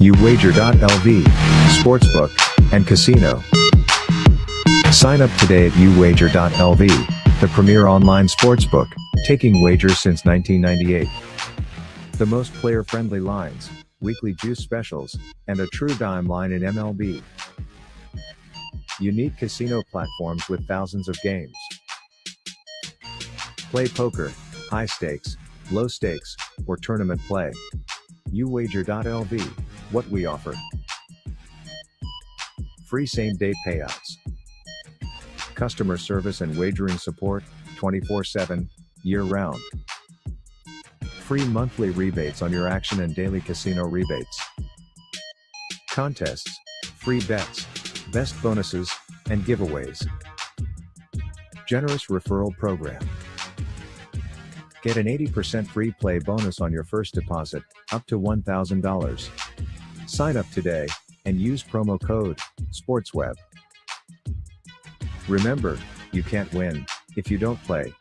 uwager.lv, sportsbook, and casino. Sign up today at uwager.lv, the premier online sportsbook, taking wagers since 1998. The most player-friendly lines, weekly juice specials, and a true dime line in MLB. Unique casino platforms with thousands of games. Play poker, high stakes, low stakes, or tournament play. uwager.lv, what we offer. Free same-day payouts. Customer service and wagering support, 24/7, year-round. Free monthly rebates on your action and daily casino rebates. Contests, free bets, best bonuses, and giveaways. Generous referral program. Get an 80% free play bonus on your first deposit, up to $1,000. Sign up today, and use promo code SPORTSWEB. Remember, you can't win if you don't play.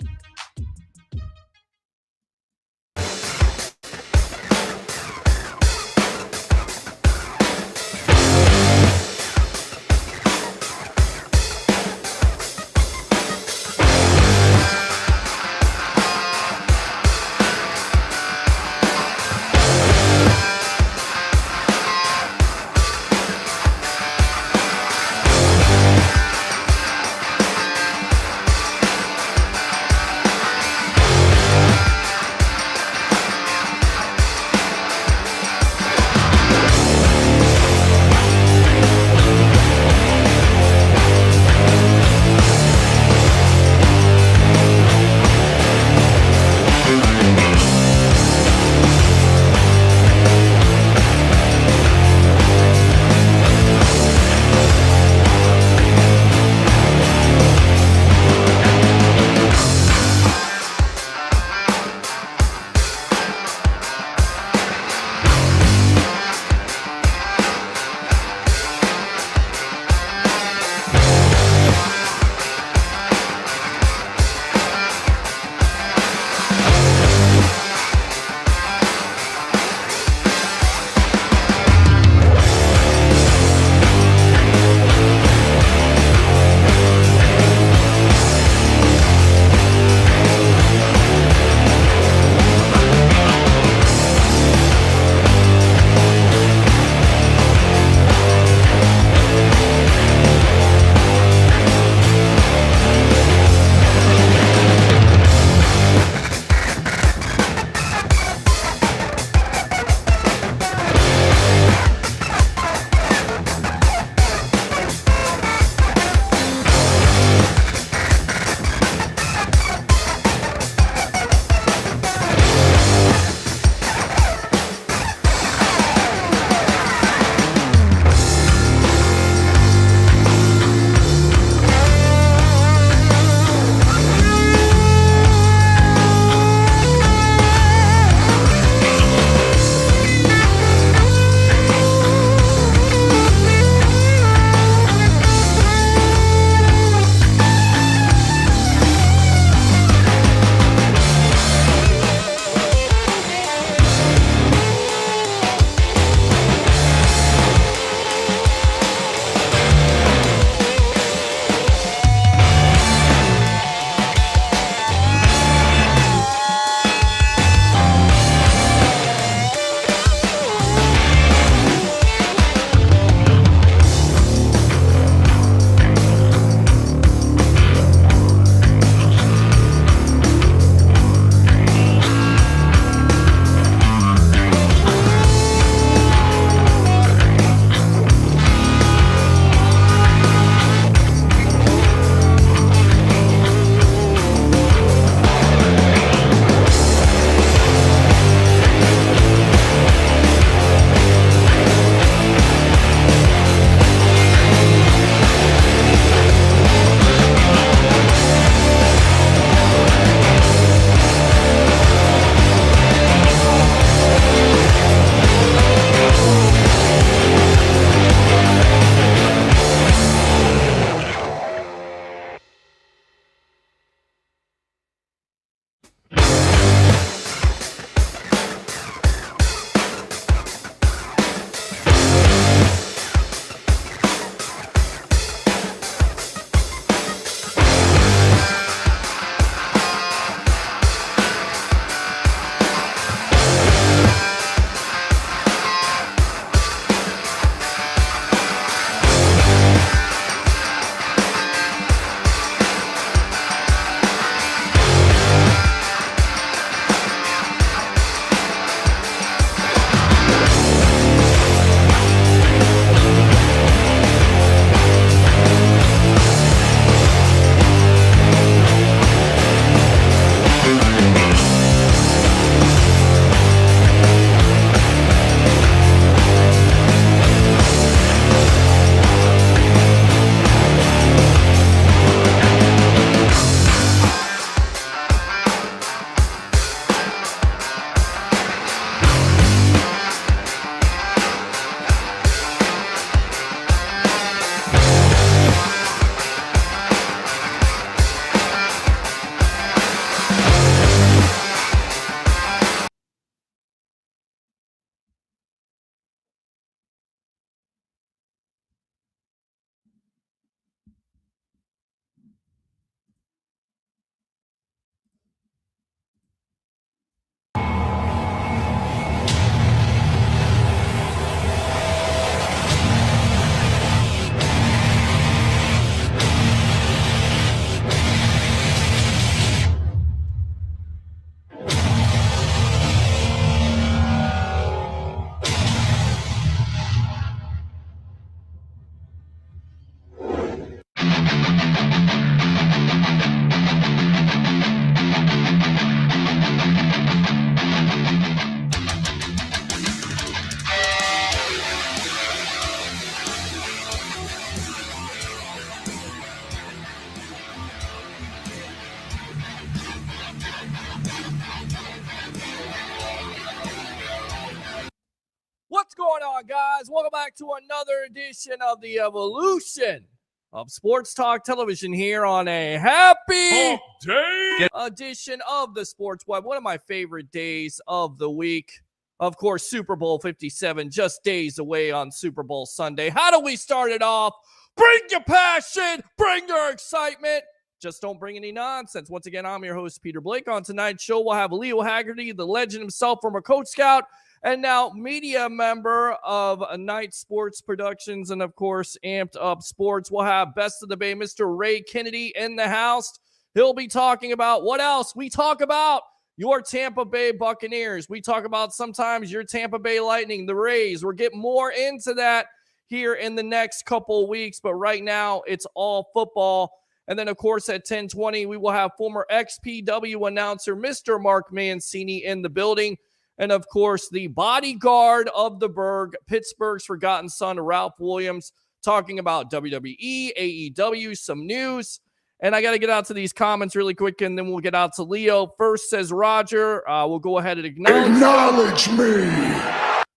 What's going on, guys? Welcome back to another edition of the Evolution of Sports Talk Television here on a happy day edition of the Sports Web. One of my favorite days of the week. Of course, Super Bowl 57, just days away on Super Bowl Sunday. How do we start it off? Bring your passion, bring your excitement. Just don't bring any nonsense. Once again, I'm your host, Peter Blake. On tonight's show, we'll have Leo Haggerty, the legend himself, former Coach Scout, and now media member of Night Sports Productions and, of course, Amped Up Sports. We'll have Best of the Bay, Mr. Ray Kennedy in the house. He'll be talking about what else? We talk about your Tampa Bay Buccaneers. We talk about sometimes your Tampa Bay Lightning, the Rays. We'll get more into that here in the next couple of weeks, but right now it's all football. And then, of course, at 10:20, we will have former XPW announcer Mr. Mark Mancini in the building. And, of course, the bodyguard of the Berg, Pittsburgh's forgotten son, Ralph Williams, talking about WWE, AEW, some news. And I got to get out to these comments really quick, and then we'll get out to Leo. First, says Roger. We'll go ahead and acknowledge me.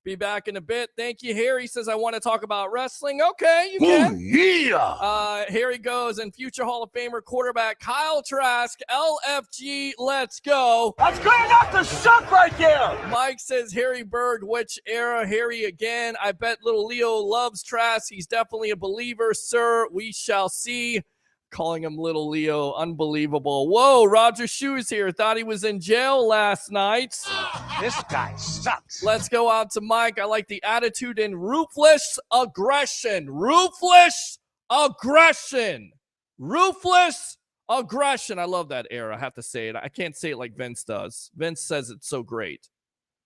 Be back in a bit. Thank you, Harry. Says, I want to talk about wrestling. Okay, you can. Oh, yeah. Here he goes. And future Hall of Famer quarterback Kyle Trask, LFG, let's go. That's good enough to suck right there. Mike says, Harry Berg, which era? Harry again. I bet little Leo loves Trask. He's definitely a believer, sir. We shall see. Calling him little Leo. Unbelievable. Whoa, Roger Shoes here. Thought he was in jail last night. This guy sucks. Let's go out to Mike. I like the attitude and ruthless aggression. Ruthless aggression. Ruthless aggression. I love that era. I have to say it. I can't say it like Vince does. Vince says it's so great.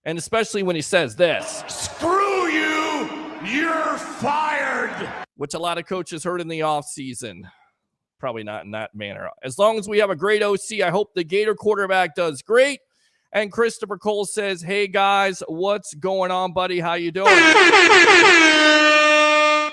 And especially when he says this. Screw you. You're fired. Which a lot of coaches heard in the offseason. Probably not in that manner. As long as we have a great OC, I hope the Gator quarterback does great. And Christopher Cole says, hey, guys, what's going on, buddy? How you doing?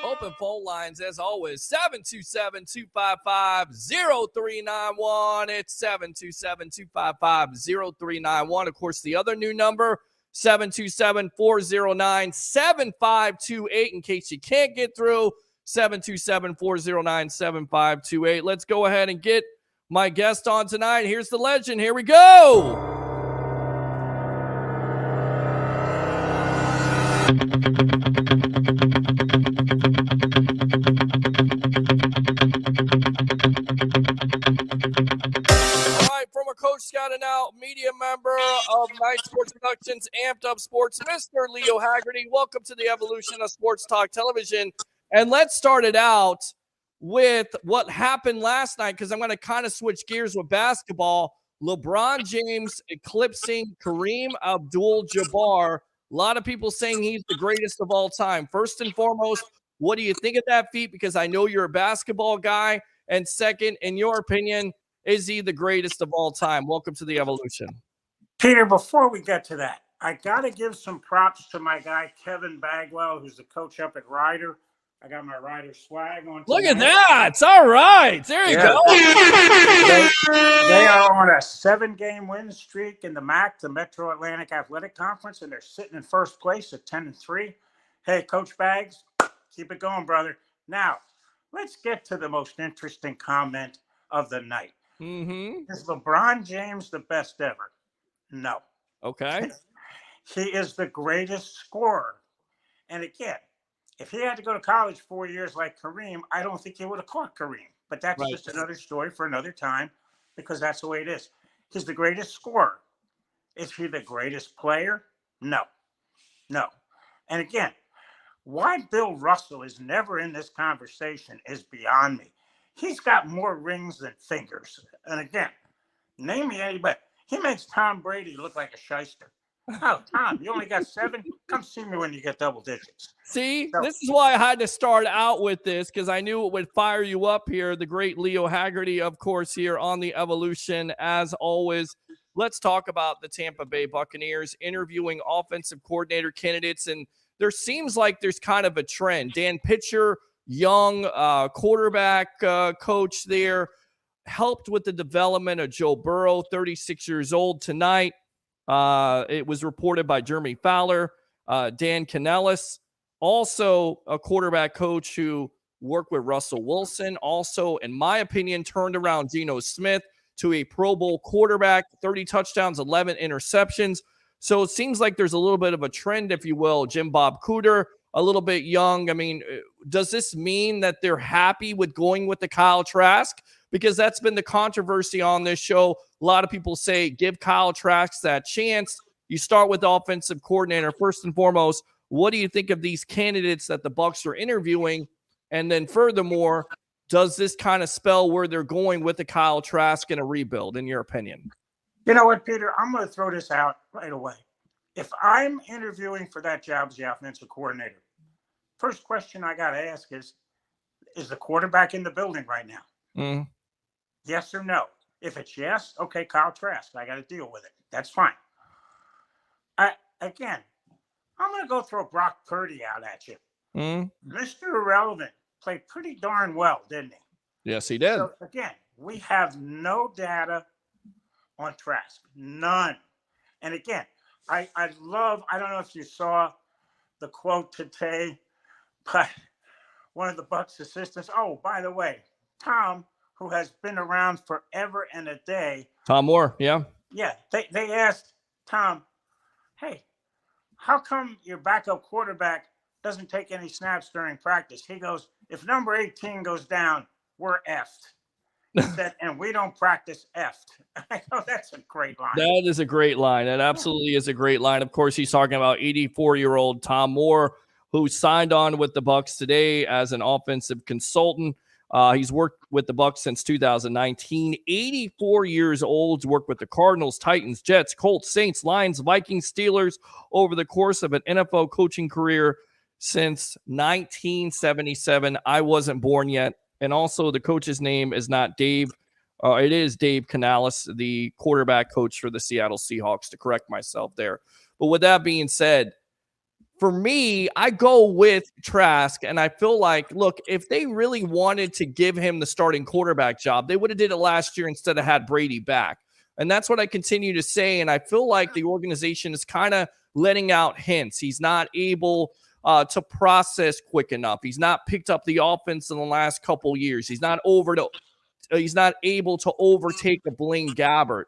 Open phone lines, as always, 727-255-0391. It's 727-255-0391. Of course, the other new number, 727-409-7528, in case you can't get through. 727-409-7528. Let's go ahead and get my guest on tonight. Here's the legend. Here we go. All right, former Coach Scout and now media member of Night Sports Productions, Amped Up Sports, Mr. Leo Haggerty. Welcome to the Evolution of Sports Talk Television. And let's start it out with what happened last night, because I'm going to kind of switch gears with basketball. LeBron James eclipsing Kareem Abdul-Jabbar. A lot of people saying he's the greatest of all time. First and foremost, what do you think of that feat? Because I know you're a basketball guy. And second, in your opinion, is he the greatest of all time? Welcome to the Evolution. Peter, before we get to that, I got to give some props to my guy, Kevin Bagwell, who's the coach up at Ryder. I got my Ryder swag on. Look at that. It's all right. There you go. They are on a 7-game win streak in the MAC, the Metro Atlantic Athletic Conference, and they're sitting in first place at 10-3. Hey, Coach Bags, keep it going, brother. Now, let's get to the most interesting comment of the night. Mm-hmm. Is LeBron James the best ever? No. Okay. He is the greatest scorer. And again, if he had to go to college 4 years like Kareem, I don't think he would have caught Kareem. But that's just another story for another time, because that's the way it is. He's the greatest scorer. Is he the greatest player? No. No. And again, why Bill Russell is never in this conversation is beyond me. He's got more rings than fingers. And again, name me anybody. He makes Tom Brady look like a shyster. Oh, Tom, you only got 7? Come see me when you get double digits. See, this is why I had to start out with this, because I knew it would fire you up here. The great Leo Haggerty, of course, here on the Evolution. As always, let's talk about the Tampa Bay Buccaneers interviewing offensive coordinator candidates. And there seems like there's kind of a trend. Dan Pitcher, young quarterback coach there, helped with the development of Joe Burrow, 36 years old tonight. It was reported by Jeremy Fowler. Dan Canellis, also a quarterback coach who worked with Russell Wilson, also, in my opinion, turned around Geno Smith to a Pro Bowl quarterback, 30 touchdowns, 11 interceptions. So it seems like there's a little bit of a trend, if you will. Jim Bob Cooter, a little bit young. I mean, does this mean that they're happy with going with the Kyle Trask? Because that's been the controversy on this show. A lot of people say, give Kyle Trask that chance. You start with the offensive coordinator. First and foremost, what do you think of these candidates that the Bucs are interviewing? And then furthermore, does this kind of spell where they're going with the Kyle Trask in a rebuild, in your opinion? You know what, Peter? I'm going to throw this out right away. If I'm interviewing for that job as the offensive coordinator, first question I got to ask is the quarterback in the building right now? Mm. Yes or no? If it's yes, okay, Kyle Trask, I got to deal with it. That's fine. Again, I'm going to go throw Brock Purdy out at you. Mm. Mr. Irrelevant played pretty darn well, didn't he? Yes, he did. So, again, we have no data on Trask. None. And again, I don't know if you saw the quote today by one of the Bucs assistants. Oh, by the way, Tom, who has been around forever and a day. Tom Moore, yeah. Yeah, they asked Tom, hey, how come your backup quarterback doesn't take any snaps during practice? He goes, if number 18 goes down, we're effed. He said, and we don't practice effed. I know that's a great line. That is a great line. That absolutely is a great line. Of course, he's talking about 84-year-old Tom Moore, who signed on with the Bucs today as an offensive consultant. He's worked with the Bucs since 2019. 84 years old. He's worked with the Cardinals, Titans, Jets, Colts, Saints, Lions, Vikings, Steelers over the course of an NFL coaching career since 1977. I wasn't born yet. And also the coach's name is not Dave. It is Dave Canales, the quarterback coach for the Seattle Seahawks, to correct myself there. But with that being said, for me, I go with Trask, and I feel like, look, if they really wanted to give him the starting quarterback job, they would have did it last year instead of had Brady back. And that's what I continue to say, and I feel like the organization is kind of letting out hints. He's not able to process quick enough. He's not picked up the offense in the last couple years. He's not able to overtake the Blaine Gabbert.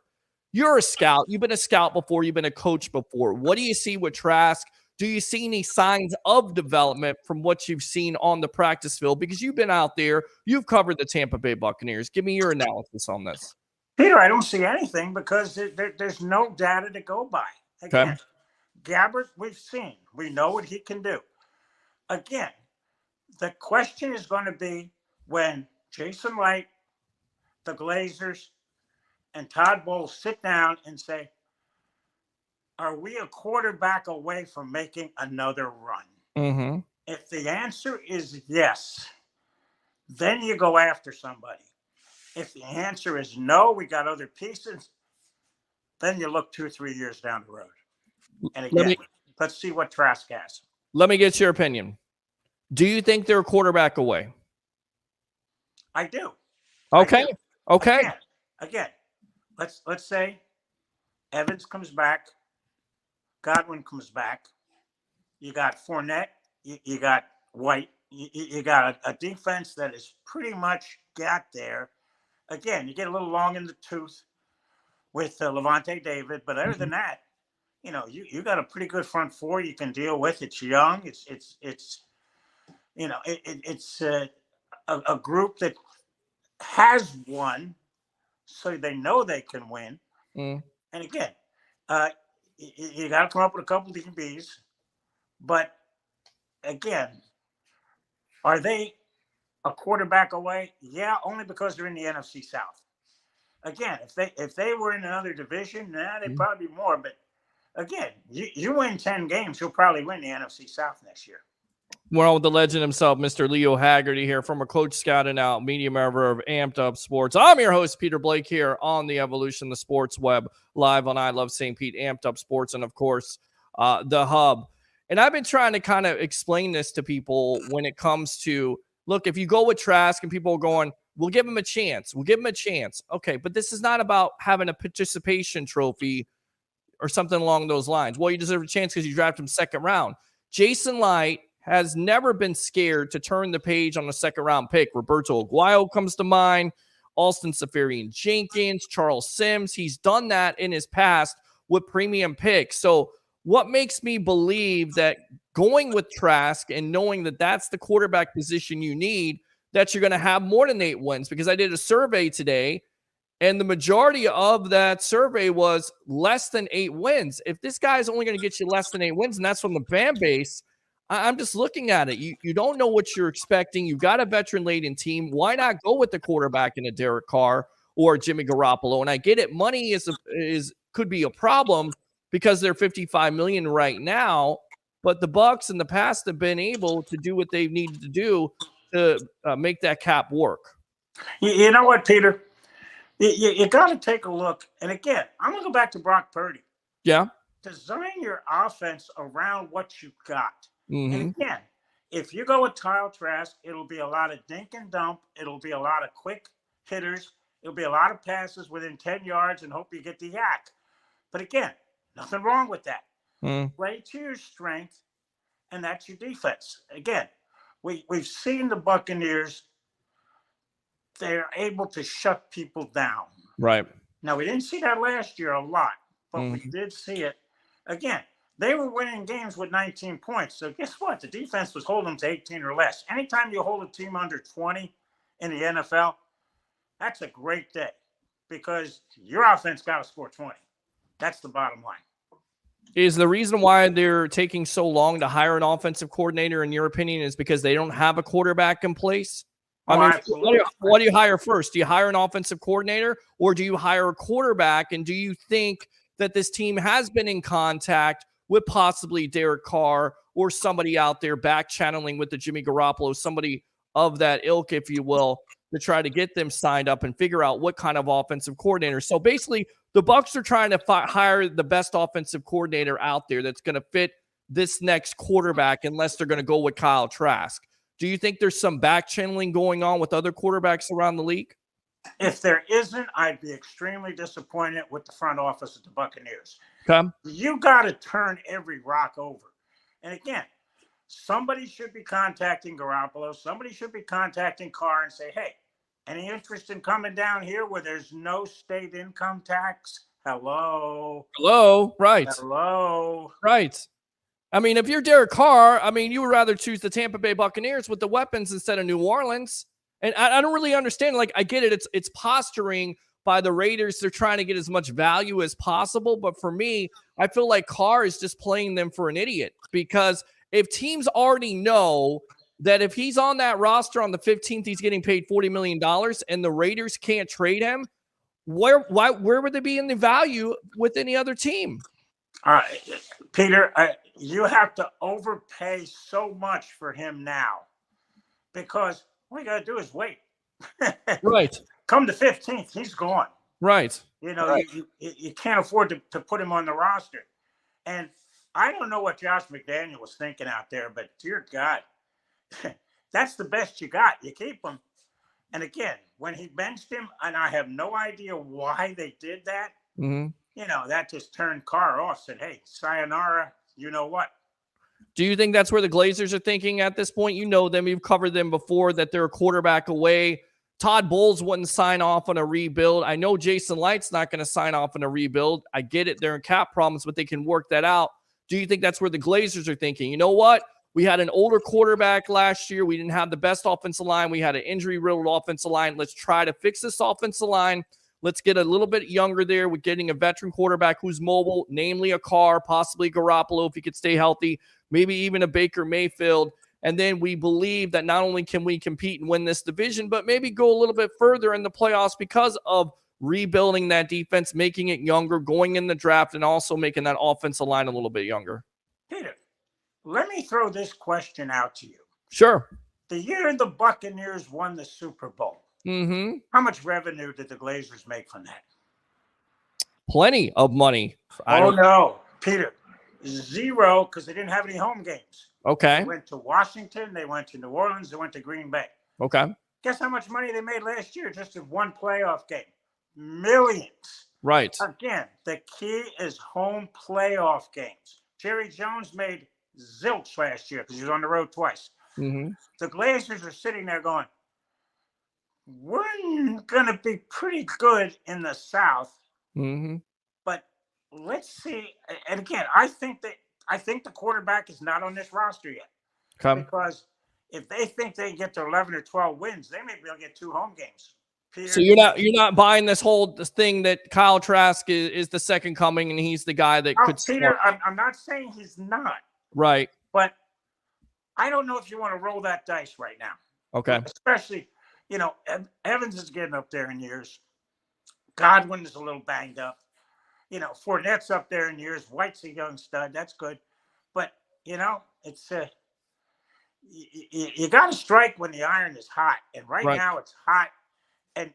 You're a scout. You've been a scout before. You've been a coach before. What do you see with Trask? Do you see any signs of development from what you've seen on the practice field? Because you've been out there. You've covered the Tampa Bay Buccaneers. Give me your analysis on this. Peter, I don't see anything because there's no data to go by. Again, Okay. Gabbert, we've seen. We know what he can do. Again, the question is going to be when Jason Light, the Glazers, and Todd Bowles sit down and say, are we a quarterback away from making another run? Mm-hmm. If the answer is yes, then you go after somebody. If the answer is no, we got other pieces, then you look 2 or 3 years down the road. And again, let's see what Trask has. Let me get your opinion. Do you think they're a quarterback away? I do. Okay. I do. Okay. Again, let's say Evans comes back, Godwin comes back. You got Fournette. You got White. You got a defense that is pretty much got there. Again, you get a little long in the tooth with Levante David, but other than that, you know, you got a pretty good front four you can deal with. It's young. It's a group that has won, so they know they can win. And again, you got to come up with a couple of DBs, but again, are they a quarterback away? Yeah, only because they're in the NFC South. Again, if they were in another division, they'd probably be more. But again, you win 10 games, you'll probably win the NFC South next year. We're on with the legend himself, Mr. Leo Haggerty here, former coach, scout, and out media member of Amped Up Sports. I'm your host, Peter Blake, here on the Evolution, the Sports Web, live on I Love St. Pete, Amped Up Sports, and of course, the Hub. And I've been trying to kind of explain this to people when it comes to, look, if you go with Trask and people are going, we'll give him a chance. We'll give him a chance. Okay, but this is not about having a participation trophy. or something along those lines. Well, you deserve a chance because you drafted him second round. Jason Light has never been scared to turn the page on the second round pick. Roberto Aguayo comes to mind, Alston Safarian Jenkins, Charles Sims. He's done that in his past with premium picks. So what makes me believe that going with Trask and knowing that that's the quarterback position you need, that you're going to have more than 8 wins? Because I did a survey today, and the majority of that survey was less than 8 wins. If this guy's only going to get you less than 8 wins, and that's from the fan base, I'm just looking at it. You don't know what you're expecting. You've got a veteran-laden team. Why not go with the quarterback in a Derek Carr or Jimmy Garoppolo? And I get it. Money could be a problem because they're $55 million right now. But the Bucs in the past have been able to do what they've needed to do to make that cap work. You know what, Peter? You got to take a look. And again, I'm going to go back to Brock Purdy. Yeah. Design your offense around what you got. Mm-hmm. And again, if you go with Kyle Trask, it'll be a lot of dink and dump. It'll be a lot of quick hitters. It'll be a lot of passes within 10 yards and hope you get the yak. But again, nothing wrong with that. Play to your strength, and that's your defense. Again, we've seen the Buccaneers. They're able to shut people down. Right. Now, we didn't see that last year a lot, but we did see it. Again, they were winning games with 19 points. So guess what? The defense was holding them to 18 or less. Anytime you hold a team under 20 in the NFL, that's a great day because your offense got to score 20. That's the bottom line. Is the reason why they're taking so long to hire an offensive coordinator, in your opinion, is because they don't have a quarterback in place? What do you hire first? Do you hire an offensive coordinator or do you hire a quarterback? And do you think that this team has been in contact with possibly Derek Carr or somebody out there back channeling with the Jimmy Garoppolo, somebody of that ilk, if you will, to try to get them signed up and figure out what kind of offensive coordinator? So basically, the Bucs are trying to hire the best offensive coordinator out there that's going to fit this next quarterback, unless they're going to go with Kyle Trask. Do you think there's some back channeling going on with other quarterbacks around the league? If there isn't, I'd be extremely disappointed with the front office of the Buccaneers. Okay. You got to turn every rock over. And again, somebody should be contacting Garoppolo. Somebody should be contacting Carr and say, hey, any interest in coming down here where there's no state income tax? Hello. Right. Hello. Right. I mean, if you're Derek Carr, I mean, you would rather choose the Tampa Bay Buccaneers with the weapons instead of New Orleans. And I don't really understand. Like, I get it. It's posturing by the Raiders. They're trying to get as much value as possible. But for me, I feel like Carr is just playing them for an idiot, because if teams already know that if he's on that roster on the 15th, he's getting paid $40 million and the Raiders can't trade him, where would they be in the value with any other team? Peter, you have to overpay so much for him now, because all you got to do is wait. Right. Come the 15th, he's gone. Right. You know, right. You can't afford to put him on the roster. And I don't know what Josh McDaniel was thinking out there, but dear God, that's the best you got. You keep him. And again, when he benched him, and I have no idea why they did that, you know, that just turned Carr off, said, hey, sayonara, you know what? Do you think that's where the Glazers are thinking at this point? You know them. You've covered them before, that they're a quarterback away. Todd Bowles wouldn't sign off on a rebuild. I know Jason Light's not going to sign off on a rebuild. I get it. They're in cap problems, but they can work that out. Do you think that's where the Glazers are thinking? You know what? We had an older quarterback last year. We didn't have the best offensive line. We had an injury-riddled offensive line. Let's try to fix this offensive line. Let's get a little bit younger there with getting a veteran quarterback who's mobile, namely a Carr, possibly Garoppolo if he could stay healthy, maybe even a Baker Mayfield. And then we believe that not only can we compete and win this division, but maybe go a little bit further in the playoffs because of rebuilding that defense, making it younger, going in the draft, and also making that offensive line a little bit younger. Peter, let me throw this question out to you. Sure. The year the Buccaneers won the Super Bowl, how much revenue did the Glazers make from that? Plenty of money. No, Peter, zero, because they didn't have any home games. Okay. They went to Washington, they went to New Orleans, they went to Green Bay. Okay. Guess how much money they made last year just in one playoff game? Millions. Right. Again, the key is home playoff games. Jerry Jones made zilch last year because he was on the road twice. Mm-hmm. The Glazers are sitting there going, we're going to be pretty good in the South, Mm-hmm. but let's see. And again, I think the quarterback is not on this roster yet. Okay. Because if they think they can get to 11 or 12 wins, they may be able to get 2 home games. Peter, So you're not buying this thing that Kyle Trask is the second coming and he's the guy that could Peter, I'm not saying he's not. Right. But I don't know if you want to roll that dice right now. Okay. Especially, Evans is getting up there in years. Godwin is a little banged up. Fournette's up there in years. White's a young stud. That's good. But, it's you got to strike when the iron is hot. And right now it's hot. And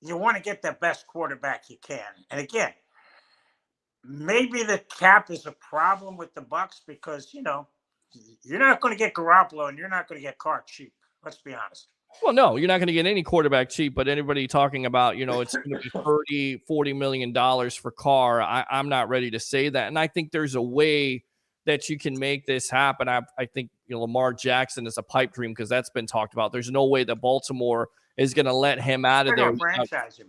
you want to get the best quarterback you can. And again, maybe the cap is a problem with the Bucs because, you're not going to get Garoppolo and you're not going to get Carr cheap. Let's be honest. Well, no, you're not going to get any quarterback cheap, but anybody talking about, it's going to be $40 million for Carr, I'm not ready to say that. And I think there's a way that you can make this happen. I think, Lamar Jackson is a pipe dream because that's been talked about. There's no way that Baltimore is going to let him out of there.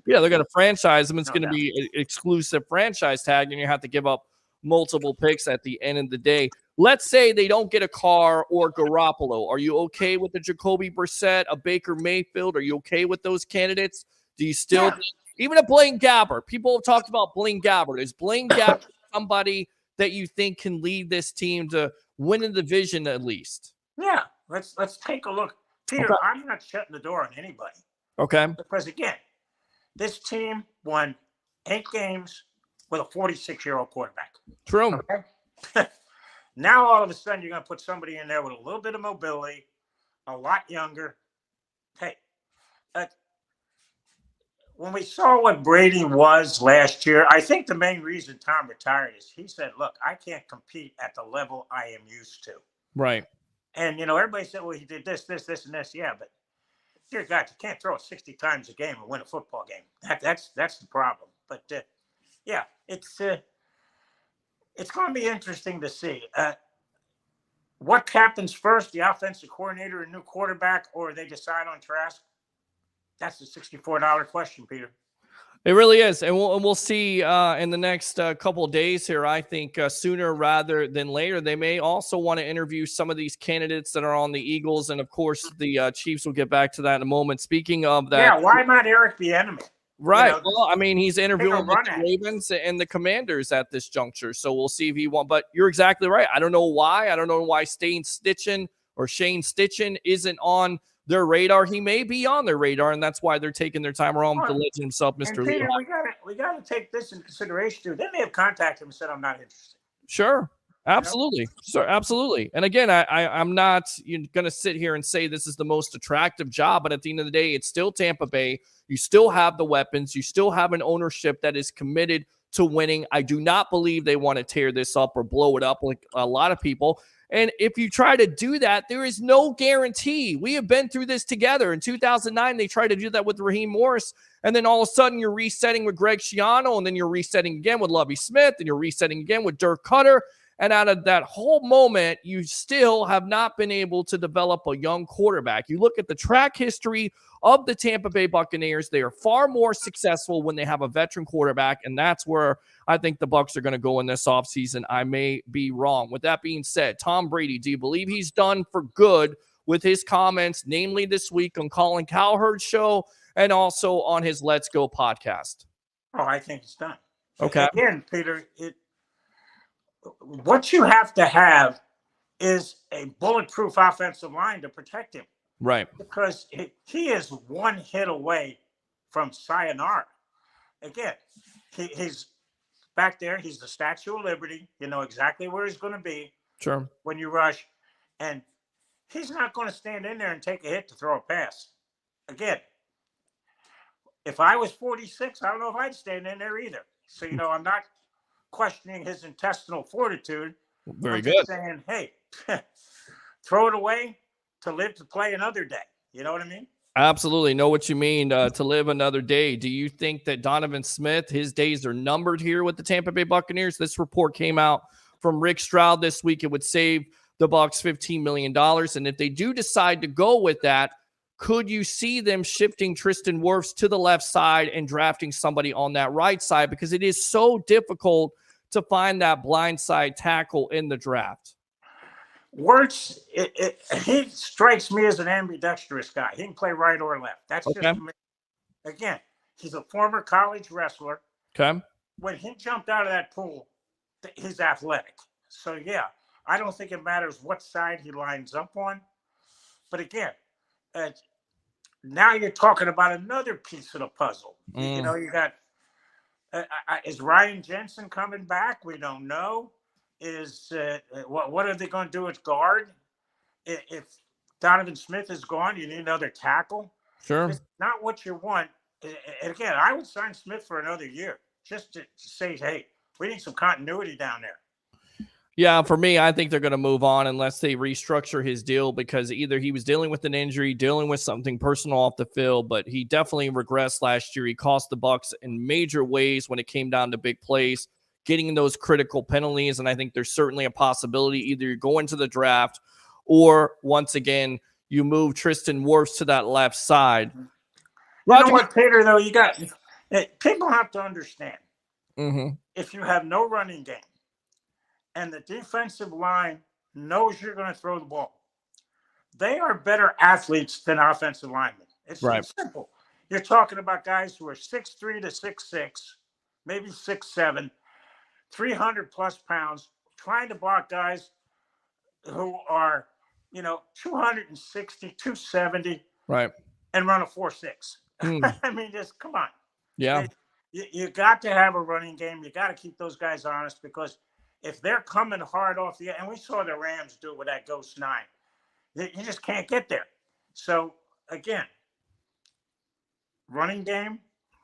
Yeah, they're going to franchise him. It's going to be an exclusive franchise tag, and you have to give up multiple picks at the end of the day. Let's say they don't get a Carr or Garoppolo. Are you okay with the Jacoby Brissett, a Baker Mayfield? Are you okay with those candidates? Do you still even a Blaine Gabbert? People have talked about Blaine Gabbert. Is Blaine Gabbert somebody that you think can lead this team to win a division at least? Yeah, let's take a look. Peter, okay. I'm not shutting the door on anybody. Okay. Because again, this team won 8 games with a 46-year-old quarterback. True. Okay? Now all of a sudden you're going to put somebody in there with a little bit of mobility, a lot younger. Hey, when we saw what Brady was last year, I think the main reason Tom retired is he said, look, I can't compete at the level I am used to. Right. And, everybody said, well, he did this, and this. Yeah, but dear God, you can't throw it 60 times a game and win a football game. That's the problem. But, yeah, it's going to be interesting to see. What happens first, the offensive coordinator and new quarterback, or they decide on Trask? That's the $64 question, Peter. It really is. And we'll see in the next couple of days here. I think sooner rather than later, they may also want to interview some of these candidates that are on the Eagles. And, of course, the Chiefs will get back to that in a moment. Speaking of that. Yeah, why not Eric Bieniemy? Right. Well, I mean, he's interviewing with the Ravens and the Commanders at this juncture. So we'll see if he wants. But you're exactly right. I don't know why. I don't know why Shane Steichen isn't on their radar. He may be on their radar, and that's why they're taking their time around with the legend himself, Mr. Peter, we got to take this into consideration too. They may have contacted him and said, "I'm not interested." Sure, absolutely, sir, absolutely. And again, I'm not going to sit here and say this is the most attractive job, but at the end of the day, it's still Tampa Bay. You still have the weapons. You still have an ownership that is committed to winning. I do not believe they want to tear this up or blow it up like a lot of people. And if you try to do that, there is no guarantee. We have been through this together. In 2009, they tried to do that with Raheem Morris. And then all of a sudden, you're resetting with Greg Schiano. And then you're resetting again with Lovie Smith. And you're resetting again with Dirk Cutter. And out of that whole moment, you still have not been able to develop a young quarterback. You look at the track history of the Tampa Bay Buccaneers. They are far more successful when they have a veteran quarterback. And that's where I think the Bucs are going to go in this offseason. I may be wrong. With that being said, Tom Brady, do you believe he's done for good with his comments, namely this week on Colin Cowherd's show and also on his Let's Go podcast? Oh, I think it's done. Okay. Again, Peter, what you have to have is a bulletproof offensive line to protect him. Right. Because he is one hit away from sayonara. Again, he's back there. He's the Statue of Liberty. You know exactly where he's going to be. Sure. When you rush. And he's not going to stand in there and take a hit to throw a pass. Again, if I was 46, I don't know if I'd stand in there either. So, I'm not questioning his intestinal fortitude. Very good. Saying, hey, throw it away to live to play another day. You know what I mean? Absolutely. Know what you mean, to live another day. Do you think that Donovan Smith, his days are numbered here with the Tampa Bay Buccaneers? This report came out from Rick Stroud this week. It would save the Bucs $15 million. And if they do decide to go with that, could you see them shifting Tristan Wirfs to the left side and drafting somebody on that right side? Because it is so difficult to find that blindside tackle in the draft. Wirtz, he strikes me as an ambidextrous guy. He can play right or left. That's Okay. just me. Again, he's a former college wrestler. Okay. When he jumped out of that pool, he's athletic. So, yeah, I don't think it matters what side he lines up on. But again, now you're talking about another piece of the puzzle. You know, you got is Ryan Jensen coming back? We don't know. What are they going to do at guard? If Donovan Smith is gone, you need another tackle. Sure. It's not what you want. And again, I would sign Smith for another year just to say, hey, we need some continuity down there. Yeah, for me, I think they're going to move on unless they restructure his deal, because either he was dealing with an injury, dealing with something personal off the field, but he definitely regressed last year. He cost the Bucs in major ways when it came down to big plays, getting those critical penalties, and I think there's certainly a possibility either you go into the draft or, once again, you move Tristan Wirfs to that left side. You know what, Peter, though? People have to understand, if you have no running game, and the defensive line knows you're going to throw the ball, they are better athletes than offensive linemen. It's simple. You're talking about guys who are 6'3" to 6'6", maybe 6'7", 300-plus pounds, trying to block guys who are, 260, 270, right, and run a 4.6. I mean, just come on. Yeah. You got to have a running game. You got to keep those guys honest, because if they're coming hard off the, and we saw the Rams do it with that Ghost 9, you just can't get there. So, again, running game.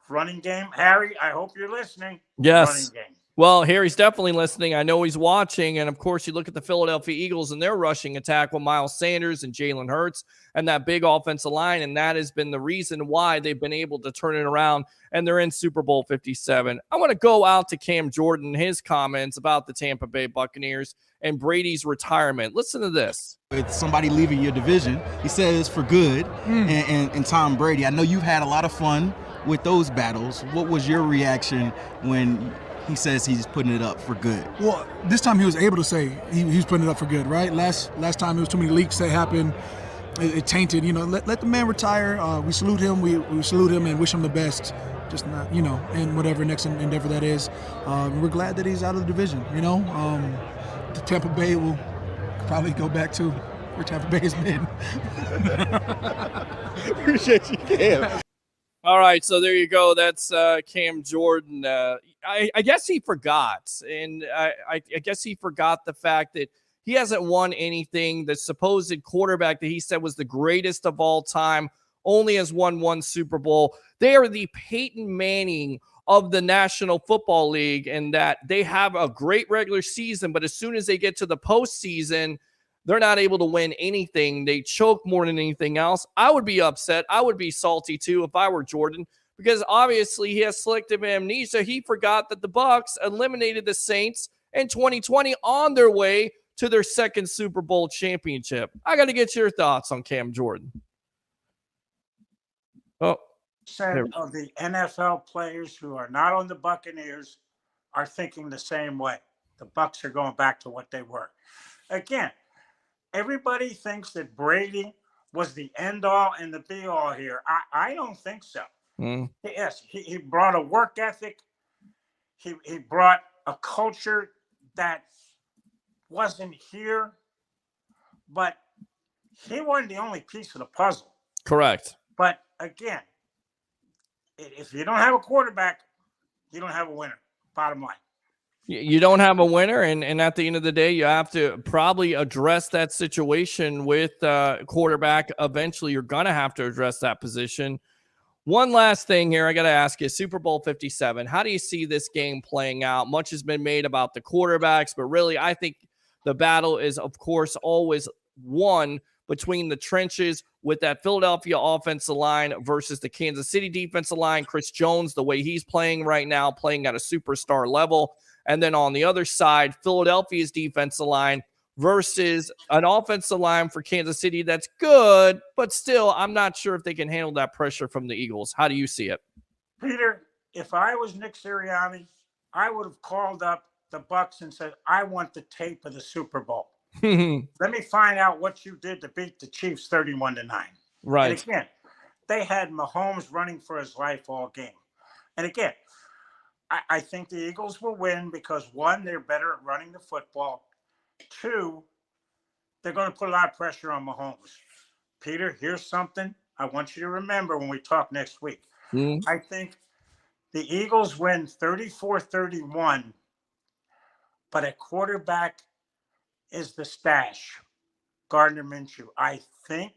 Harry, I hope you're listening. Yes. Running game. Well, Harry's definitely listening. I know he's watching. And, of course, you look at the Philadelphia Eagles and their rushing attack with Miles Sanders and Jalen Hurts and that big offensive line, and that has been the reason why they've been able to turn it around, and they're in Super Bowl 57. I want to go out to Cam Jordan, his comments about the Tampa Bay Buccaneers and Brady's retirement. Listen to this. With somebody leaving your division, he says for good, and Tom Brady. I know you've had a lot of fun with those battles. What was your reaction when he says he's putting it up for good? Well, this time he was able to say he's putting it up for good, right? Last time there was too many leaks that happened. It tainted, let the man retire. We salute him. We salute him and wish him the best. Just not, in whatever next endeavor that is. We're glad that he's out of the division, The Tampa Bay will probably go back to where Tampa Bay has been. Appreciate you, Cam. All right, so there you go. That's Cam Jordan. I guess he forgot, and I guess he forgot the fact that he hasn't won anything. The supposed quarterback that he said was the greatest of all time only has won one Super Bowl. They are the Peyton Manning of the National Football League, and that they have a great regular season, but as soon as they get to the postseason, they're not able to win anything. They choke more than anything else. I would be upset. I would be salty too if I were Jordan, because obviously he has selective amnesia. He forgot that the Bucs eliminated the Saints in 2020 on their way to their second Super Bowl championship. I got to get your thoughts on Cam Jordan. Oh, of the NFL players who are not on the Buccaneers are thinking the same way. The Bucs are going back to what they were. Again, everybody thinks that Brady was the end-all and the be-all here. I don't think so. Yes, he brought a work ethic. He brought a culture that wasn't here, but he wasn't the only piece of the puzzle. Correct. But again, if you don't have a quarterback, you don't have a winner. Bottom line. You don't have a winner, and at the end of the day, you have to probably address that situation with quarterback. Eventually, you're going to have to address that position. One last thing here I got to ask you, Super Bowl 57, how do you see this game playing out? Much has been made about the quarterbacks, but really I think the battle is, of course, always won between the trenches with that Philadelphia offensive line versus the Kansas City defensive line. Chris Jones, the way he's playing right now, playing at a superstar level. And then on the other side, Philadelphia's defensive line versus an offensive line for Kansas City that's good, but still, I'm not sure if they can handle that pressure from the Eagles. How do you see it? Peter, if I was Nick Sirianni, I would have called up the Bucs and said, I want the tape of the Super Bowl. Let me find out what you did to beat the Chiefs 31-9. Right. And again, they had Mahomes running for his life all game. And again, I think the Eagles will win because, one, they're better at running the football. Two, they're going to put a lot of pressure on Mahomes. Peter, here's something I want you to remember when we talk next week. I think the Eagles win 34-31, but at quarterback is the stash, Gardner Minshew. I think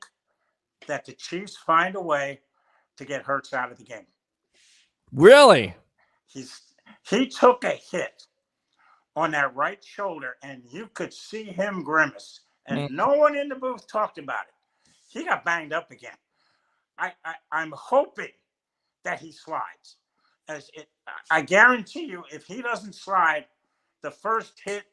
that the Chiefs find a way to get Hurts out of the game. Really? He took a hit on that right shoulder, and you could see him grimace, and no one in the booth talked about it. He got banged up again. I'm hoping that he slides. I guarantee you, if he doesn't slide, the first hit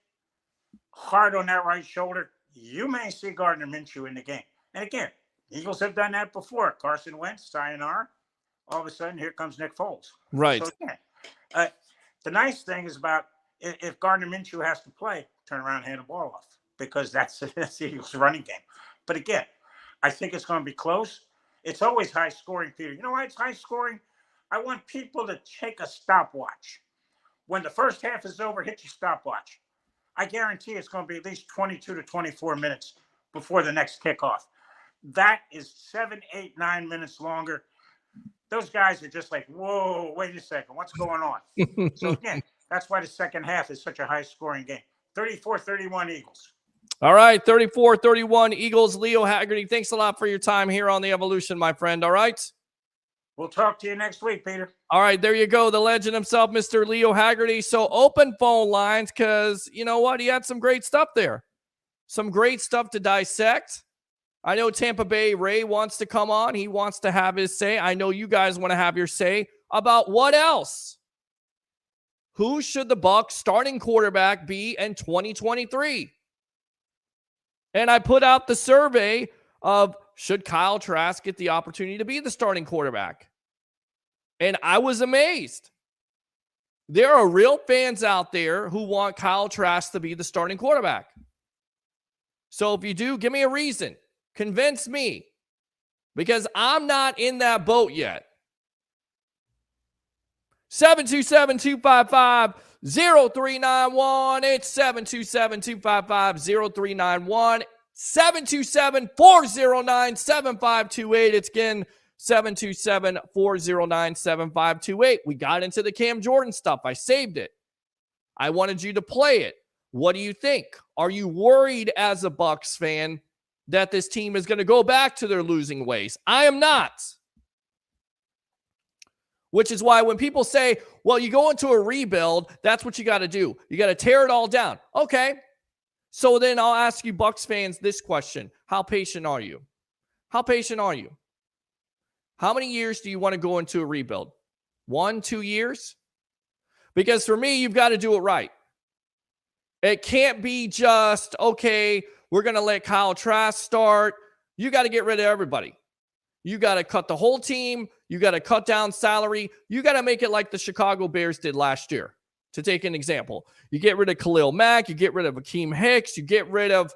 hard on that right shoulder, you may see Gardner Minshew in the game. And again, Eagles have done that before. Carson Wentz, sayonara. All of a sudden, here comes Nick Foles. Right. So again, the nice thing is about if Gardner Minshew has to play, turn around and hand the ball off, because that's the Eagles' running game. But again, I think it's going to be close. It's always high scoring, Peter. You know why it's high scoring? I want people to take a stopwatch. When the first half is over, hit your stopwatch. I guarantee it's going to be at least 22 to 24 minutes before the next kickoff. That is 7, 8, 9 minutes longer. Those guys are just like, whoa, wait a second, what's going on? So again, that's why the second half is such a high-scoring game. 34-31 Eagles. All right, 34-31 Eagles. Leo Haggerty, thanks a lot for your time here on The Evolution, my friend. All right? We'll talk to you next week, Peter. All right, there you go. The legend himself, Mr. Leo Haggerty. So open phone lines because, you know what? He had some great stuff there. Some great stuff to dissect. I know Tampa Bay Ray wants to come on. He wants to have his say. I know you guys want to have your say about what else. Who should the Bucs starting quarterback be in 2023? And I put out the survey of should Kyle Trask get the opportunity to be the starting quarterback? And I was amazed. There are real fans out there who want Kyle Trask to be the starting quarterback. So if you do, give me a reason. Convince me, because I'm not in that boat yet. 727-255-0391. It's 727-255-0391. 727-409-7528. It's again 727-409-7528. We got into the Cam Jordan stuff. I saved it. I wanted you to play it. What do you think? Are you worried as a Bucs fan that this team is going to go back to their losing ways? I am not. Which is why when people say, well, you go into a rebuild, that's what you got to do. You got to tear it all down. Okay. So then I'll ask you Bucs fans this question. How patient are you? How patient are you? How many years do you want to go into a rebuild? 1, 2 years? Because for me, you've got to do it right. It can't be just, okay, we're going to let Kyle Trask start. You got to get rid of everybody. You got to cut the whole team. You got to cut down salary. You got to make it like the Chicago Bears did last year, to take an example. You get rid of Khalil Mack. You get rid of Akeem Hicks. You get rid of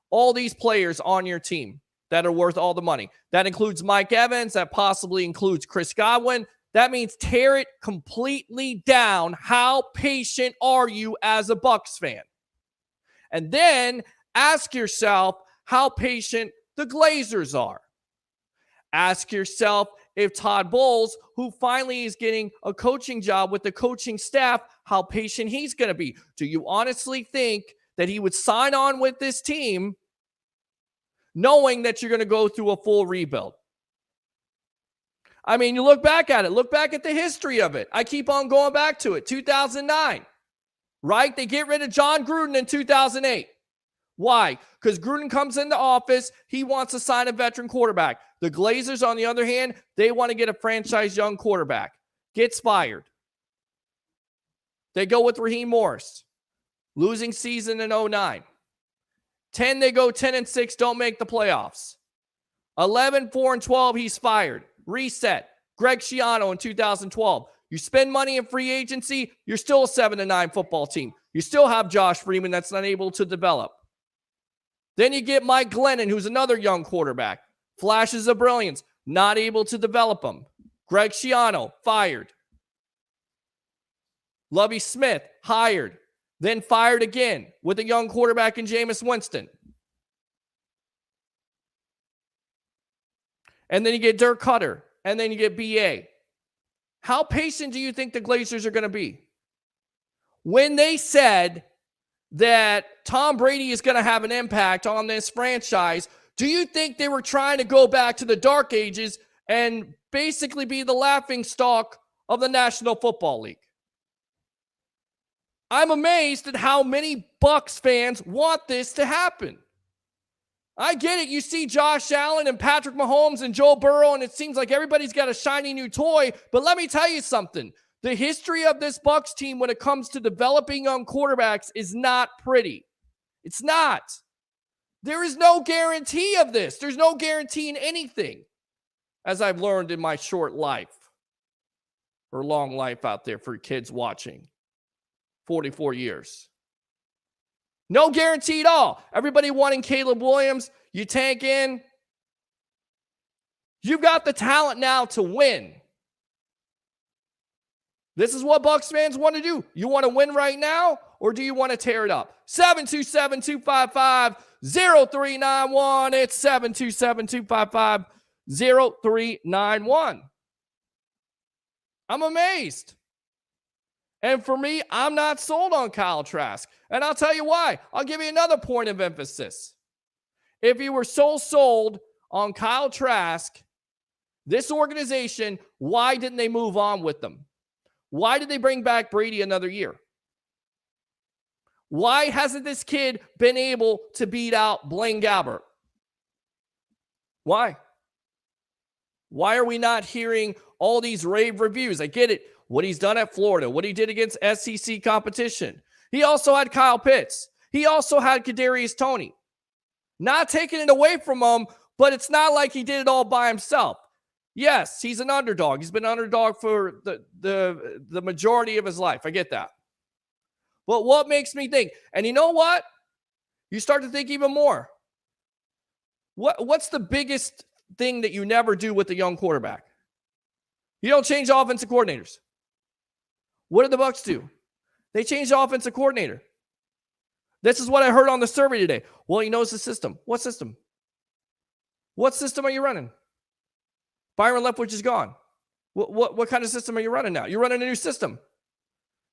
all these players on your team that are worth all the money. That includes Mike Evans. That possibly includes Chris Godwin. That means tear it completely down. How patient are you as a Bucs fan? And then ask yourself how patient the Glazers are. Ask yourself if Todd Bowles, who finally is getting a coaching job with the coaching staff, how patient he's going to be. Do you honestly think that he would sign on with this team knowing that you're going to go through a full rebuild? I mean, you look back at it. Look back at the history of it. I keep on going back to it. 2009, right? They get rid of John Gruden in 2008. Why? Because Gruden comes into office. He wants to sign a veteran quarterback. The Glazers, on the other hand, they want to get a franchise young quarterback. Gets fired. They go with Raheem Morris. Losing season in 2009. 10, they go 10-6, don't make the playoffs. 11, 4-12, he's fired. Reset. Greg Schiano in 2012. You spend money in free agency, you're still a 7-9 football team. You still have Josh Freeman that's not able to develop. Then you get Mike Glennon, who's another young quarterback. Flashes of brilliance, not able to develop him. Greg Schiano, fired. Lovie Smith, hired. Then fired again with a young quarterback in Jameis Winston. And then you get Dirk Cutter. And then you get BA. How patient do you think the Glazers are going to be? When they said that Tom Brady is going to have an impact on this franchise, do you think they were trying to go back to the dark ages and basically be the laughingstock of the National Football League? I'm amazed at how many Bucs fans want this to happen. I get it. You see Josh Allen and Patrick Mahomes and Joe Burrow, and it seems like everybody's got a shiny new toy. But let me tell you something. The history of this Bucs team when it comes to developing young quarterbacks is not pretty. It's not. There is no guarantee of this. There's no guarantee in anything, as I've learned in my short life or long life out there for kids watching. 44 years. No guarantee at all. Everybody wanting Caleb Williams. You tank in. You've got the talent now to win. This is what Bucs fans want to do. You want to win right now, or do you want to tear it up? 727-255-0391. It's 727-255-0391. I'm amazed. And for me, I'm not sold on Kyle Trask. And I'll tell you why. I'll give you another point of emphasis. If you were so sold on Kyle Trask, this organization, why didn't they move on with them? Why did they bring back Brady another year? Why hasn't this kid been able to beat out Blaine Gabbert? Why? Why are we not hearing all these rave reviews? I get it. What he's done at Florida, what he did against SEC competition. He also had Kyle Pitts. He also had Kadarius Toney. Not taking it away from him, but it's not like he did it all by himself. Yes, he's an underdog. He's been an underdog for the majority of his life. I get that. But what makes me think? And you know what? You start to think even more. What's the biggest thing that you never do with a young quarterback? You don't change offensive coordinators. What did the Bucs do? They changed the offensive coordinator. This is what I heard on the survey today. Well, he knows the system. What system? What system are you running? Byron Leftwich is gone. What kind of system are you running now? You're running a new system.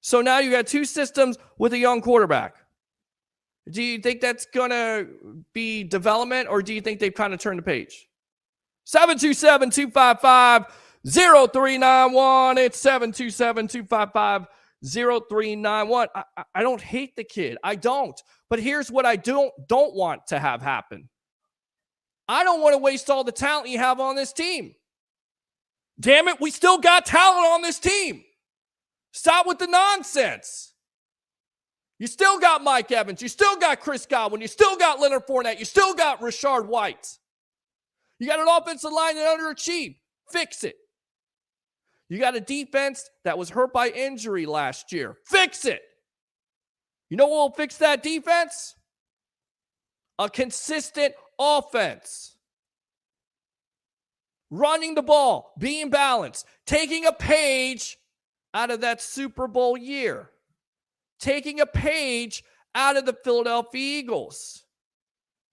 So now you got two systems with a young quarterback. Do you think that's going to be development, or do you think they've kind of turned the page? 727-255-0391. It's 727-255-0391. I don't hate the kid. I don't. But here's what I don't want to have happen. I don't want to waste all the talent you have on this team. Damn it, we still got talent on this team. Stop with the nonsense. You still got Mike Evans. You still got Chris Godwin. You still got Leonard Fournette. You still got Rashard White. You got an offensive line that underachieved. Fix it. You got a defense that was hurt by injury last year. Fix it. You know what will fix that defense? A consistent offense. Running the ball, being balanced, taking a page out of that Super Bowl year. Taking a page out of the Philadelphia Eagles.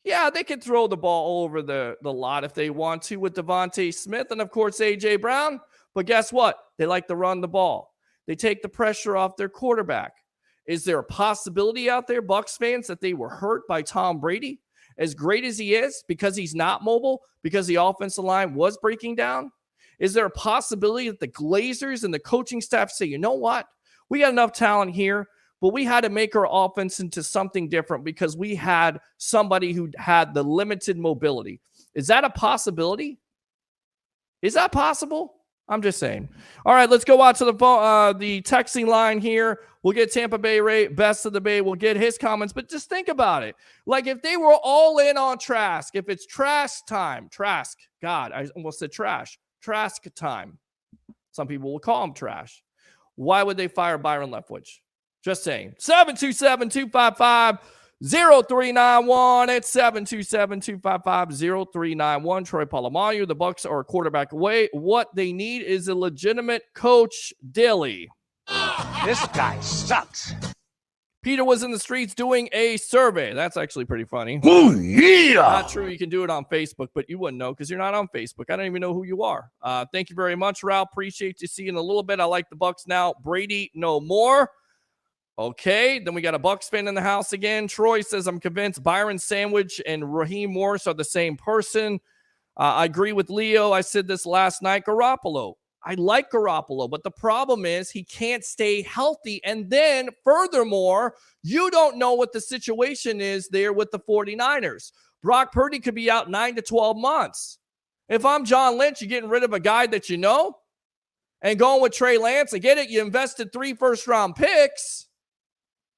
Yeah, they can throw the ball all over the lot if they want to with Devontae Smith and, of course, A.J. Brown. But guess what? They like to run the ball. They take the pressure off their quarterback. Is there a possibility out there, Bucs fans, that they were hurt by Tom Brady? As great as he is, because he's not mobile, because the offensive line was breaking down? Is there a possibility that the Glazers and the coaching staff say, you know what? We got enough talent here. but we had to make our offense into something different because we had somebody who had the limited mobility. Is that a possibility? Is that possible? I'm just saying. All right, let's go out to the texting line here. We'll get Tampa Bay Ray, best of the Bay. We'll get his comments, but just think about it. Like if they were all in on Trask, if it's Trask time, Trask, God, I almost said trash. Trask time. Some people will call him trash. Why would they fire Byron Leftwich? Just saying. 727-255-0391. It's 727-255-0391. Troy Polamalu. The Bucs are a quarterback away. What they need is a legitimate coach, Dilly. This guy sucks. Peter was in the streets doing a survey. That's actually pretty funny. Oh, yeah. Not true. You can do it on Facebook, but you wouldn't know because you're not on Facebook. I don't even know who you are. Thank you very much, Ralph. Appreciate you seeing a little bit. I like the Bucs now. Brady, no more. Okay, then we got a Bucs fan in the house again. Troy says, I'm convinced Byron Sandwich and Raheem Morris are the same person. I agree with Leo. I said this last night. Garoppolo. I like Garoppolo, but the problem is he can't stay healthy. And then, furthermore, you don't know what the situation is there with the 49ers. Brock Purdy could be out 9 to 12 months. If I'm John Lynch, you're getting rid of a guy that you know and going with Trey Lance. I get it. You invested 3 first-round picks.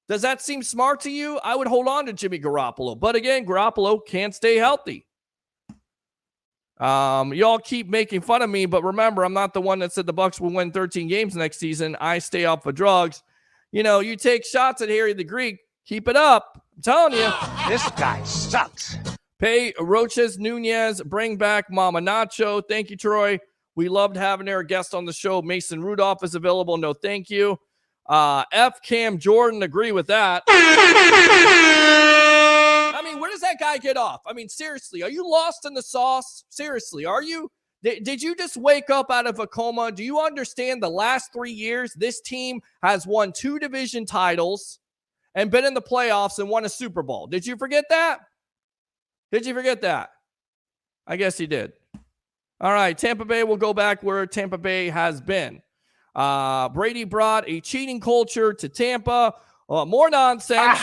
Does that seem smart to you? I would hold on to Jimmy Garoppolo. But again, Garoppolo can't stay healthy. Y'all keep making fun of me, but remember, I'm not the one that said the Bucs will win 13 games next season. I stay off of drugs. You know, you take shots at Harry the Greek. Keep it up. I'm telling you. This guy sucks. Pay Roches Nunez. Bring back Mama Nacho. Thank you, Troy. We loved having our guest on the show. Mason Rudolph is available. No, thank you. F. Cam Jordan, agree with that. I mean, where does that guy get off? I mean, seriously, are you lost in the sauce? Seriously, are you? Did you just wake up out of a coma? Do you understand the last 3 years, this team has won 2 division titles and been in the playoffs and won a Super Bowl? Did you forget that? Did you forget that? I guess you did. All right, Tampa Bay will go back where Tampa Bay has been. Brady brought a cheating culture to Tampa. More nonsense.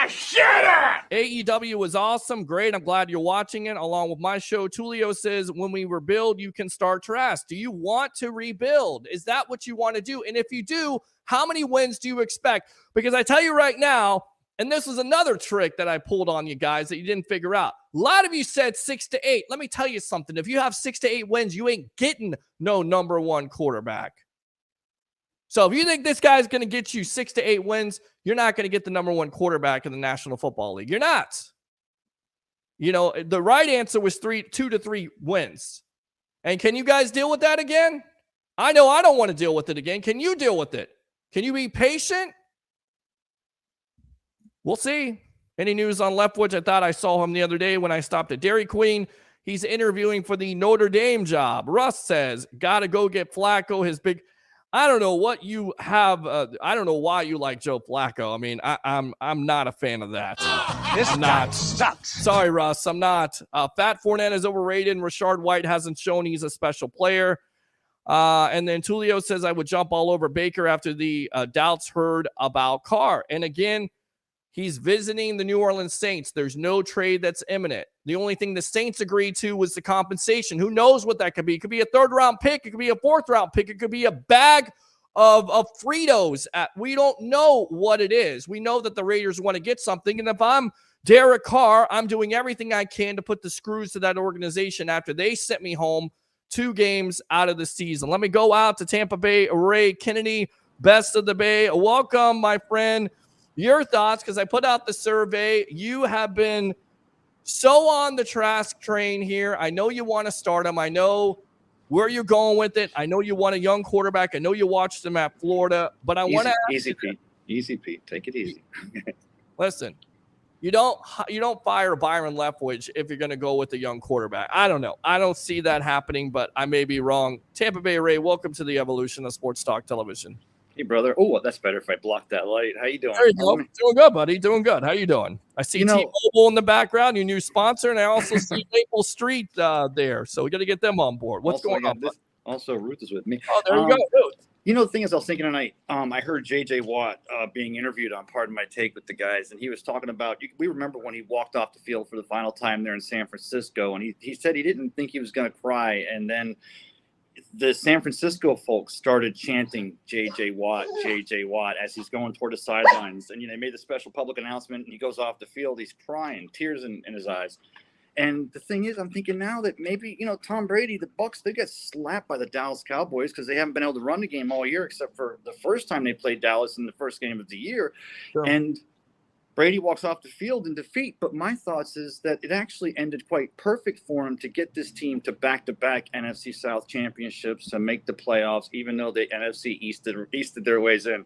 Shut up! AEW was awesome. Great. I'm glad you're watching it along with my show. Tulio says, when we rebuild, you can start Trask. Do you want to rebuild? Is that what you want to do? And if you do, how many wins do you expect? Because I tell you right now, and this is another trick that I pulled on you guys that you didn't figure out. A lot of you said 6 to 8. Let me tell you something. If you have 6 to 8 wins, you ain't getting no number 1 quarterback. So if you think this guy's going to get you 6 to 8 wins, you're not going to get the number 1 quarterback in the National Football League. You're not. You know, the right answer was 2 to 3 wins. And can you guys deal with that again? I know I don't want to deal with it again. Can you deal with it? Can you be patient? We'll see. Any news on Leftwich? I thought I saw him the other day when I stopped at Dairy Queen. He's interviewing for the Notre Dame job. Russ says, got to go get Flacco. His big... I don't know what you have. I don't know why you like Joe Flacco. I mean, I'm not a fan of that. This guy sucks. Sorry, Russ. I'm not. Fat Fournette is overrated, and Rashard White hasn't shown he's a special player. And then Tulio says, I would jump all over Baker after the doubts heard about Carr. And again, he's visiting the New Orleans Saints. There's no trade that's imminent. The only thing the Saints agreed to was the compensation. Who knows what that could be? It could be a 3rd-round pick. It could be a 4th-round pick. It could be a bag of Fritos. We don't know what it is. We know that the Raiders want to get something. And if I'm Derek Carr, I'm doing everything I can to put the screws to that organization after they sent me home 2 games out of the season. Let me go out to Tampa Bay. Ray Kennedy, best of the Bay. Welcome, my friend. Your thoughts, because I put out the survey. You have been so on the Trask train here. I know you want to start him. I know where you're going with it. I know you want a young quarterback. I know you watched him at Florida, but I want to easy, Pete. Easy, Pete. Take it easy. Listen, you don't fire Byron Leftwich if you're going to go with a young quarterback. I don't know. I don't see that happening, but I may be wrong. Tampa Bay Ray, welcome to the evolution of Sports Talk Television. Hey, brother. Oh, that's better if I block that light. How you doing? There you go. Doing good, buddy. Doing good. How you doing? I see T-Mobile in the background, your new sponsor, and I also see Maple Street there. So we got to get them on board. What's going on? Also, Ruth is with me. Oh, there you go, Ruth. You know, the thing is, I was thinking tonight, I heard J.J. Watt being interviewed on Pardon My Take with the guys, and he was talking about, we remember when he walked off the field for the final time there in San Francisco, and he said he didn't think he was going to cry, and then the San Francisco folks started chanting J.J. Watt, J.J. Watt as he's going toward the sidelines, and they made the special public announcement, and he goes off the field, he's crying, tears in his eyes. And the thing is, I'm thinking now that maybe, Tom Brady, the Bucs, they get slapped by the Dallas Cowboys because they haven't been able to run the game all year, except for the first time they played Dallas in the first game of the year. Sure. And Brady walks off the field in defeat. But my thoughts is that it actually ended quite perfect for him to get this team to back-to-back NFC South championships, to make the playoffs, even though the NFC easted their ways in.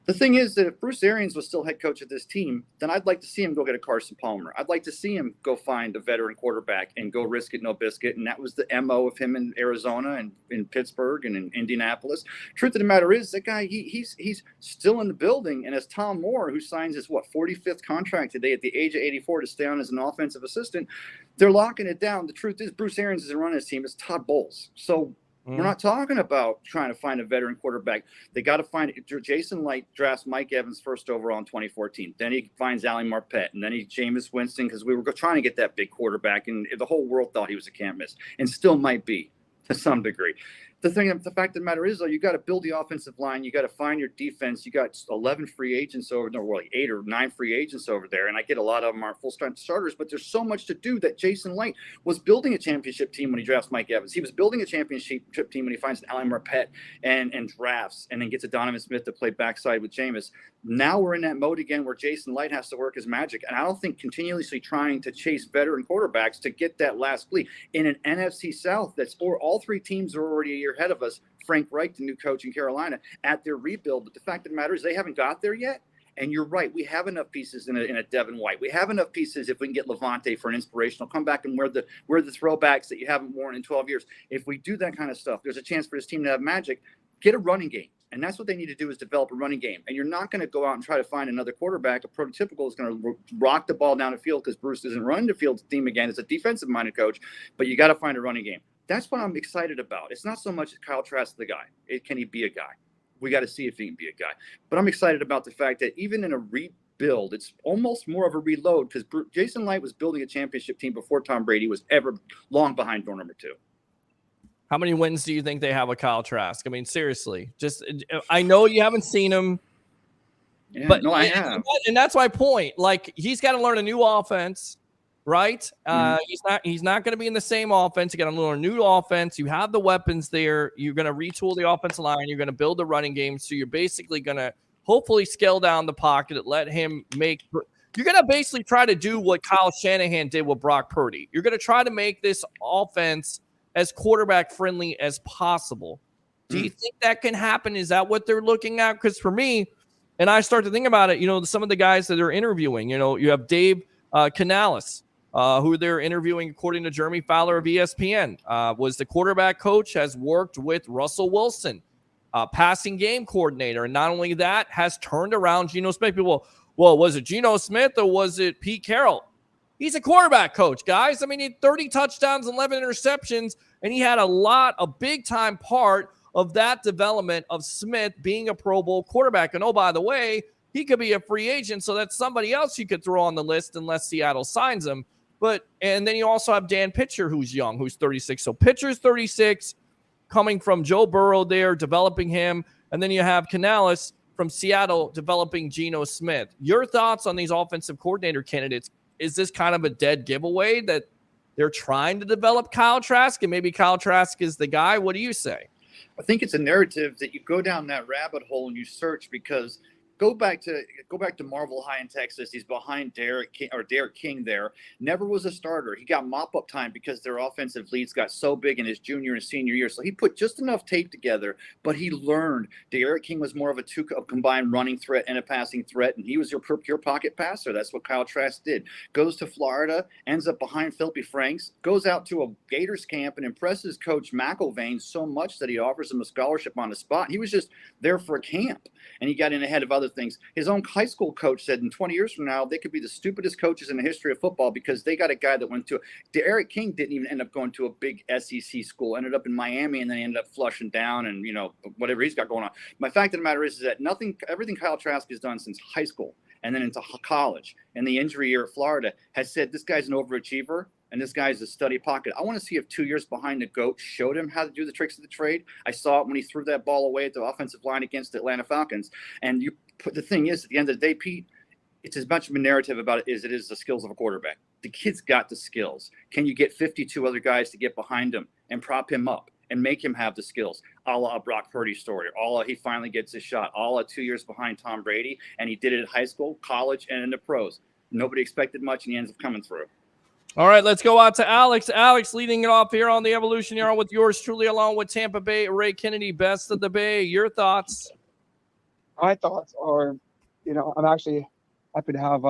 The thing is that if Bruce Arians was still head coach of this team, then I'd like to see him go get a Carson Palmer. I'd like to see him go find a veteran quarterback and go risk it, no biscuit. And that was the MO of him in Arizona and in Pittsburgh and in Indianapolis. Truth of the matter is, that guy, he's still in the building. And as Tom Moore, who signs his, 45th contract today at the age of 84 to stay on as an offensive assistant, they're locking it down. The truth is, Bruce Arians isn't running his team. It's Todd Bowles. So we're not talking about trying to find a veteran quarterback. They got to find Jason Light drafts Mike Evans first overall in 2014. Then he finds Ali Marpet, and then Jameis Winston, because we were trying to get that big quarterback, and the whole world thought he was a can't miss, and still might be to some degree. The fact of the matter is, though, you got to build the offensive line. You got to find your defense. You got 11 free agents over there, well, 8 or 9 free agents over there, and I get a lot of them are full-strength starters. But there's so much to do that Jason Light was building a championship team when he drafts Mike Evans. He was building a championship team when he finds an Alan Marpet and drafts, and then gets a Donovan Smith to play backside with Jameis. Now we're in that mode again where Jason Light has to work his magic, and I don't think continuously trying to chase veteran quarterbacks to get that last plea in an NFC South all 3 teams are already a year ahead of us. Frank Reich, the new coach in Carolina, at their rebuild. But the fact of the matter is they haven't got there yet. And you're right. We have enough pieces in a Devin White. We have enough pieces if we can get Levante for an inspirational comeback and wear the throwbacks that you haven't worn in 12 years. If we do that kind of stuff, there's a chance for this team to have magic. Get a running game. And that's what they need to do, is develop a running game. And you're not going to go out and try to find another quarterback. A prototypical is going to rock the ball down the field because Bruce isn't running the field team again. It's a defensive-minded coach. But you got to find a running game. That's what I'm excited about. It's not so much Kyle Trask the guy. Can he be a guy? We got to see if he can be a guy. But I'm excited about the fact that even in a rebuild, it's almost more of a reload, because Jason Light was building a championship team before Tom Brady was ever long behind door number 2. How many wins do you think they have with Kyle Trask? I mean, seriously, I know you haven't seen him, but no, I have. And that's my point. Like, he's got to learn a new offense, right? He's not going to be in the same offense. You got to learn a new offense. You have the weapons there. You're going to retool the offensive line. You're going to build the running game. So you're basically going to hopefully scale down the pocket, let him make. You're going to basically try to do what Kyle Shanahan did with Brock Purdy. You're going to try to make this offense as quarterback friendly as possible. Do you think that can happen? Is that what they're looking at? Because for me, and I start to think about it, some of the guys that they're interviewing, you have Dave Canales, who they're interviewing, according to Jeremy Fowler of ESPN, was the quarterback coach, has worked with Russell Wilson, passing game coordinator. And not only that, has turned around Geno Smith. People, well, was it Geno Smith or was it Pete Carroll? He's a quarterback coach, guys. I mean, he had 30 touchdowns, 11 interceptions, and he had a big-time part of that development of Smith being a Pro Bowl quarterback. And, oh, by the way, he could be a free agent, so that's somebody else you could throw on the list unless Seattle signs him. And then you also have Dan Pitcher, who's young, who's 36. So Pitcher's 36, coming from Joe Burrow there, developing him. And then you have Canales from Seattle developing Geno Smith. Your thoughts on these offensive coordinator candidates? Is this kind of a dead giveaway that they're trying to develop Kyle Trask and maybe Kyle Trask is the guy? What do you say? I think it's a narrative that you go down that rabbit hole and you search, because go back to Marvel High in Texas. He's behind Derek King there. Never was a starter. He got mop-up time because their offensive leads got so big in his junior and senior year. So he put just enough tape together, but he learned. Derek King was more of a combined running threat and a passing threat, and he was your pure pocket passer. That's what Kyle Trask did. Goes to Florida, ends up behind Philippi Franks, goes out to a Gators camp and impresses Coach McIlvain so much that he offers him a scholarship on the spot. He was just there for a camp, and he got in ahead of other other things. His own high school coach said in 20 years from now, they could be the stupidest coaches in the history of football because they got a guy that went to Eric King didn't even end up going to a big SEC school, ended up in Miami, and then he ended up flushing down and, whatever he's got going on. My fact of the matter is that everything Kyle Trask has done since high school and then into college and the injury year at Florida has said this guy's an overachiever. And this guy's a study pocket. I want to see if 2 years behind the GOAT showed him how to do the tricks of the trade. I saw it when he threw that ball away at the offensive line against the Atlanta Falcons. And the thing is, at the end of the day, Pete, it's as much of a narrative about it as it is the skills of a quarterback. The kid's got the skills. Can you get 52 other guys to get behind him and prop him up and make him have the skills? A la Brock Purdy's story. He finally gets his shot. 2 years behind Tom Brady. And he did it at high school, college, and in the pros. Nobody expected much, and he ends up coming through. All right, let's go out to Alex. Alex leading it off here on the Evolution Hour with yours truly, along with Tampa Bay, Ray Kennedy, best of the Bay. Your thoughts? My thoughts are, I'm actually happy to have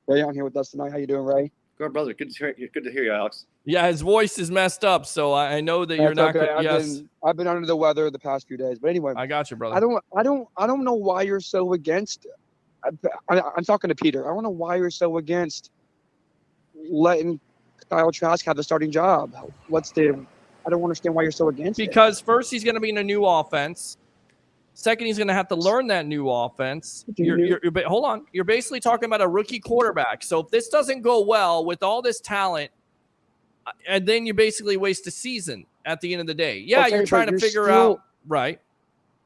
Ray on here with us tonight. How you doing, Ray? Good, brother. Good to hear you, Alex. Yeah, his voice is messed up, so I know that you're not okay. good. Yes, I've been under the weather the past few days, but anyway, I got you, brother. I don't know why you're so against. I'm talking to Peter. I don't know why you're so against letting Kyle Trask have the starting job. I don't understand why you're so against it. Because first, he's going to be in a new offense. Second, he's going to have to learn that new offense. Hold on. You're basically talking about a rookie quarterback. So if this doesn't go well with all this talent, and then you basically waste a season at the end of the day. Yeah, okay, you're trying to figure out. Right.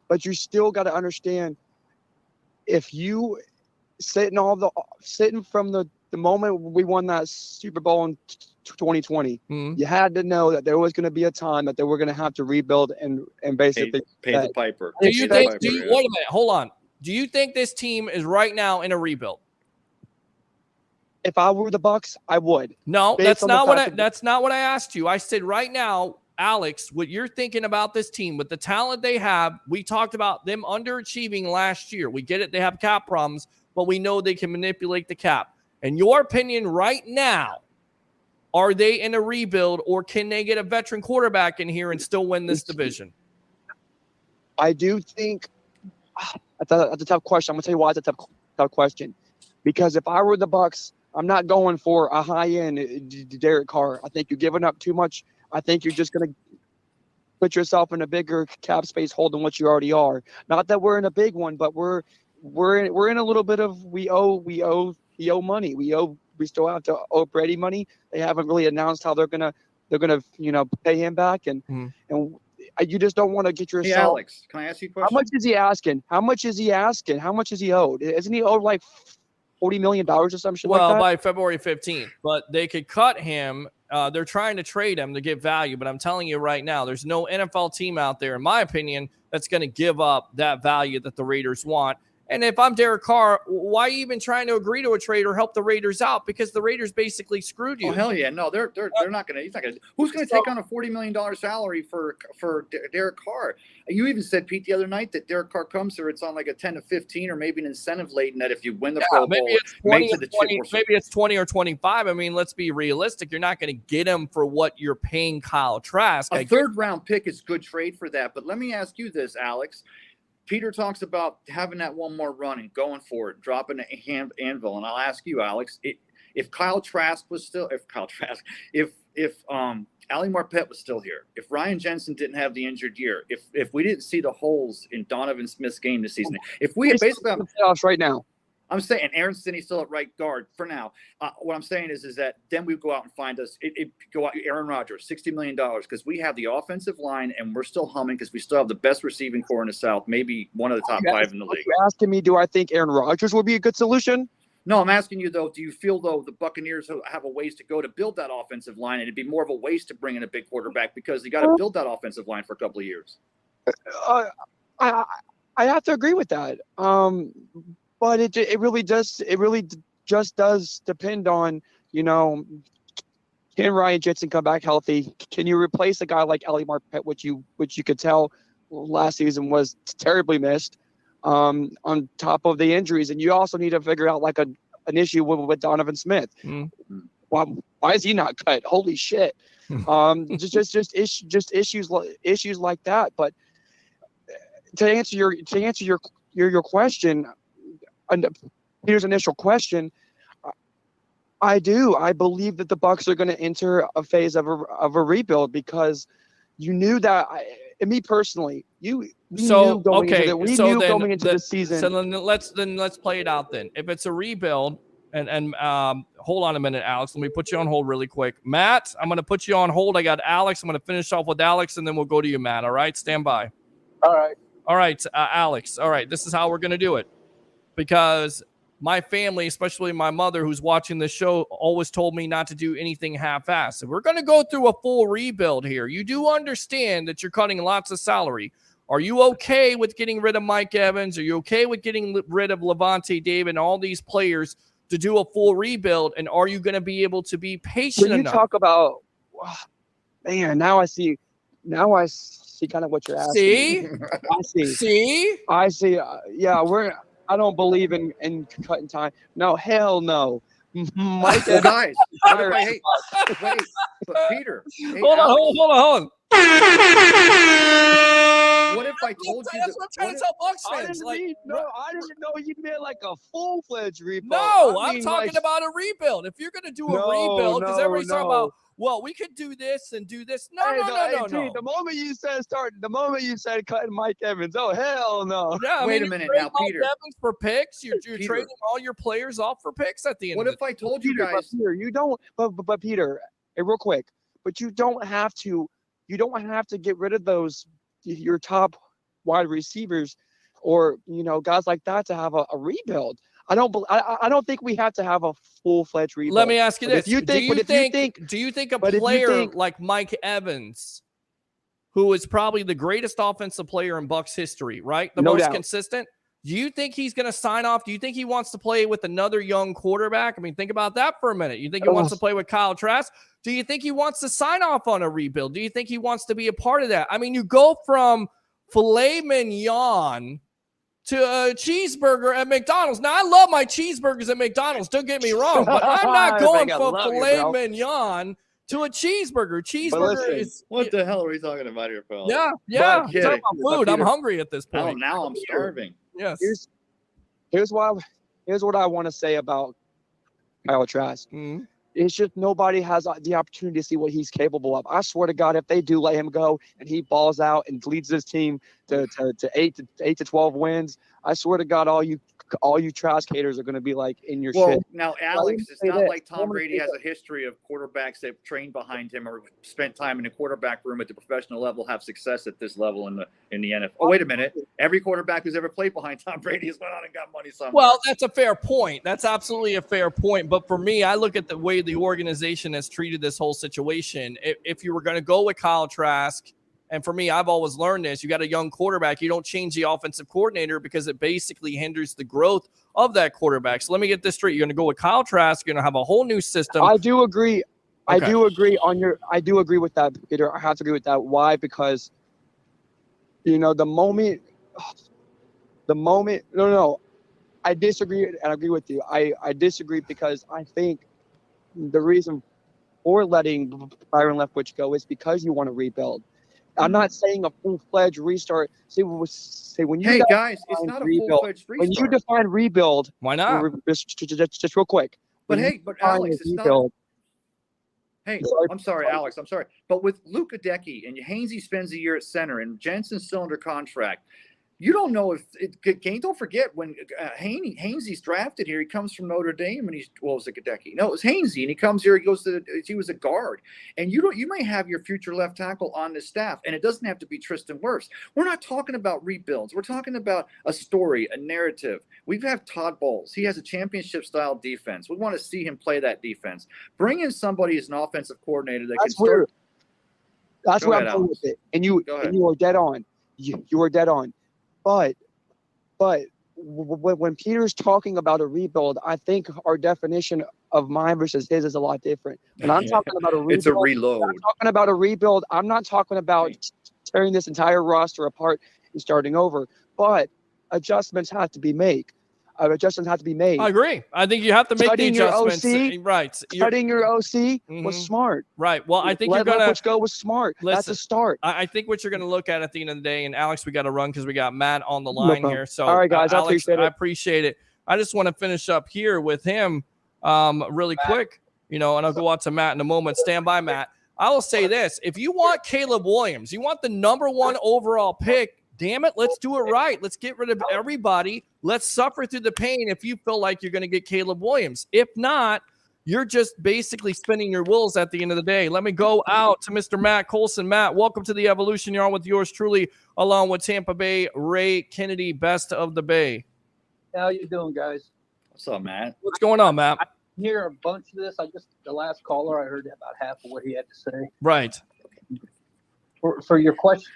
But you still got to understand, if you sitting from the moment we won that Super Bowl in 2020, you had to know that there was going to be a time that they were going to have to rebuild and basically pay the piper. Wait a minute, hold on. Do you think this team is right now in a rebuild? If I were the Bucs, I would. No, that's not what I asked you. I said right now, Alex, what you're thinking about this team with the talent they have. We talked about them underachieving last year. We get it. They have cap problems, but we know they can manipulate the cap. In your opinion right now, are they in a rebuild, or can they get a veteran quarterback in here and still win this division? I do think that's a tough question. I'm going to tell you why it's a tough question. Because if I were the Bucs, I'm not going for a high-end Derek Carr. I think you're giving up too much. I think you're just going to put yourself in a bigger cap space hole than what you already are. Not that we're in a big one, but we're in a little bit of we owe money. We still have to owe Brady money. They haven't really announced how they're gonna pay him back, and you just don't want to get yourself. Hey, Alex, can I ask you a question? How much is he asking? How much is he owed? Isn't he owed like $40 million or some shit like that? Well, by February 15th, but they could cut him. They're trying to trade him to get value, but I'm telling you right now, there's no NFL team out there, in my opinion, that's going to give up that value that the Raiders want. And if I'm Derek Carr, why even trying to agree to a trade or help the Raiders out? Because the Raiders basically screwed you. Oh hell yeah, no, they're not going to. He's not going to. Who's going to take on a $40 million salary for Derek Carr? You even said, Pete, the other night that Derek Carr comes here, it's on like a 10 to 15 or maybe an incentive laden that if you win the Pro Bowl, maybe it's 20 or 25. I mean, let's be realistic. You're not going to get him for what you're paying Kyle Trask. A third round pick is good trade for that. But let me ask you this, Alex. Peter talks about having that one more run and going for it, dropping a anvil. And I'll ask you, Alex, if Ali Marpet was still here, if Ryan Jensen didn't have the injured year, if we didn't see the holes in Donovan Smith's game this season, if we basically the playoffs right now. I'm saying, and Aaron Stinney's still at right guard for now. What I'm saying is that then we go out and find us. Go out Aaron Rodgers, $60 million, because we have the offensive line and we're still humming because we still have the best receiving core in the South, maybe one of the top five in the league. You're asking me, do I think Aaron Rodgers would be a good solution? No, I'm asking you though. Do you feel though the Buccaneers have a ways to go to build that offensive line, and it'd be more of a waste to bring in a big quarterback because you got to build that offensive line for a couple of years? I have to agree with that. But it really just does depend on, can Ryan Jensen come back healthy? Can you replace a guy like Ali Marpet, which you could tell last season was terribly missed, on top of the injuries? And you also need to figure out like an issue with Donovan Smith. Why is he not cut? Holy shit! just issues like that. But to answer your question, Peter's initial question, I do. I believe that the Bucs are going to enter a phase of a rebuild because you knew that. And me personally, we knew going into the season. So let's play it out then. If it's a rebuild, and hold on a minute, Alex. Let me put you on hold really quick. Matt, I'm going to put you on hold. I got Alex. I'm going to finish off with Alex, and then we'll go to you, Matt. All right, stand by. All right, Alex. All right, this is how we're going to do it because my family, especially my mother who's watching this show, always told me not to do anything half-assed. If we're going to go through a full rebuild here, you do understand that you're cutting lots of salary. Are you okay with getting rid of Mike Evans? Are you okay with getting rid of Levante David and all these players to do a full rebuild? And are you going to be able to be patient enough? When you talk about, man, now I see kind of what you're asking. I see. Yeah, I don't believe in cutting time. No, hell no. Mike, guys, wait, but Peter, hold on. What if I told you? That's what I'm trying to tell Bucs fans. I didn't know you meant like a full-fledged rebuild. No, I'm talking about a rebuild. If you're going to do a rebuild, because everybody's talking about, well, we could do this and do this. No. The moment you said cutting Mike Evans, oh hell no. Yeah, wait a minute now, Peter. Mike Evans for picks. You're trading all your players off for picks at the end. What if I told you guys? Peter, you don't. But Peter, real quick. But you don't have to. You don't have to get rid of your top wide receivers or guys like that to have a rebuild. I don't think we have to have a full-fledged rebuild. Let me ask you this: do you think a player like Mike Evans, who is probably the greatest offensive player in Bucs history, right? The most consistent. Do you think he's going to sign off? Do you think he wants to play with another young quarterback? I mean, think about that for a minute. You think he wants to play with Kyle Trask? Do you think he wants to sign off on a rebuild? Do you think he wants to be a part of that? I mean, you go from filet mignon to a cheeseburger at McDonald's. Now, I love my cheeseburgers at McDonald's. Don't get me wrong, but I'm not going from filet mignon to a cheeseburger. Cheeseburger is... What the hell are we talking about here, Phil? Yeah. Talking about food. I'm hungry at this point. Oh, now I'm starving. Yes. Here's what I want to say about Kyle Trask. Mm-hmm. It's just nobody has the opportunity to see what he's capable of. I swear to God, if they do let him go and he balls out and leads this team to 8 to 12 wins, I swear to God, all you Trask haters are going to be like in your shit. Now, Alex, it's not like Tom Brady has a history of quarterbacks that have trained behind him or spent time in the quarterback room at the professional level have success at this level in the NFL. Oh, wait a minute. Every quarterback who's ever played behind Tom Brady has went on and got money somewhere. Well, that's a fair point. That's absolutely a fair point. But for me, I look at the way the organization has treated this whole situation. If you were going to go with Kyle Trask, and for me, I've always learned this. You got a young quarterback. You don't change the offensive coordinator because it basically hinders the growth of that quarterback. So let me get this straight. You're going to go with Kyle Trask. You're going to have a whole new system. I do agree. Okay. I do agree with that, Peter. I have to agree with that. Why? Because, the moment. No. I disagree, and I agree with you. I disagree because I think the reason for letting Byron Leftwich go is because you want to rebuild. I'm not saying a full-fledged restart. When you guys, it's not a full-fledged restart. When you define rebuild, why not? Just real quick. But Alex, it's not. Hey, I'm sorry, Alex. I'm sorry, but with Luka Decky and Hainsey spends a year at center and Jensen's still under contract. You don't know if don't forget when Hainsey's drafted here, he comes from Notre Dame and was it Gadecki? No, it was Hainsey, and he comes here, he was a guard. And you may have your future left tackle on the staff, and it doesn't have to be Tristan Wirfs. We're not talking about rebuilds. We're talking about a story, a narrative. We have Todd Bowles. He has a championship style defense. We want to see him play that defense. Bring in somebody as an offensive coordinator that can start. That's where I'm going with it. And you are dead on. You are dead on. But when Peter's talking about a rebuild, I think our definition of mine versus his is a lot different. When I'm talking about a rebuild, it's a reload. I'm talking about a rebuild. I'm not talking about tearing this entire roster apart and starting over. But adjustments have to be made. adjustments have to be made. I agree. I think you have to make Studying the your adjustments. OC, Right. Studying your OC was Mhm. smart. Right. Well, I think Let you're going Leftwich to go was smart. That's listen. a start. I think what you're going to look at the end of the day, and Alex, we got to run because we got Matt on the No line problem. here. So, All right, guys, I Alex, appreciate it. I appreciate it. I just want to finish up here with him really quick, and I'll go out to Matt in a moment. Stand by, Matt. I will say this. If you want Caleb Williams, you want the number 1 overall pick, damn it, let's do it right. Let's get rid of everybody. Let's suffer through the pain if you feel like you're going to get Caleb Williams. If not, you're just basically spinning your wheels at the end of the day. Let me go out to Mr. Matt Colson. Matt, welcome to the Evolution. You're on with yours truly, along with Tampa Bay Ray Kennedy, best of the Bay. How you doing, guys? What's up, Matt? What's going on, Matt? I hear a bunch of this. The last caller, I heard about half of what he had to say. Right. For your question,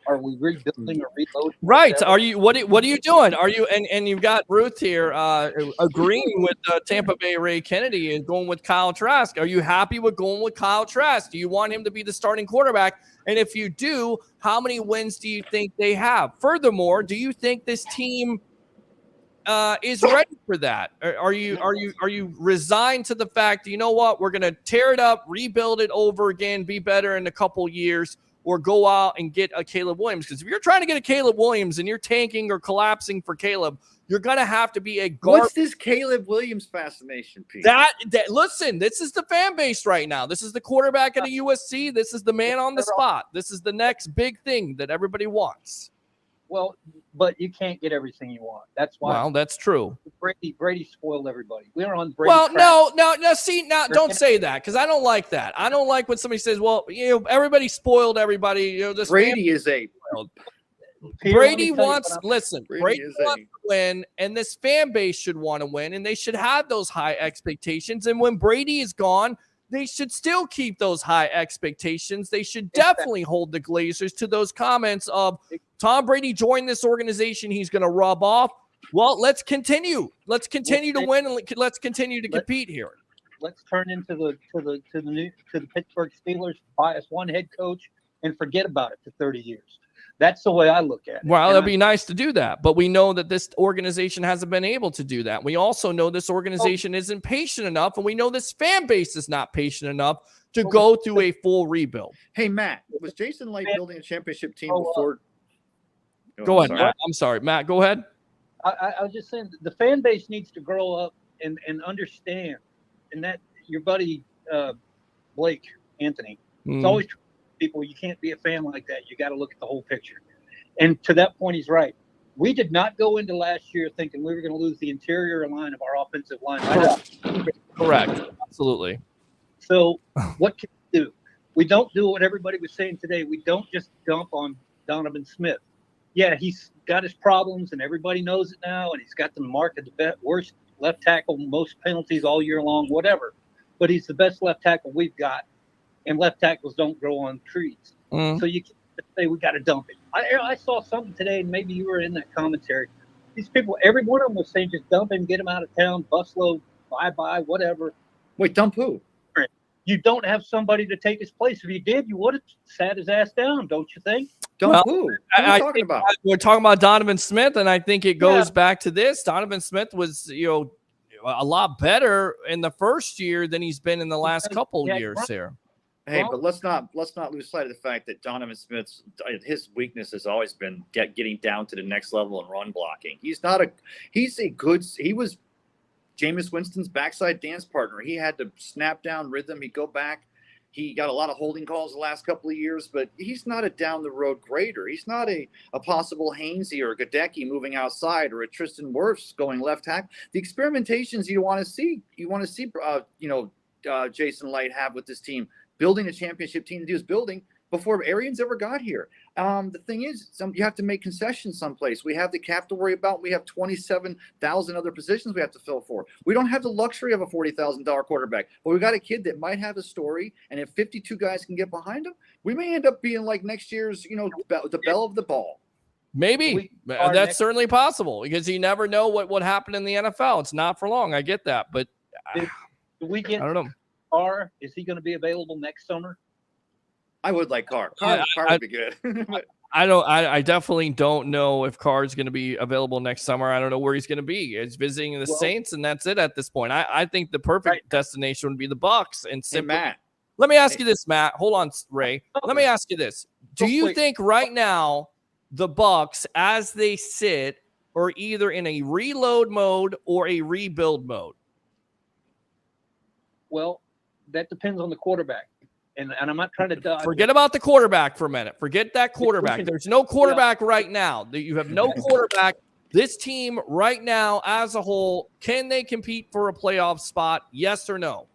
are we rebuilding or reloading? Right. Are you? What are you doing? Are you? And you've got Ruth here agreeing with Tampa Bay Ray Kennedy and going with Kyle Trask. Are you happy with going with Kyle Trask? Do you want him to be the starting quarterback? And if you do, how many wins do you think they have? Furthermore, do you think this team is ready for that? Are you resigned to the fact, you know what, we're going to tear it up, rebuild it over again, be better in a couple years, or go out and get a Caleb Williams? Because if you're trying to get a Caleb Williams and you're tanking or collapsing for Caleb, you're going to have to be a guard. What's this Caleb Williams fascination, Pete? That listen, this is the fan base right now. This is the quarterback at the USC. This is the man on the spot. This is the next big thing that everybody wants. Well, but you can't get everything you want. That's why. Well, that's true. Brady spoiled everybody. We were on Brady. Well, crap. no. See, now don't say that, because I don't like that. I don't like when somebody says, "Well, everybody spoiled everybody." This Brady is a. Peter, Brady let me tell you wants. what Listen, Brady Brady is wants to win, and this fan base should want to win, and they should have those high expectations. And when Brady is gone, they should still keep those high expectations. They should definitely hold the Glazers to those comments of Tom Brady joined this organization, he's going to rub off. Well, let's continue. Let's continue to win, and let's continue to compete here. Let's turn into the Pittsburgh Steelers, buy us one head coach, and forget about it for 30 years. That's the way I look at it. Well, it'd be nice to do that, but we know that this organization hasn't been able to do that. We also know this organization isn't patient enough, and we know this fan base is not patient enough to go through a full rebuild. Hey, Matt, was Jason Light building a championship team before? Go ahead, Matt. I'm sorry, Matt. Go ahead. I was just saying the fan base needs to grow up and understand, and that your buddy Blake Anthony. It's always people, you can't be a fan like that. You got to look at the whole picture. And to that point, he's right. We did not go into last year thinking we were going to lose the interior line of our offensive line. Correct. Absolutely. So what can we do? We don't do what everybody was saying today. We don't just dump on Donovan Smith. Yeah, he's got his problems, and everybody knows it now, and he's got the mark of the worst left tackle, most penalties all year long, whatever. But he's the best left tackle we've got. And left tackles don't grow on trees. So you can't say we got to dump it. I saw something today, and maybe you were in that commentary. These people, every one of them was saying just dump him, get him out of town, busload, bye-bye, whatever. Wait, dump who? You don't have somebody to take his place. If you did, you would have sat his ass down, don't you think? Dump who? What are you talking about? We're talking about Donovan Smith, and I think it goes back to this. Donovan Smith was, a lot better in the first year than he's been in the last couple years here. Hey, but let's not lose sight of the fact that Donovan Smith's his weakness has always been getting down to the next level and run blocking. He was Jameis Winston's backside dance partner. He had to snap down rhythm. He'd go back. He got a lot of holding calls the last couple of years, but he's not a down the road grader. He's not a possible Hainsey or a Gadecki moving outside or a Tristan Wirfs going left tackle. The experimentations you want to see, Jason Light have with this team. Building a championship team to do is building before Arians ever got here. The thing is, you have to make concessions someplace. We have the cap to worry about. We have 27,000 other positions we have to fill for. We don't have the luxury of a $40,000 quarterback, but we got a kid that might have a story. And if 52 guys can get behind him, we may end up being like next year's, the belle of the ball. Maybe that's certainly possible, because you never know what happened in the NFL. It's not for long. I get that, but do we get? I don't know. Is he going to be available next summer? I would like Carr. Carr would be good. I definitely don't know if Carr's going to be available next summer. I don't know where he's going to be. He's visiting the Saints, and that's it at this point. I think the perfect destination would be the Bucs. And simply, Matt. Let me ask you this, Matt. Hold on, Ray. Let me ask you this. Do you think right now the Bucs, as they sit, are either in a reload mode or a rebuild mode? Well, that depends on the quarterback. And I'm not trying to forget about the quarterback for a minute. Forget that quarterback. There's no quarterback right now. You have no quarterback. This team right now as a whole, can they compete for a playoff spot? Yes or no?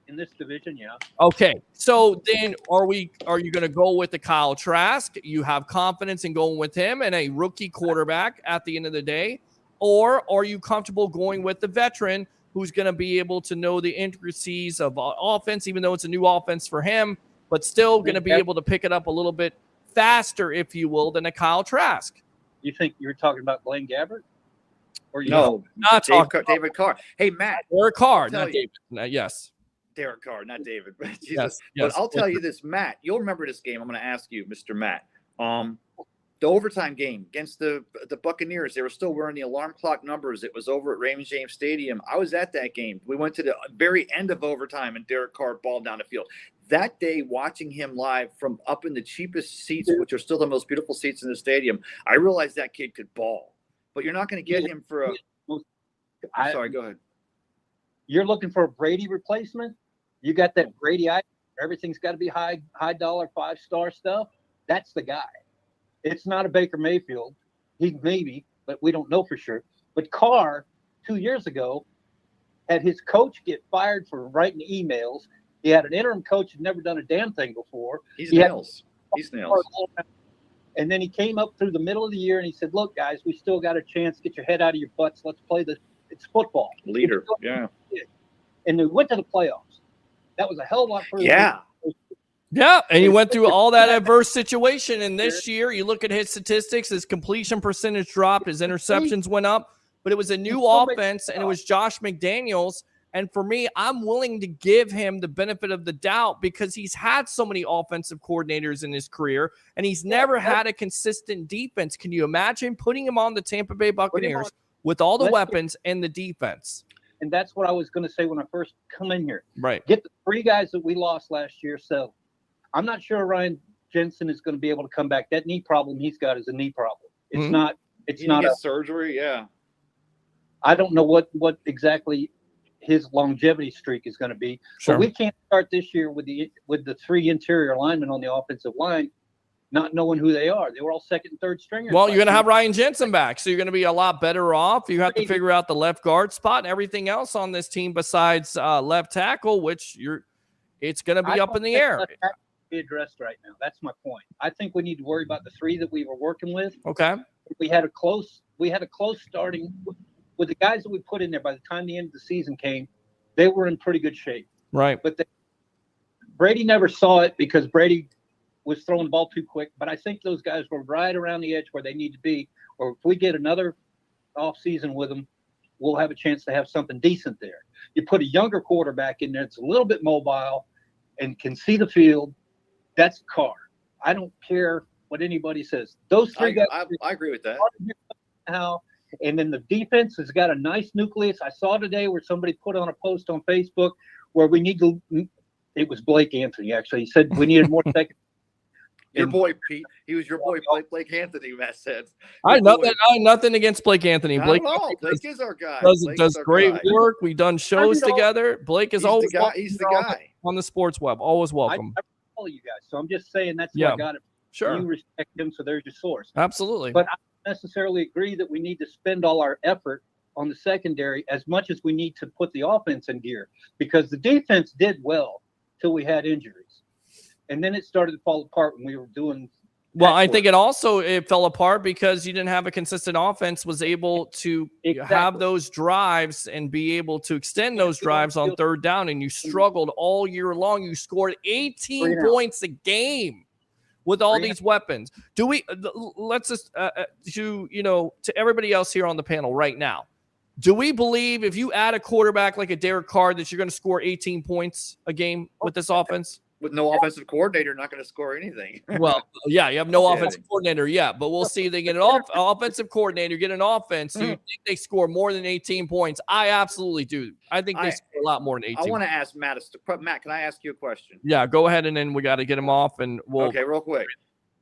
In this division, yeah. Okay. So then are you going to go with the Kyle Trask? You have confidence in going with him and a rookie quarterback at the end of the day? Or are you comfortable going with the veteran who's going to be able to know the intricacies of offense, even though it's a new offense for him, but still going to be able to pick it up a little bit faster, if you will, than a Kyle Trask? You think you're talking about Blaine Gabbert? Or not David Carr. Hey, Matt. Derek Carr, not David. Yes. Derek Carr, not David. Jesus. Yes. But I'll tell you this, Matt. You'll remember this game. I'm going to ask you, Mr. Matt. The overtime game against the Buccaneers, they were still wearing the alarm clock numbers. It was over at Raymond James Stadium. I was at that game. We went to the very end of overtime, and Derek Carr balled down the field. That day, watching him live from up in the cheapest seats, which are still the most beautiful seats in the stadium, I realized that kid could ball. But you're not going to get him for a – sorry, go ahead. You're looking for a Brady replacement? You got that Brady – everything's got to be high dollar, 5-star stuff. That's the guy. It's not a Baker Mayfield. He maybe, but we don't know for sure. But Carr, 2 years ago, had his coach get fired for writing emails. He had an interim coach who'd never done a damn thing before. He's nails. And then he came up through the middle of the year and he said, look, guys, we still got a chance. Get your head out of your butts. Let's play it's football. Leader, yeah. And they went to the playoffs. That was a hell of a lot further. Yeah. Yeah, and he went through all that adverse situation. And this year, you look at his statistics, his completion percentage dropped, his interceptions went up, but it was a new offense, and it was Josh McDaniels. And for me, I'm willing to give him the benefit of the doubt because he's had so many offensive coordinators in his career, and he's never had a consistent defense. Can you imagine putting him on the Tampa Bay Buccaneers with all the weapons and the defense? And that's what I was going to say when I first come in here. Right. Get the 3 guys that we lost last year settled. I'm not sure Ryan Jensen is going to be able to come back. That knee problem he's got is a knee problem. It's not. It's not a surgery. Yeah. I don't know what exactly his longevity streak is going to be. Sure. But we can't start this year with the 3 interior linemen on the offensive line, not knowing who they are. They were all second and third stringers. Well, you're going to have Ryan Jensen back, so you're going to be a lot better off. You have to figure out the left guard spot and everything else on this team besides left tackle, which it's going to be up in the air. Be addressed right now. That's my point. I think we need to worry about the 3 that we were working with. Okay. We had a close starting with the guys that we put in there. By the time the end of the season came, they were in pretty good shape. Right. But Brady never saw it because Brady was throwing the ball too quick. But I think those guys were right around the edge where they need to be. Or if we get another off season with them, we'll have a chance to have something decent there. You put a younger quarterback in there that's a little bit mobile and can see the field. That's Carr. I don't care what anybody says. Those 3 guys. I agree with that. And then the defense has got a nice nucleus. I saw today where somebody put on a post on Facebook where we need to. It was Blake Anthony actually. He said we needed more second. Your boy Pete. He was your boy Blake Anthony. Matt said. I know nothing against Blake Anthony. Blake is our guy. Does great work. We've done shows together. Blake is always he's the guy on the sports web. Always welcome. I follow you guys, so I'm just saying that's why I got it. Sure. You respect him, so there's your source. Absolutely. But I don't necessarily agree that we need to spend all our effort on the secondary as much as we need to put the offense in gear because the defense did well till we had injuries. And then it started to fall apart when we were doing. Well, I think it fell apart because you didn't have a consistent offense, was able to have those drives and be able to extend those drives on third down. And you struggled all year long. You scored 18 points a game with all these weapons. Let's just, to everybody else here on the panel right now, do we believe if you add a quarterback like a Derek Carr that you're going to score 18 points a game with this offense? with no offensive coordinator, not going to score anything. Well, yeah, you have no Yeah. offensive coordinator yet, but we'll see. They get an offensive coordinator, get an offense. Do you think they score more than 18 points? I absolutely do. I think they score a lot more than 18. I want to ask Matt. Matt, can I ask you a question? Yeah, go ahead, and then we got to get him off, and we'll. Okay, real quick.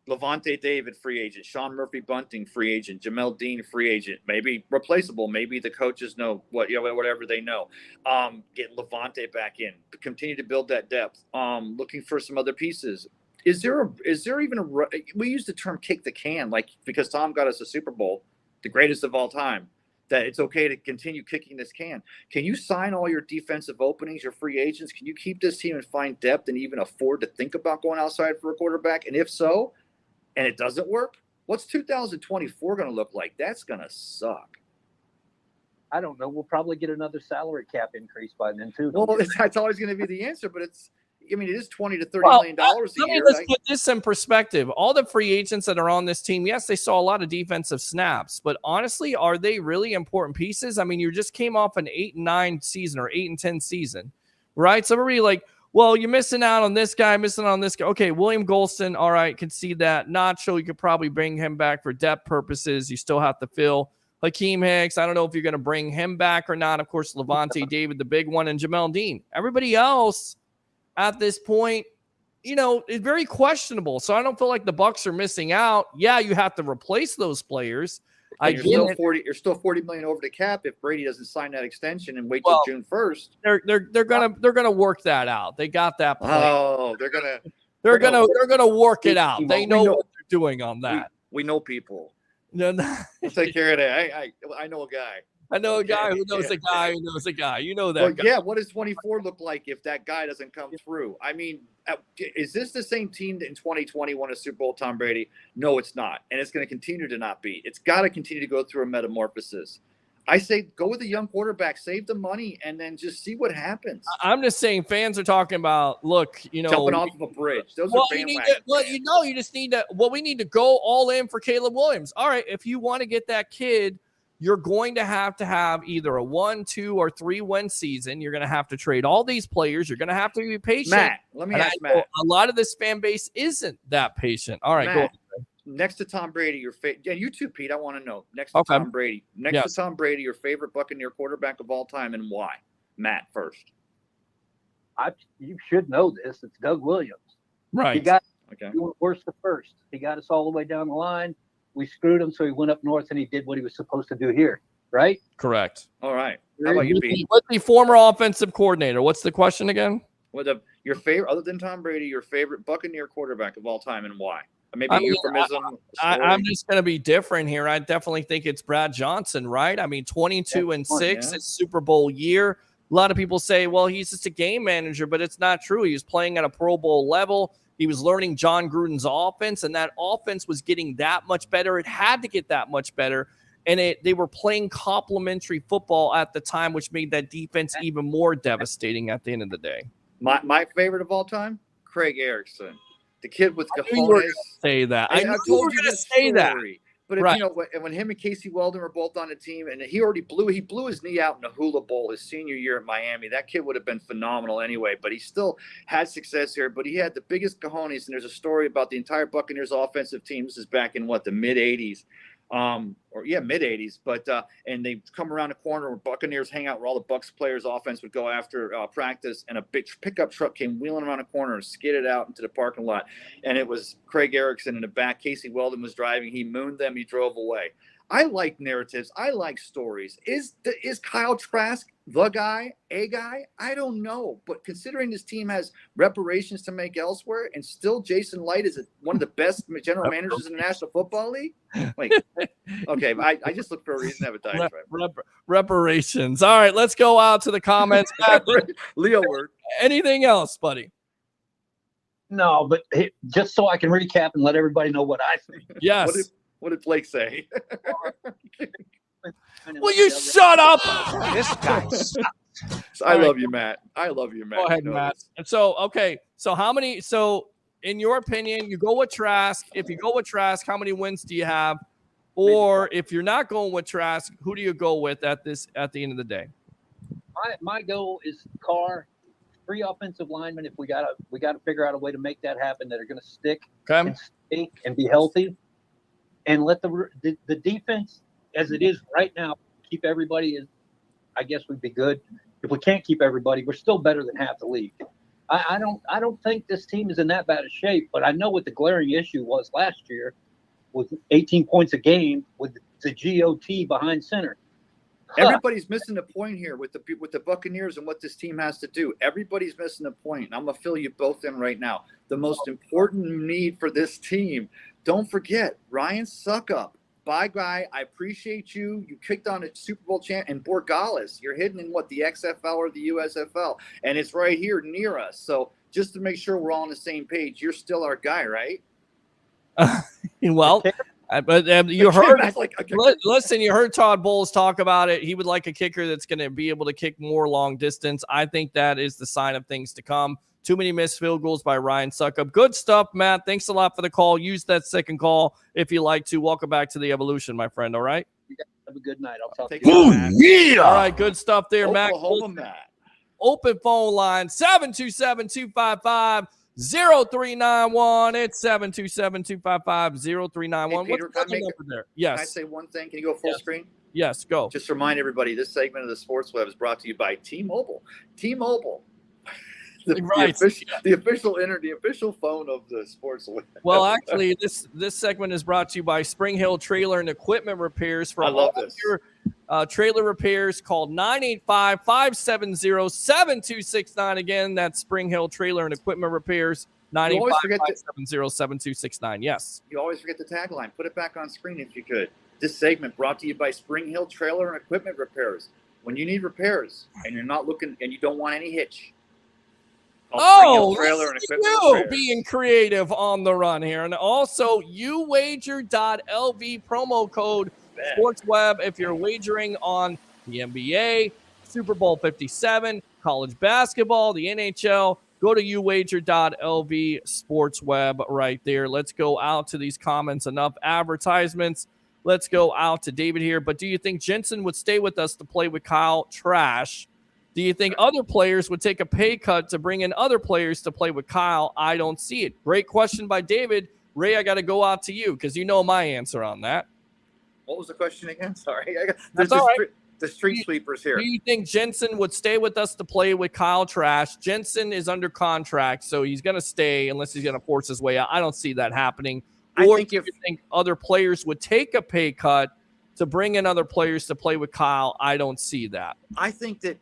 Levante David, free agent. Sean Murphy-Bunting, free agent. Jamel Dean, free agent. Maybe replaceable. Maybe the coaches know whatever they know. Get Levante back in. Continue to build that depth. Looking for some other pieces. Is there even a? We use the term "kick the can," like because Tom got us a Super Bowl, the greatest of all time. That it's okay to continue kicking this can. Can you sign all your defensive openings, your free agents? Can you keep this team and find depth and even afford to think about going outside for a quarterback? And if so, and it doesn't work, what's 2024 going to look like? That's going to suck. I don't know. We'll probably get another salary cap increase by then too. Well, that's always going to be the answer, but it is $20 to $30 million a year. Let's put this in perspective. All the free agents that are on this team, yes, they saw a lot of defensive snaps, but honestly, are they really important pieces? I mean, you just came off an 8-9 season or 8-10 season, right? So everybody like, well, you're missing out on this guy, missing on this guy. Okay, William Golston, all right, can see that. Nacho, you could probably bring him back for depth purposes. You still have to fill. Hakeem Hicks, I don't know if you're going to bring him back or not. Of course, Levante David, the big one, and Jamel Dean. Everybody else at this point, it's very questionable. So I don't feel like the Bucs are missing out. Yeah, you have to replace those players. You're still $40 million over the cap if Brady doesn't sign that extension and wait till June 1st. They're gonna work that out. They got that plan. Oh, they're gonna work it out. They know what they're doing on that. We know people. No, we'll take care of that. I know a guy. I know a guy who knows a guy who knows a guy. You know that. Well, guy. Yeah. What does 24 look like if that guy doesn't come through? I mean, is this the same team that in 2020 won a Super Bowl, Tom Brady? No, it's not. And it's going to continue to not be. It's got to continue to go through a metamorphosis. I say go with a young quarterback, save the money, and then just see what happens. I'm just saying fans are talking about, look, jumping off of a bridge. Those are bandwagon fans. You just need to, we need to go all in for Caleb Williams. All right, if you want to get that kid, you're going to have either a 1, 2, or 3 win season. You're going to have to trade all these players. You're going to have to be patient. Matt, let me ask Matt. A lot of this fan base isn't that patient. All right, Matt, go ahead. Next to Tom Brady, your favorite. Yeah, you too, Pete. I want to know. Next to Tom Brady. To Tom Brady, your favorite Buccaneer quarterback of all time, and why? Matt first. You should know this. It's Doug Williams. Right. He got worse the first. He got us all the way down the line. We screwed him, so he went up north and he did what he was supposed to do here. Right? Correct. All right. How about you, Pete? What's the former offensive coordinator? What's the question again? Your favorite, other than Tom Brady, your favorite Buccaneer quarterback of all time, and why? Maybe euphemism. I'm just going to be different here. I definitely think it's Brad Johnson, right? I mean, 22-6, it's Super Bowl year. A lot of people say, well, he's just a game manager, but it's not true. He was playing at a Pro Bowl level. He was learning John Gruden's offense, and that offense was getting that much better. It had to get that much better, and they were playing complementary football at the time, which made that defense even more devastating at the end of the day. My favorite of all time, Craig Erickson. The kid with cojones. I knew you were going to say that. I told you to say that. But when him and Casey Weldon were both on the team, and he blew his knee out in the Hula Bowl his senior year at Miami. That kid would have been phenomenal anyway. But he still had success here. But he had the biggest cojones. And there's a story about the entire Buccaneers offensive team. This is back in the mid '80s. Mid '80s, but and they come around the corner where Buccaneers hang out, where all the Bucs players' offense would go after practice, and a big pickup truck came wheeling around the corner and skidded out into the parking lot, and it was Craig Erickson in the back. Casey Weldon was driving. He mooned them. He drove away. I like narratives. I like stories. Is Kyle Trask the guy, a guy? I don't know. But considering this team has reparations to make elsewhere, and still Jason Light is one of the best general managers in the National Football League. Okay, I just look for a reason to have a diatribe. Reparations. All right, let's go out to the comments. Leo word. Anything else, buddy? No, but just so I can recap and let everybody know what I think. Yes. What did Blake say? Will you shut up? This guy sucks. I love you, Matt. I love you, Matt. Go ahead, Matt. And so in your opinion, you go with Trask. If you go with Trask, how many wins do you have? Or if you're not going with Trask, who do you go with at the end of the day? My goal is Carr, 3 offensive linemen. If we gotta figure out a way to make that happen, that are going to stick Okay. and stay and be healthy, and let the defense as it is right now keep everybody. I guess we'd be good. If we can't keep everybody, we're still better than half the league. I don't think this team is in that bad a shape, but I know what the glaring issue was last year with 18 points a game with the GOT behind center. Everybody's missing a point here with the Buccaneers and what this team has to do. Everybody's missing a point. I'm going to fill you both in right now. The most important need for this team, don't forget, Ryan Suckup. Bye, guy. I appreciate you. You kicked on a Super Bowl champ, and Borgales. You're hidden in what, the XFL or the USFL, and it's right here near us. So just to make sure we're all on the same page, you're still our guy, right? Well, but you heard. Okay. Listen, you heard Todd Bowles talk about it. He would like a kicker that's going to be able to kick more long distance. I think that is the sign of things to come. Too many missed field goals by Ryan Suckup. Good stuff, Matt. Thanks a lot for the call. Use that second call if you like to. Welcome back to the Evolution, my friend. All right? Have a good night. I'll talk to you. Yeah. All right, good stuff there, Matt. Matt. Open phone line, 727-255-0391. It's 727-255-0391. Hey, Peter, What's the number there? Yes. Can I say one thing? Can you go full screen? Yes, go. Just remind everybody, this segment of the Sports Web is brought to you by T-Mobile. T-Mobile. The official phone of the Sports Web. Well, actually, this segment is brought to you by Spring Hill Trailer and Equipment Repairs. For I love all this. Your trailer repairs, call 985-570-7269. Again, that's Spring Hill Trailer and Equipment Repairs, 985-570-7269. Yes. You always forget the tagline. Put it back on screen if you could. This segment brought to you by Spring Hill Trailer and Equipment Repairs. When you need repairs and you're not looking and you don't want any hitch, Oh, Trailer and Equipment you Repairs. being creative on the run here. And also, uwager.lv promo code SportsWeb if you're wagering on the NBA, Super Bowl 57, college basketball, the NHL. Go to uwager.lv SportsWeb right there. Let's go out to these comments. Enough advertisements. Let's go out to David here. But do you think Jensen would stay with us to play with Kyle Trask? Do you think other players would take a pay cut to bring in other players to play with Kyle? I don't see it. Great question by David. Ray, I got to go out to you because you know my answer on that. What was the question again? Sorry. That's all right. The street sweepers here. Do you think Jensen would stay with us to play with Kyle Trask? Jensen is under contract, so he's going to stay unless he's going to force his way out. I don't see that happening. Or do you think other players would take a pay cut to bring in other players to play with Kyle? I don't see that. I think that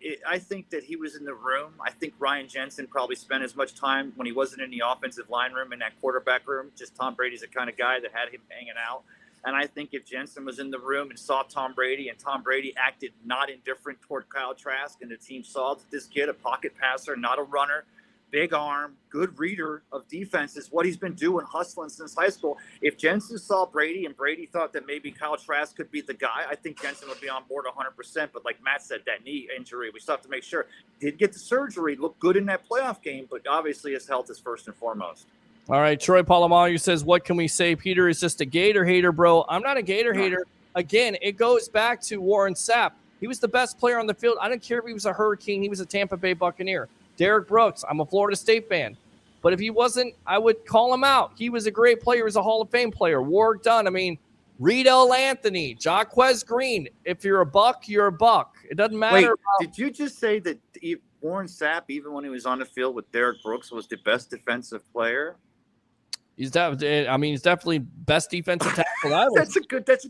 he was in the room. I think Ryan Jensen probably spent as much time when he wasn't in the offensive line room in that quarterback room. Just Tom Brady's the kind of guy that had him hanging out. And I think if Jensen was in the room and saw Tom Brady and Tom Brady acted not indifferent toward Kyle Trask and the team saw that this kid, a pocket passer, not a runner, big arm, good reader of defense is what he's been doing, hustling since high school. If Jensen saw Brady and Brady thought that maybe Kyle Trask could be the guy, I think Jensen would be on board 100%. But like Matt said, that knee injury, we still have to make sure. Did get the surgery, looked good in that playoff game, but obviously his health is first and foremost. All right, Troy Polamalu says, what can we say? Peter is just a Gator hater, bro. I'm not a Gator hater. Again, it goes back to Warren Sapp. He was the best player on the field. I don't care if he was a Hurricane. He was a Tampa Bay Buccaneer. Derek Brooks, I'm a Florida State fan. But if he wasn't, I would call him out. He was a great player. He was a Hall of Fame player. Warwick Dunn, I mean, Riedel Anthony, Jaquez Green. If you're a Buck, you're a Buck. It doesn't matter. Wait, did you just say that Warren Sapp, even when he was on the field with Derek Brooks, was the best defensive player? He's definitely best defensive tackle ever. That's a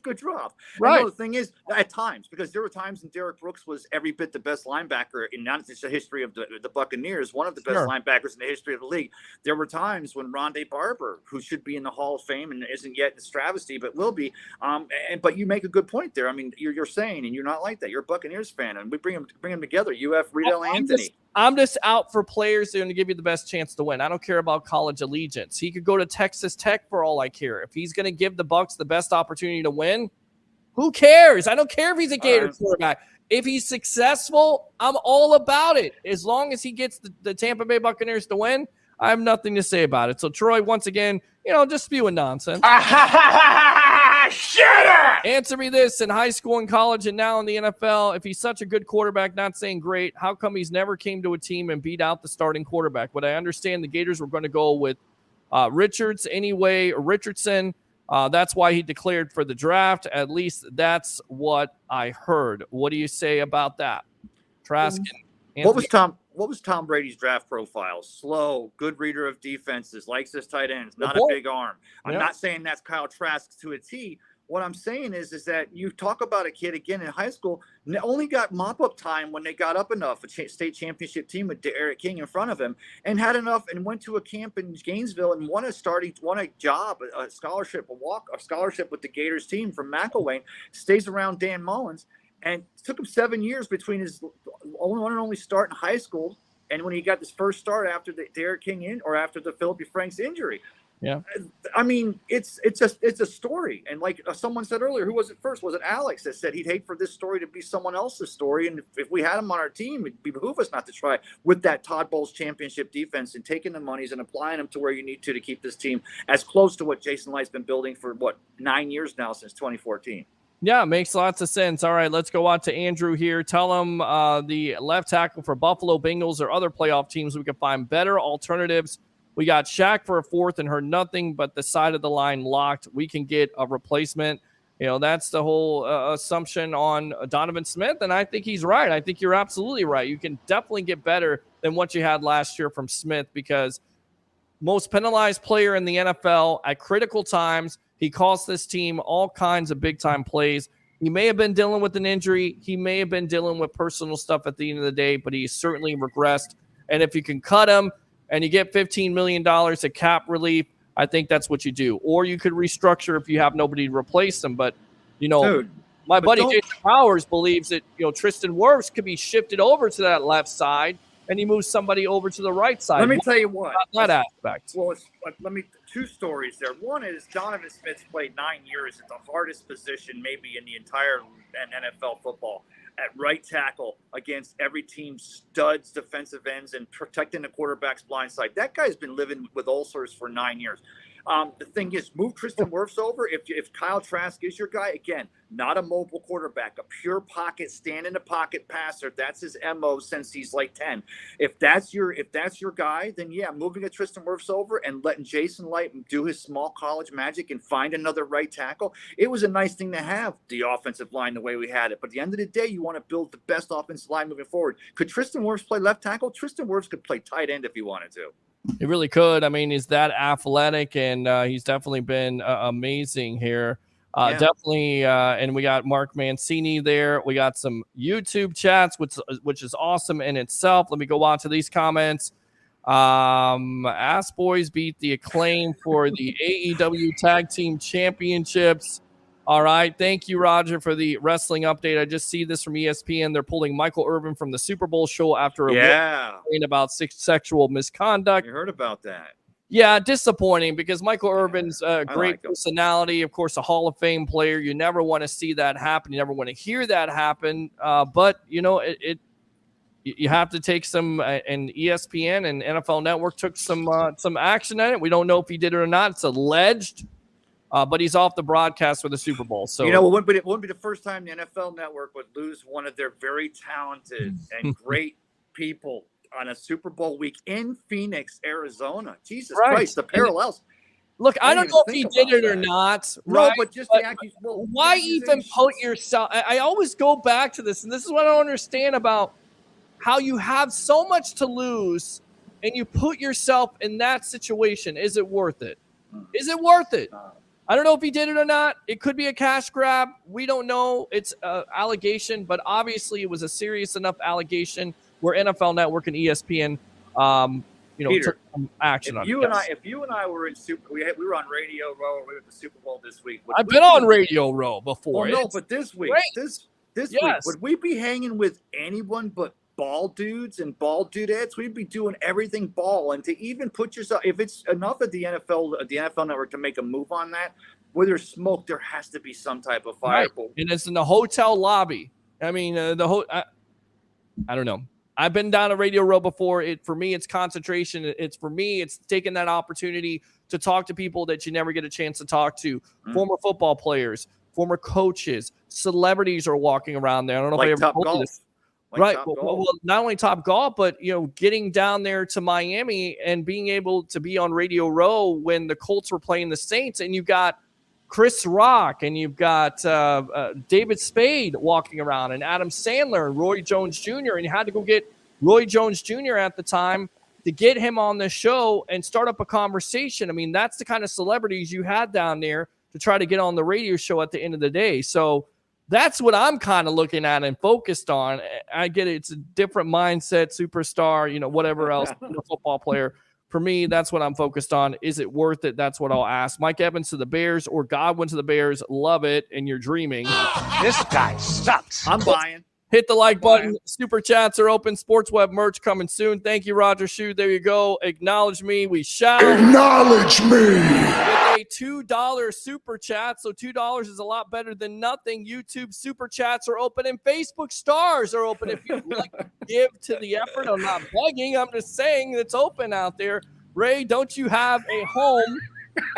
good drop. Right. The thing is, at times, because there were times when Derek Brooks was every bit the best linebacker in not just the history of the Buccaneers, one of the best linebackers in the history of the league. There were times when Rondé Barber, who should be in the Hall of Fame and isn't yet in this travesty, but will be. But you make a good point there. I mean, you're saying, and you're not like that. You're a Buccaneers fan, and we bring them together. UF Riedel Anthony. I'm just out for players that are going to give you the best chance to win. I don't care about college allegiance. He could go to Texas Tech for all I care. If he's going to give the Bucs the best opportunity to win, who cares? I don't care if he's a Gator quarterback. If he's successful, I'm all about it. As long as he gets the Tampa Bay Buccaneers to win, I have nothing to say about it. So, Troy, once again, just spewing nonsense. a shitter! Answer me this: in high school and college and now in the NFL, if he's such a good quarterback, not saying great, how come he's never came to a team and beat out the starting quarterback? What I understand, the Gators were going to go with Richardson. That's why he declared for the draft. At least that's what I heard. What do you say about that, Trask? What was Tom Brady's draft profile? Slow, good reader of defenses, likes his tight ends, not a big arm. I'm not saying that's Kyle Trask to a T. What I'm saying is that you talk about a kid again in high school, only got mop-up time when they got up enough, a state championship team with Eric King in front of him, and had enough and went to a camp in Gainesville and won a job, a scholarship with the Gators team from McElwain, stays around Dan Mullins. And it took him 7 years between his only start in high school and when he got his first start after the Derek King after the Philip Franks injury. Yeah, I mean, it's a story. And like someone said earlier, who was it first? Was it Alex that said he'd hate for this story to be someone else's story? And if we had him on our team, it'd behoove us not to try with that Todd Bowles championship defense and taking the monies and applying them to where you need to keep this team as close to what Jason Light's been building for 9 years now, since 2014. Yeah, makes lots of sense. All right, let's go on to Andrew here. Tell him the left tackle for Buffalo Bengals or other playoff teams, we can find better alternatives. We got Shaq for a fourth and heard nothing but the side of the line locked. We can get a replacement. You know, that's the whole assumption on Donovan Smith, and I think he's right. I think you're absolutely right. You can definitely get better than what you had last year from Smith, because most penalized player in the NFL at critical times. He cost this team all kinds of big-time plays. He may have been dealing with an injury. He may have been dealing with personal stuff at the end of the day, but he certainly regressed. And if you can cut him and you get $15 million of cap relief, I think that's what you do. Or you could restructure if you have nobody to replace him. But, my buddy Jason Powers believes that, Tristan Wirfs could be shifted over to that left side and he moves somebody over to the right side. Let me tell you what. That aspect. Well, two stories there. One is Donovan Smith's played 9 years at the hardest position maybe in the entire NFL football, at right tackle against every team's studs, defensive ends, and protecting the quarterback's blind side. That guy's been living with ulcers for 9 years. The thing is, move Tristan Wirfs over. If Kyle Trask is your guy, again, not a mobile quarterback, a pure pocket, stand in the pocket passer. That's his MO since he's like 10. If that's your guy, then yeah, moving a Tristan Wirfs over and letting Jason Light do his small college magic and find another right tackle. It was a nice thing to have the offensive line the way we had it. But at the end of the day, you want to build the best offensive line moving forward. Could Tristan Wirfs play left tackle? Tristan Wirfs could play tight end if he wanted to. He really could. I mean, he's that athletic, and he's definitely been amazing here. Definitely, and we got Mark Mancini there. We got some YouTube chats, which is awesome in itself. Let me go on to these comments. Ass Boys beat the Acclaim for the AEW Tag Team Championships. All right. Thank you, Roger, for the wrestling update. I just see this from ESPN. They're pulling Michael Irvin from the Super Bowl show after a complaint about sexual misconduct. You heard about that. Yeah, disappointing, because Michael Irvin's a great personality, of course, a Hall of Fame player. You never want to see that happen. You never want to hear that happen. But, you have to take some, and ESPN and NFL Network took some action on it. We don't know if he did it or not. It's alleged. But he's off the broadcast for the Super Bowl. So it wouldn't be the first time the NFL Network would lose one of their very talented and great people on a Super Bowl week in Phoenix, Arizona. Jesus Christ, the parallels. Look, I don't know if he did it or not. No, but just the accusation. Why even put yourself? I always go back to this, and this is what I don't understand about how you have so much to lose and you put yourself in that situation. Is it worth it? Is it worth it? I don't know if he did it or not. It could be a cash grab. We don't know. It's an allegation, but obviously it was a serious enough allegation where NFL Network and ESPN, Peter, took some action on it. If you and I were in we were on Radio Row. We were at the Super Bowl this week. I've been on Radio Row before. Well, no, but this week, this week, would we be hanging with anyone but ball dudes and ball dudettes? We'd be doing everything ball. And to even put yourself, if it's enough at the NFL Network to make a move on that, where there's smoke, there has to be some type of fire. Right. And it's in the hotel lobby. I mean, I don't know. I've been down a Radio Row before. For me, it's concentration. It's taking that opportunity to talk to people that you never get a chance to talk to. Former football players, former coaches, celebrities are walking around there. I don't know like if I ever Top told you Golf. this. Like Right. Top Well, Golf. not only Top Golf, but getting down there to Miami and being able to be on Radio Row when the Colts were playing the Saints, and you've got Chris Rock and you've got David Spade walking around, and Adam Sandler and Roy Jones Jr. And you had to go get Roy Jones Jr. at the time to get him on the show and start up a conversation. I mean, that's the kind of celebrities you had down there to try to get on the radio show at the end of the day. So that's what I'm kind of looking at and focused on. I get it. It's a different mindset, superstar, whatever else, a football player. For me, that's what I'm focused on. Is it worth it? That's what I'll ask. Mike Evans to the Bears or Godwin to the Bears. Love it. And you're dreaming. This guy sucks. I'm buying. Hit the like button. Super chats are open. Sports Web merch coming soon. Thank you, Roger Shue. There you go. Acknowledge me. We shall. Acknowledge me. With a $2 super chat. So $2 is a lot better than nothing. YouTube super chats are open and Facebook stars are open. If you'd like to give to the effort, I'm not begging. I'm just saying it's open out there. Ray, don't you have a home?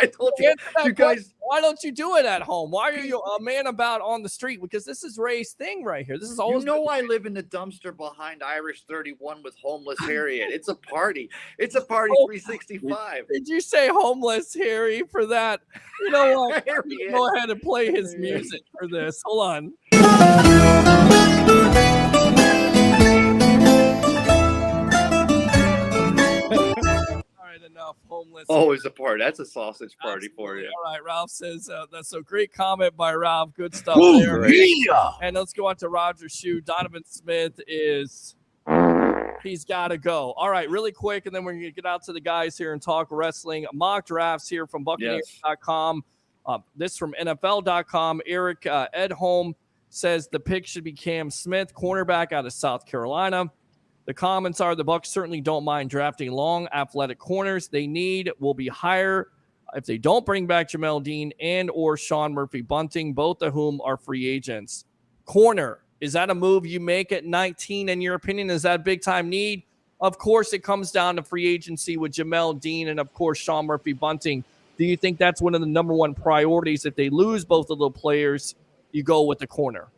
I told you, you guys. Why don't you do it at home? Why are you a man about on the street? Because this is Ray's thing right here. This is always. I live in the dumpster behind Irish 31 with homeless Harriet. It's a party. It's a party 365. Did you say homeless Harry for that? You know what? Go ahead and play his music for this. Hold on. Enough homeless. Always a party. That's a sausage party for you. All right, Ralph says that's a great comment by Ralph. Good stuff Ooh, there. yeah. And let's go on to Roger Shue. Donovan Smith he's got to go. All right, really quick, and then we're going to get out to the guys here and talk wrestling. Mock drafts here from Buccaneers.com. This from NFL.com. Eric Edholm says the pick should be Cam Smith, cornerback out of South Carolina. The comments are the Bucs certainly don't mind drafting long, athletic corners. They need will be higher if they don't bring back Jamel Dean and or Sean Murphy-Bunting, both of whom are free agents. Corner, is that a move you make at 19 in your opinion? Is that a big-time need? Of course, it comes down to free agency with Jamel Dean and, of course, Sean Murphy-Bunting. Do you think that's one of the number one priorities? If they lose both of the players, you go with the corner?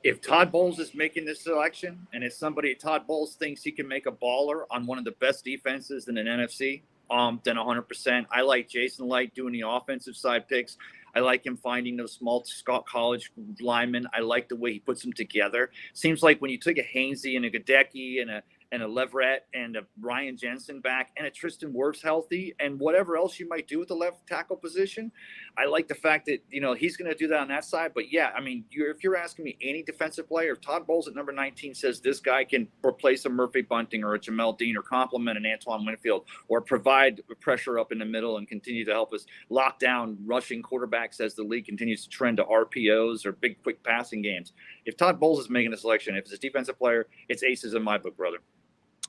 If Todd Bowles is making this selection, and if Todd Bowles thinks he can make a baller on one of the best defenses in an NFC, then 100%. I like Jason Light doing the offensive side picks. I like him finding those small college linemen. I like the way he puts them together. Seems like when you took a Hainsey and a Gadecki and a Leverett and a Ryan Jensen back and a Tristan Wirfs healthy and whatever else you might do with the left tackle position, I like the fact that, he's going to do that on that side. But, yeah, I mean, if you're asking me any defensive player, if Todd Bowles at number 19 says this guy can replace a Murphy Bunting or a Jamel Dean or complement an Antoine Winfield or provide pressure up in the middle and continue to help us lock down rushing quarterbacks as the league continues to trend to RPOs or big, quick passing games. If Todd Bowles is making a selection, if it's a defensive player, it's aces in my book, brother.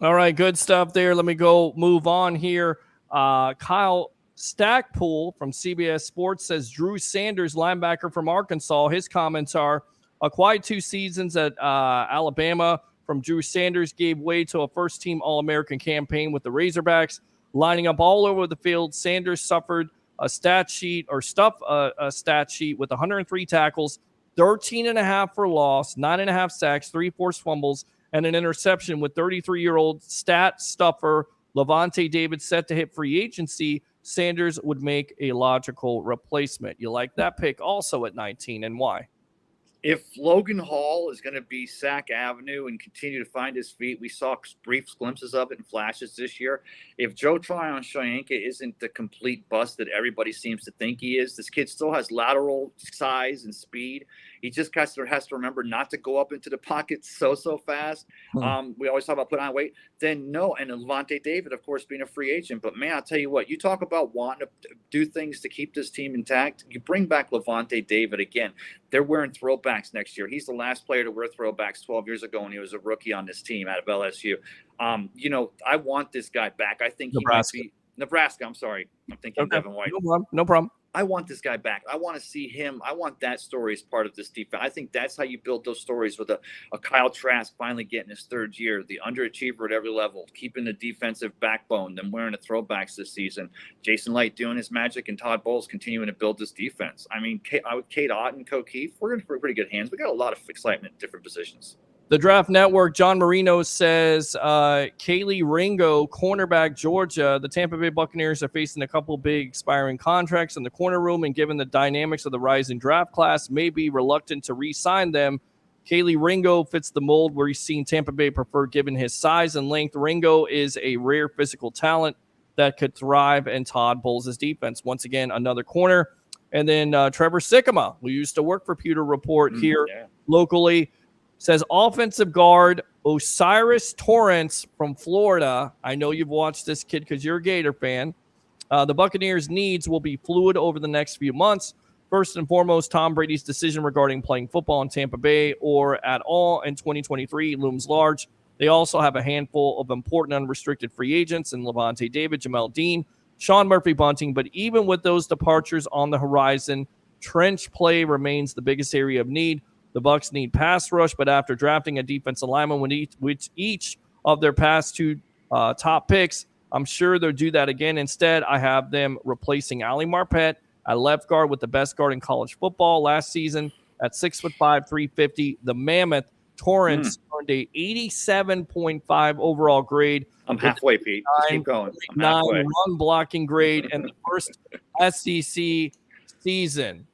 All right, good stuff there. Let me move on here. Kyle Stackpool from CBS Sports says Drew Sanders, linebacker from Arkansas. His comments are, a quiet 2 seasons at Alabama from Drew Sanders gave way to a first-team All-American campaign with the Razorbacks. Lining up all over the field, Sanders suffered a stat sheet with 103 tackles, 13.5 for loss, 9.5 sacks, 3 forced fumbles, and an interception with 33-year-old stat stuffer Levante David set to hit free agency. Sanders would make a logical replacement. You like that pick also at 19, and why? If Logan Hall is going to be Sack Avenue and continue to find his feet, we saw brief glimpses of it in flashes this year. If Joe Tryon-Shoyinka isn't the complete bust that everybody seems to think he is, this kid still has lateral size and speed. He just has to remember not to go up into the pocket so fast. We always talk about putting on weight. Then no, and Levante David, of course, being a free agent. But, man, I'll tell you what, you talk about wanting to do things to keep this team intact. You bring back Levante David again. They're wearing throwbacks next year. He's the last player to wear throwbacks 12 years ago when he was a rookie on this team out of LSU. I want this guy back. I think he might be – Nebraska, I'm sorry. I'm thinking Devin White. No problem. I want this guy back. I want to see him. I want that story as part of this defense. I think that's how you build those stories with a Kyle Trask finally getting his third year, the underachiever at every level, keeping the defensive backbone, then wearing the throwbacks this season. Jason Light doing his magic, and Todd Bowles continuing to build this defense. I mean, Kate Ott and O'Keefe, we're in pretty good hands. We got a lot of excitement in different positions. The Draft Network, John Marino says, Kaylee Ringo, cornerback, Georgia. The Tampa Bay Buccaneers are facing a couple big expiring contracts in the corner room, and given the dynamics of the rising draft class, may be reluctant to re-sign them. Kaylee Ringo fits the mold where he's seen Tampa Bay prefer given his size and length. Ringo is a rare physical talent that could thrive in Todd Bowles' defense. Once again, another corner. And then Trevor Sikkema, who used to work for Pewter Report here locally, says offensive guard Osiris Torrance from Florida. I know you've watched this kid because you're a Gator fan. The Buccaneers' needs will be fluid over the next few months. First and foremost, Tom Brady's decision regarding playing football in Tampa Bay or at all in 2023 looms large. They also have a handful of important unrestricted free agents in Levante David, Jamel Dean, Sean Murphy-Bunting. But even with those departures on the horizon, trench play remains the biggest area of need. The Bucs need pass rush, but after drafting a defensive lineman with each of their past two top picks, I'm sure they'll do that again. Instead, I have them replacing Ali Marpet at left guard with the best guard in college football last season at 6'5", 350. The Mammoth Torrance earned a 87.5 overall grade. I'm halfway, Pete. Just keep going. I'm halfway. Run blocking grade in the first SEC season.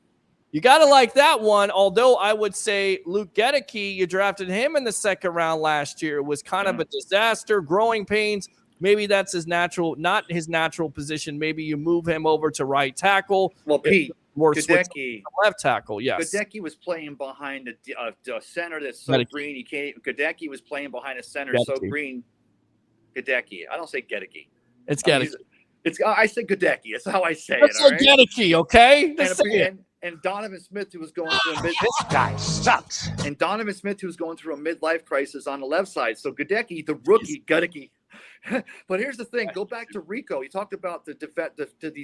You got to like that one, although I would say Luke Gedeke, you drafted him in the second round last year. It was kind of a disaster, growing pains. Maybe that's not his natural position. Maybe you move him over to right tackle. Well, Pete, Gedeke, left tackle, yes. Gedeke was playing behind a center that's so green. Gedeke was playing behind a center so green. Gedeke. I don't say Gedeke. It's Gedeke. I say Gedeke. That's how I say Let's say Gedeke, okay? And Donovan Smith, who was going through this guy sucks. And Donovan Smith, who was going through a midlife crisis on the left side. So Gedeke, the rookie, Gedeke. But here's the thing. Go back to Rico. You talked about the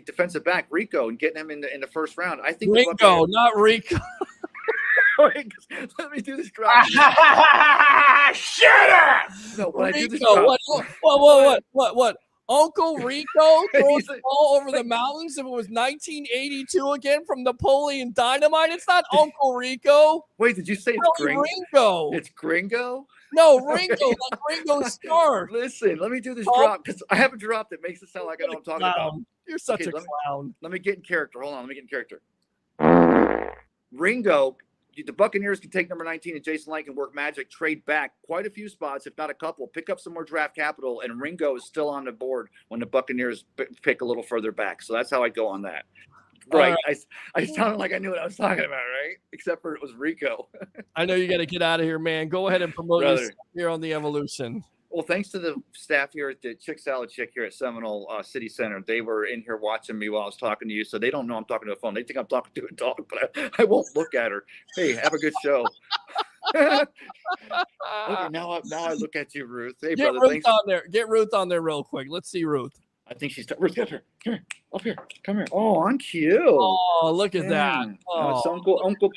defensive back, Rico, and getting him in the first round. I think Rico, not Rico. Let me do this drop. Shut up! No, when Rico, I do this drop. What? Uncle Rico throws the ball over the mountains if it was 1982 again from Napoleon Dynamite? It's not Uncle Rico. Wait, did you say it's Ringo? It's Gringo? No, Ringo, like Ringo Starr. Listen, let me do this drop because I have a drop that makes it sound like I know what I'm talking about. You're such a clown. Let me get in character. Hold on, let me get in character. Ringo, the Buccaneers can take number 19 and Jason Light can work magic, trade back quite a few spots, if not a couple, pick up some more draft capital, and Ringo is still on the board when the Buccaneers pick a little further back. So that's how I go on that. Right. I sounded like I knew what I was talking about, right? Except for it was Rico. I know you got to get out of here, man. Go ahead and promote yourself here on the Evolution. Well, thanks to the staff here at the Chick Salad Chick here at Seminole City Center. They were in here watching me while I was talking to you, so they don't know I'm talking to a phone. They think I'm talking to a dog, but I won't look at her. Hey, have a good show. Okay, now I look at you, Ruth. Hey, Get brother, Ruth on there. Get Ruth on there real quick. Let's see Ruth. I think she's Ruth. Come here, up here, come here. Oh, I'm cute. Oh, look at that. Oh, it's Uncle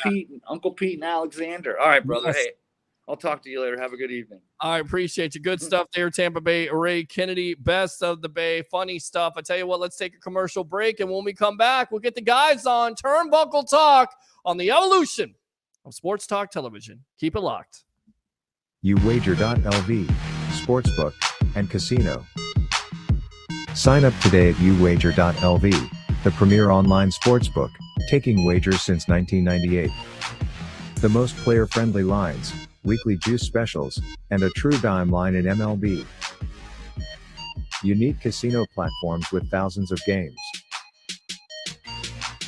Pete and Alexander. All right, brother. Yes. Hey, I'll talk to you later. Have a good evening. I appreciate you. Good stuff there, Tampa Bay. Ray Kennedy, best of the Bay. Funny stuff. I tell you what, let's take a commercial break, and when we come back, we'll get the guys on Turnbuckle Talk on the Evolution of Sports Talk Television. Keep it locked. uwager.lv, sportsbook, and casino. Sign up today at uwager.lv, the premier online sportsbook, taking wagers since 1998. The most player-friendly lines, weekly juice specials, and a true dime line in MLB. Unique casino platforms with thousands of games.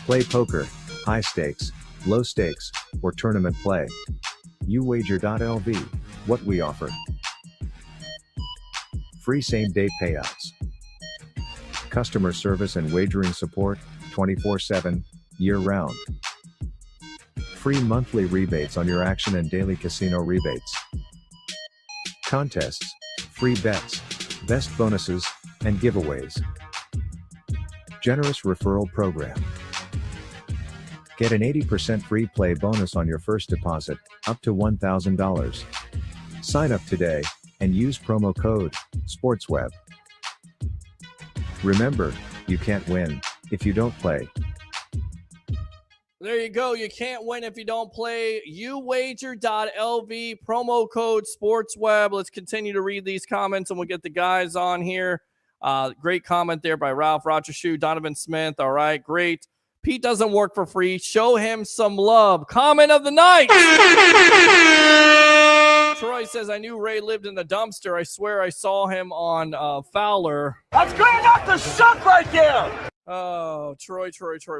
Play poker, high stakes, low stakes, or tournament play. uwager.lv, what we offer. Free same-day payouts. Customer service and wagering support, 24/7, year-round. Free monthly rebates on your action and daily casino rebates. Contests, free bets, best bonuses, and giveaways. Generous referral program. Get an 80% free play bonus on your first deposit, up to $1,000. Sign up today, and use promo code SPORTSWEB. Remember, you can't win if you don't play. There you go. You can't win if you don't play. Uwager.lv, promo code SportsWeb. Let's continue to read these comments, and we'll get the guys on here. Great comment there by Ralph, Roger Shoe, Donovan Smith. All right, great. Pete doesn't work for free. Show him some love. Comment of the night. Troy says, I knew Ray lived in the dumpster. I swear I saw him on Fowler. That's good enough to suck right there. Oh, Troy.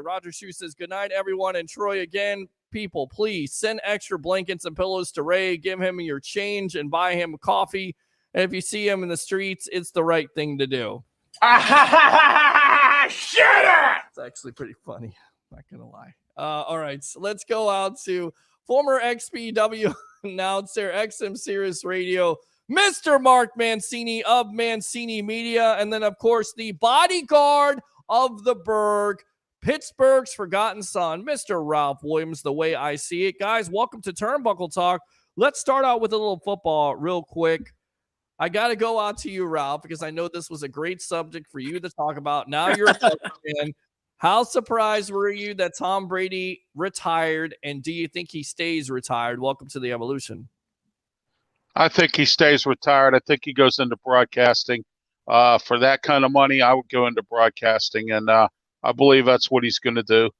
Roger Shoe says, good night, everyone. And Troy, again, people, please send extra blankets and pillows to Ray. Give him your change and buy him coffee. And if you see him in the streets, it's the right thing to do. Shut up! It's actually pretty funny. Not going to lie. All right, so let's go out to former XPW announcer, XM Sirius Radio, Mr. Mark Mancini of Mancini Media. And then, of course, the bodyguard of the Berg, Pittsburgh's forgotten son, Mr. Ralph Williams, the way I see it. Guys, welcome to Turnbuckle Talk. Let's start out with a little football real quick. I got to go out to you, Ralph, because I know this was a great subject for you to talk about. Now you're a fan. How surprised were you that Tom Brady retired, and do you think he stays retired? Welcome to the Evolution. I think he stays retired. I think he goes into broadcasting. For that kind of money, I would go into broadcasting, and I believe that's what he's going to do.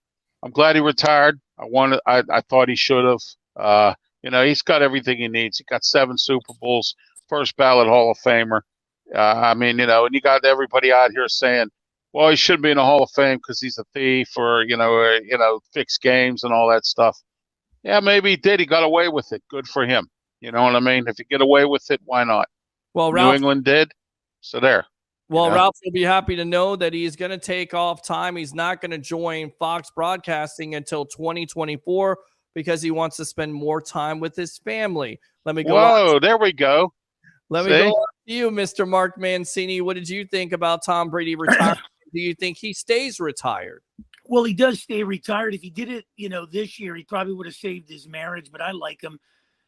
I'm glad he retired. I thought he should have. He's got everything he needs. He got 7 Super Bowls, first ballot Hall of Famer. And you got everybody out here saying, well, he shouldn't be in the Hall of Fame because he's a thief or, fixed games and all that stuff. Yeah, maybe he did. He got away with it. Good for him. You know what I mean? If you get away with it, why not? Well, Ralph, New England did. So there. Well, Ralph will be happy to know that he's going to take off time. He's not going to join Fox Broadcasting until 2024 because he wants to spend more time with his family. Let me go. Whoa, there we go. Let me go on to you, Mr. Mark Mancini. What did you think about Tom Brady retiring? Do you think he stays retired? Well, he does stay retired. If he did it, this year, he probably would have saved his marriage, but I like him.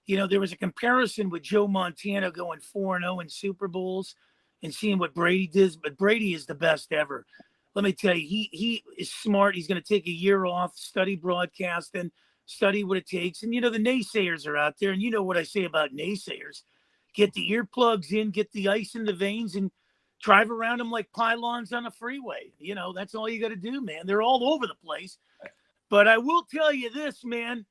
There was a comparison with Joe Montana going 4-0 in Super Bowls and seeing what Brady does, but Brady is the best ever. Let me tell you, he is smart. He's going to take a year off, study broadcasting, study what it takes. And, the naysayers are out there, and you know what I say about naysayers. Get the earplugs in, get the ice in the veins, and drive around them like pylons on a freeway. That's all you got to do, man. They're all over the place. But I will tell you this, man.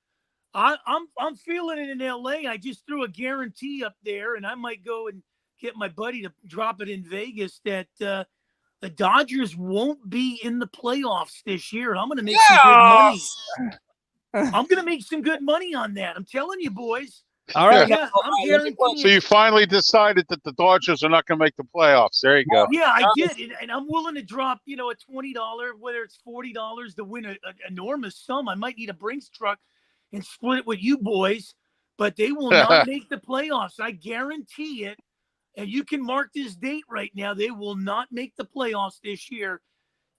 I'm feeling it in LA. I just threw a guarantee up there, and I might go and get my buddy to drop it in Vegas that the Dodgers won't be in the playoffs this year. I'm going to make some good money. I'm going to make some good money on that. I'm telling you, boys. All right. Yeah, I'm guaranteeing. So you finally decided that the Dodgers are not going to make the playoffs. There you go. Yeah, I did. And I'm willing to drop, a $20, whether it's $40 to win an enormous sum. I might need a Brinks truck and split it with you boys, but they will not make the playoffs. I guarantee it. And you can mark this date right now. They will not make the playoffs this year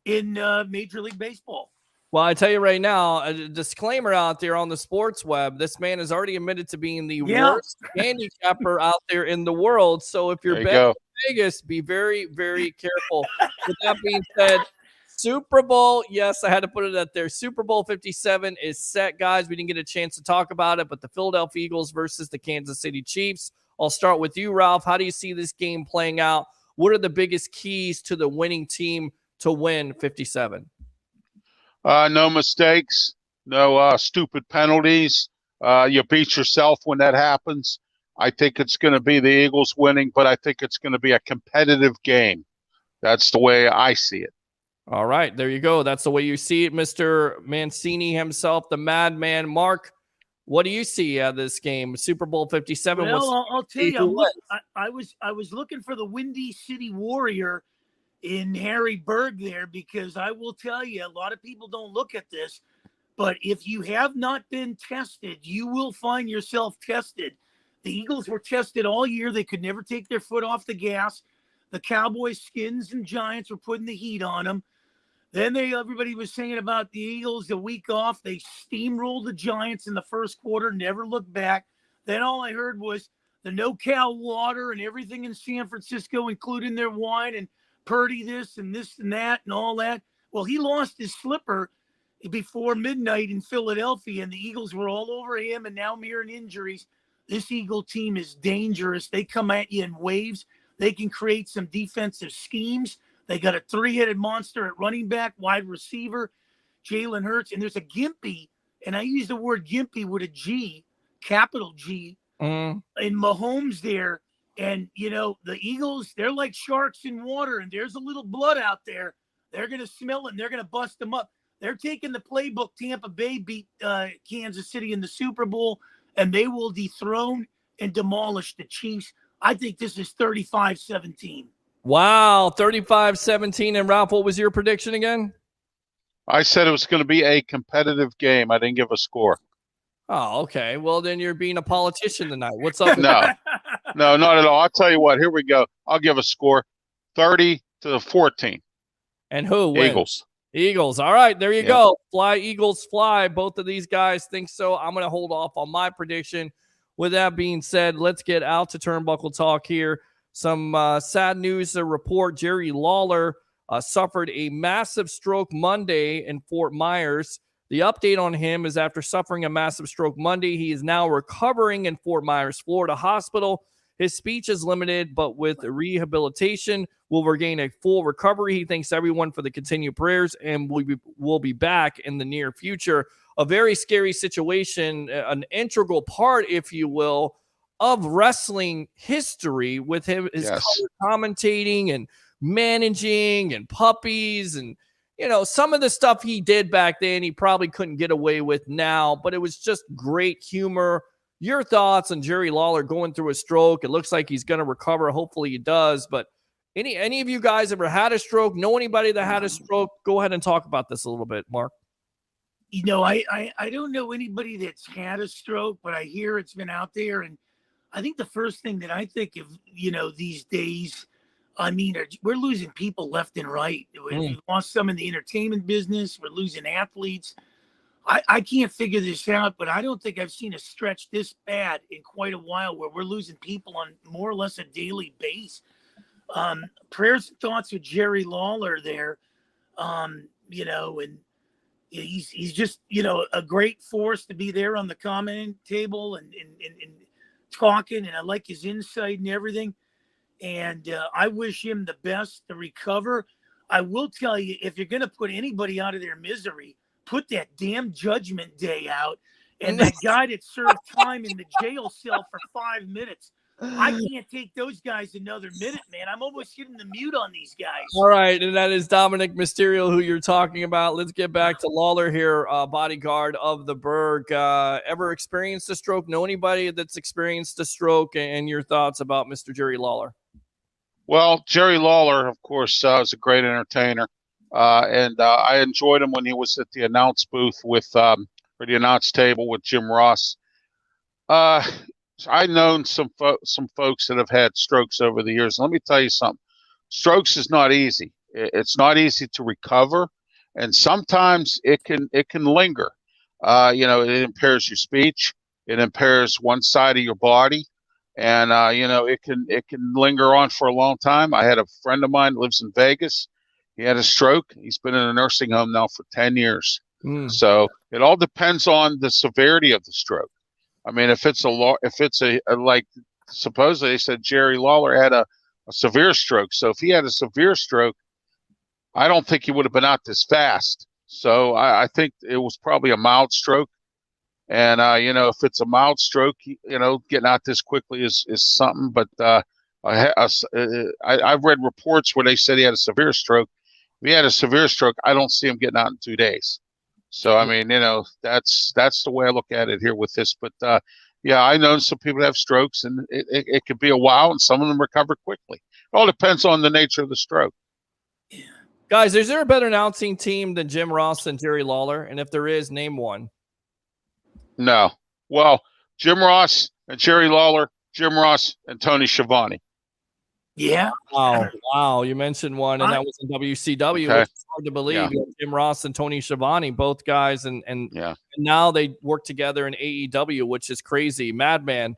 in Major League Baseball. Well, I tell you right now, a disclaimer out there on the sports web, this man has already admitted to being the worst handicapper out there in the world. So if you're betting in Vegas, be very, very careful. With that being said, Super Bowl, yes, I had to put it out there. Super Bowl 57 is set, guys. We didn't get a chance to talk about it, but the Philadelphia Eagles versus the Kansas City Chiefs. I'll start with you, Ralph. How do you see this game playing out? What are the biggest keys to the winning team to win 57? No mistakes, no stupid penalties. You beat yourself when that happens. I think it's going to be the Eagles winning, but I think it's going to be a competitive game. That's the way I see it. All right, there you go. That's the way you see it, Mr. Mancini himself, the madman. Mark, what do you see out of this game? Super Bowl 57. Well, I'll tell you, I was looking for the Windy City Warrior in Harry Berg there, because I will tell you, a lot of people don't look at this, but if you have not been tested, you will find yourself tested. The Eagles were tested all year. They could never take their foot off the gas. The Cowboys, Skins, and Giants were putting the heat on them. Then everybody was saying about the Eagles the week off. They steamrolled the Giants in the first quarter, never looked back. Then all I heard was the no-cal water and everything in San Francisco, including their wine and Purdy this and that and all that. Well, he lost his slipper before midnight in Philadelphia, and the Eagles were all over him, and now I'm hearing injuries. This Eagle team is dangerous. They come at you in waves. They can create some defensive schemes. They got a three-headed monster at running back, wide receiver, Jalen Hurts, and there's a gimpy, and I use the word gimpy with a G, capital G, in Mahomes there. And, the Eagles, they're like sharks in water, and there's a little blood out there. They're going to smell it, and they're going to bust them up. They're taking the playbook. Tampa Bay beat Kansas City in the Super Bowl, and they will dethrone and demolish the Chiefs. I think this is 35-17. Wow, 35-17. And Ralph, what was your prediction again? I said it was going to be a competitive game. I didn't give a score. Oh, okay. Well, then you're being a politician tonight. What's up? No, not at all. I'll tell you what. Here we go. I'll give a score, 30-14. And who wins? Eagles. Eagles. All right, there you go. Fly, Eagles, fly. Both of these guys think so. I'm going to hold off on my prediction. With that being said, let's get out to Turnbuckle Talk here. Some sad news to report. Jerry Lawler suffered a massive stroke Monday in Fort Myers. The update on him is after suffering a massive stroke Monday, he is now recovering in Fort Myers, Florida hospital. His speech is limited, but with rehabilitation, will regain a full recovery. He thanks everyone for the continued prayers, and we'll be back in the near future. A very scary situation, an integral part, if you will, of wrestling history with him, his color commentating and managing and puppies and, some of the stuff he did back then, he probably couldn't get away with now, but it was just great humor. Your thoughts on Jerry Lawler going through a stroke? It looks like he's going to recover. Hopefully he does. But any of you guys ever had a stroke? Know anybody that had a stroke? Go ahead and talk about this a little bit, Mark. I don't know anybody that's had a stroke, but I hear it's been out there. And I think the first thing that I think of, these days, we're losing people left and right. We've lost some in the entertainment business. We're losing athletes. I can't figure this out, but I don't think I've seen a stretch this bad in quite a while where we're losing people on more or less a daily basis. Prayers and thoughts with Jerry Lawler there, and he's just, a great force to be there on the comment table and talking, and I like his insight and everything. And I wish him the best to recover. I will tell you, if you're going to put anybody out of their misery, put that damn Judgment Day out and that guy that served time in the jail cell for 5 minutes. I can't take those guys another minute, man. I'm almost hitting the mute on these guys. All right, and that is Dominic Mysterio, who you're talking about. Let's get back to Lawler here, bodyguard of the Berg. Ever experienced a stroke? Know anybody that's experienced a stroke? And your thoughts about Mr. Jerry Lawler? Well, Jerry Lawler, of course, is a great entertainer. And I enjoyed him when he was at the announce booth or the announce table with Jim Ross. I've known some folks that have had strokes over the years. Let me tell you something. Strokes is not easy. It's not easy to recover, and sometimes it can linger. It impairs your speech. It impairs one side of your body, and it can linger on for a long time. I had a friend of mine that lives in Vegas. He had a stroke. He's been in a nursing home now for 10 years. So it all depends on the severity of the stroke. I mean, if it's like supposedly they said Jerry Lawler had a severe stroke. So if he had a severe stroke, I don't think he would have been out this fast. So I think it was probably a mild stroke. And, if it's a mild stroke, getting out this quickly is something. But I've read reports where they said he had a severe stroke. If he had a severe stroke, I don't see him getting out in 2 days. So, I mean, that's the way I look at it here with this. But, I know some people have strokes, and it could be a while, and some of them recover quickly. It all depends on the nature of the stroke. Guys, is there a better announcing team than Jim Ross and Jerry Lawler? And if there is, name one. No. Well, Jim Ross and Jerry Lawler, Jim Ross and Tony Schiavone. Yeah. Wow. You mentioned one, and that was in WCW, Okay. which is hard to believe. Yeah. You know, Jim Ross and Tony Schiavone, both guys, and now they work together in AEW, which is crazy. Madman,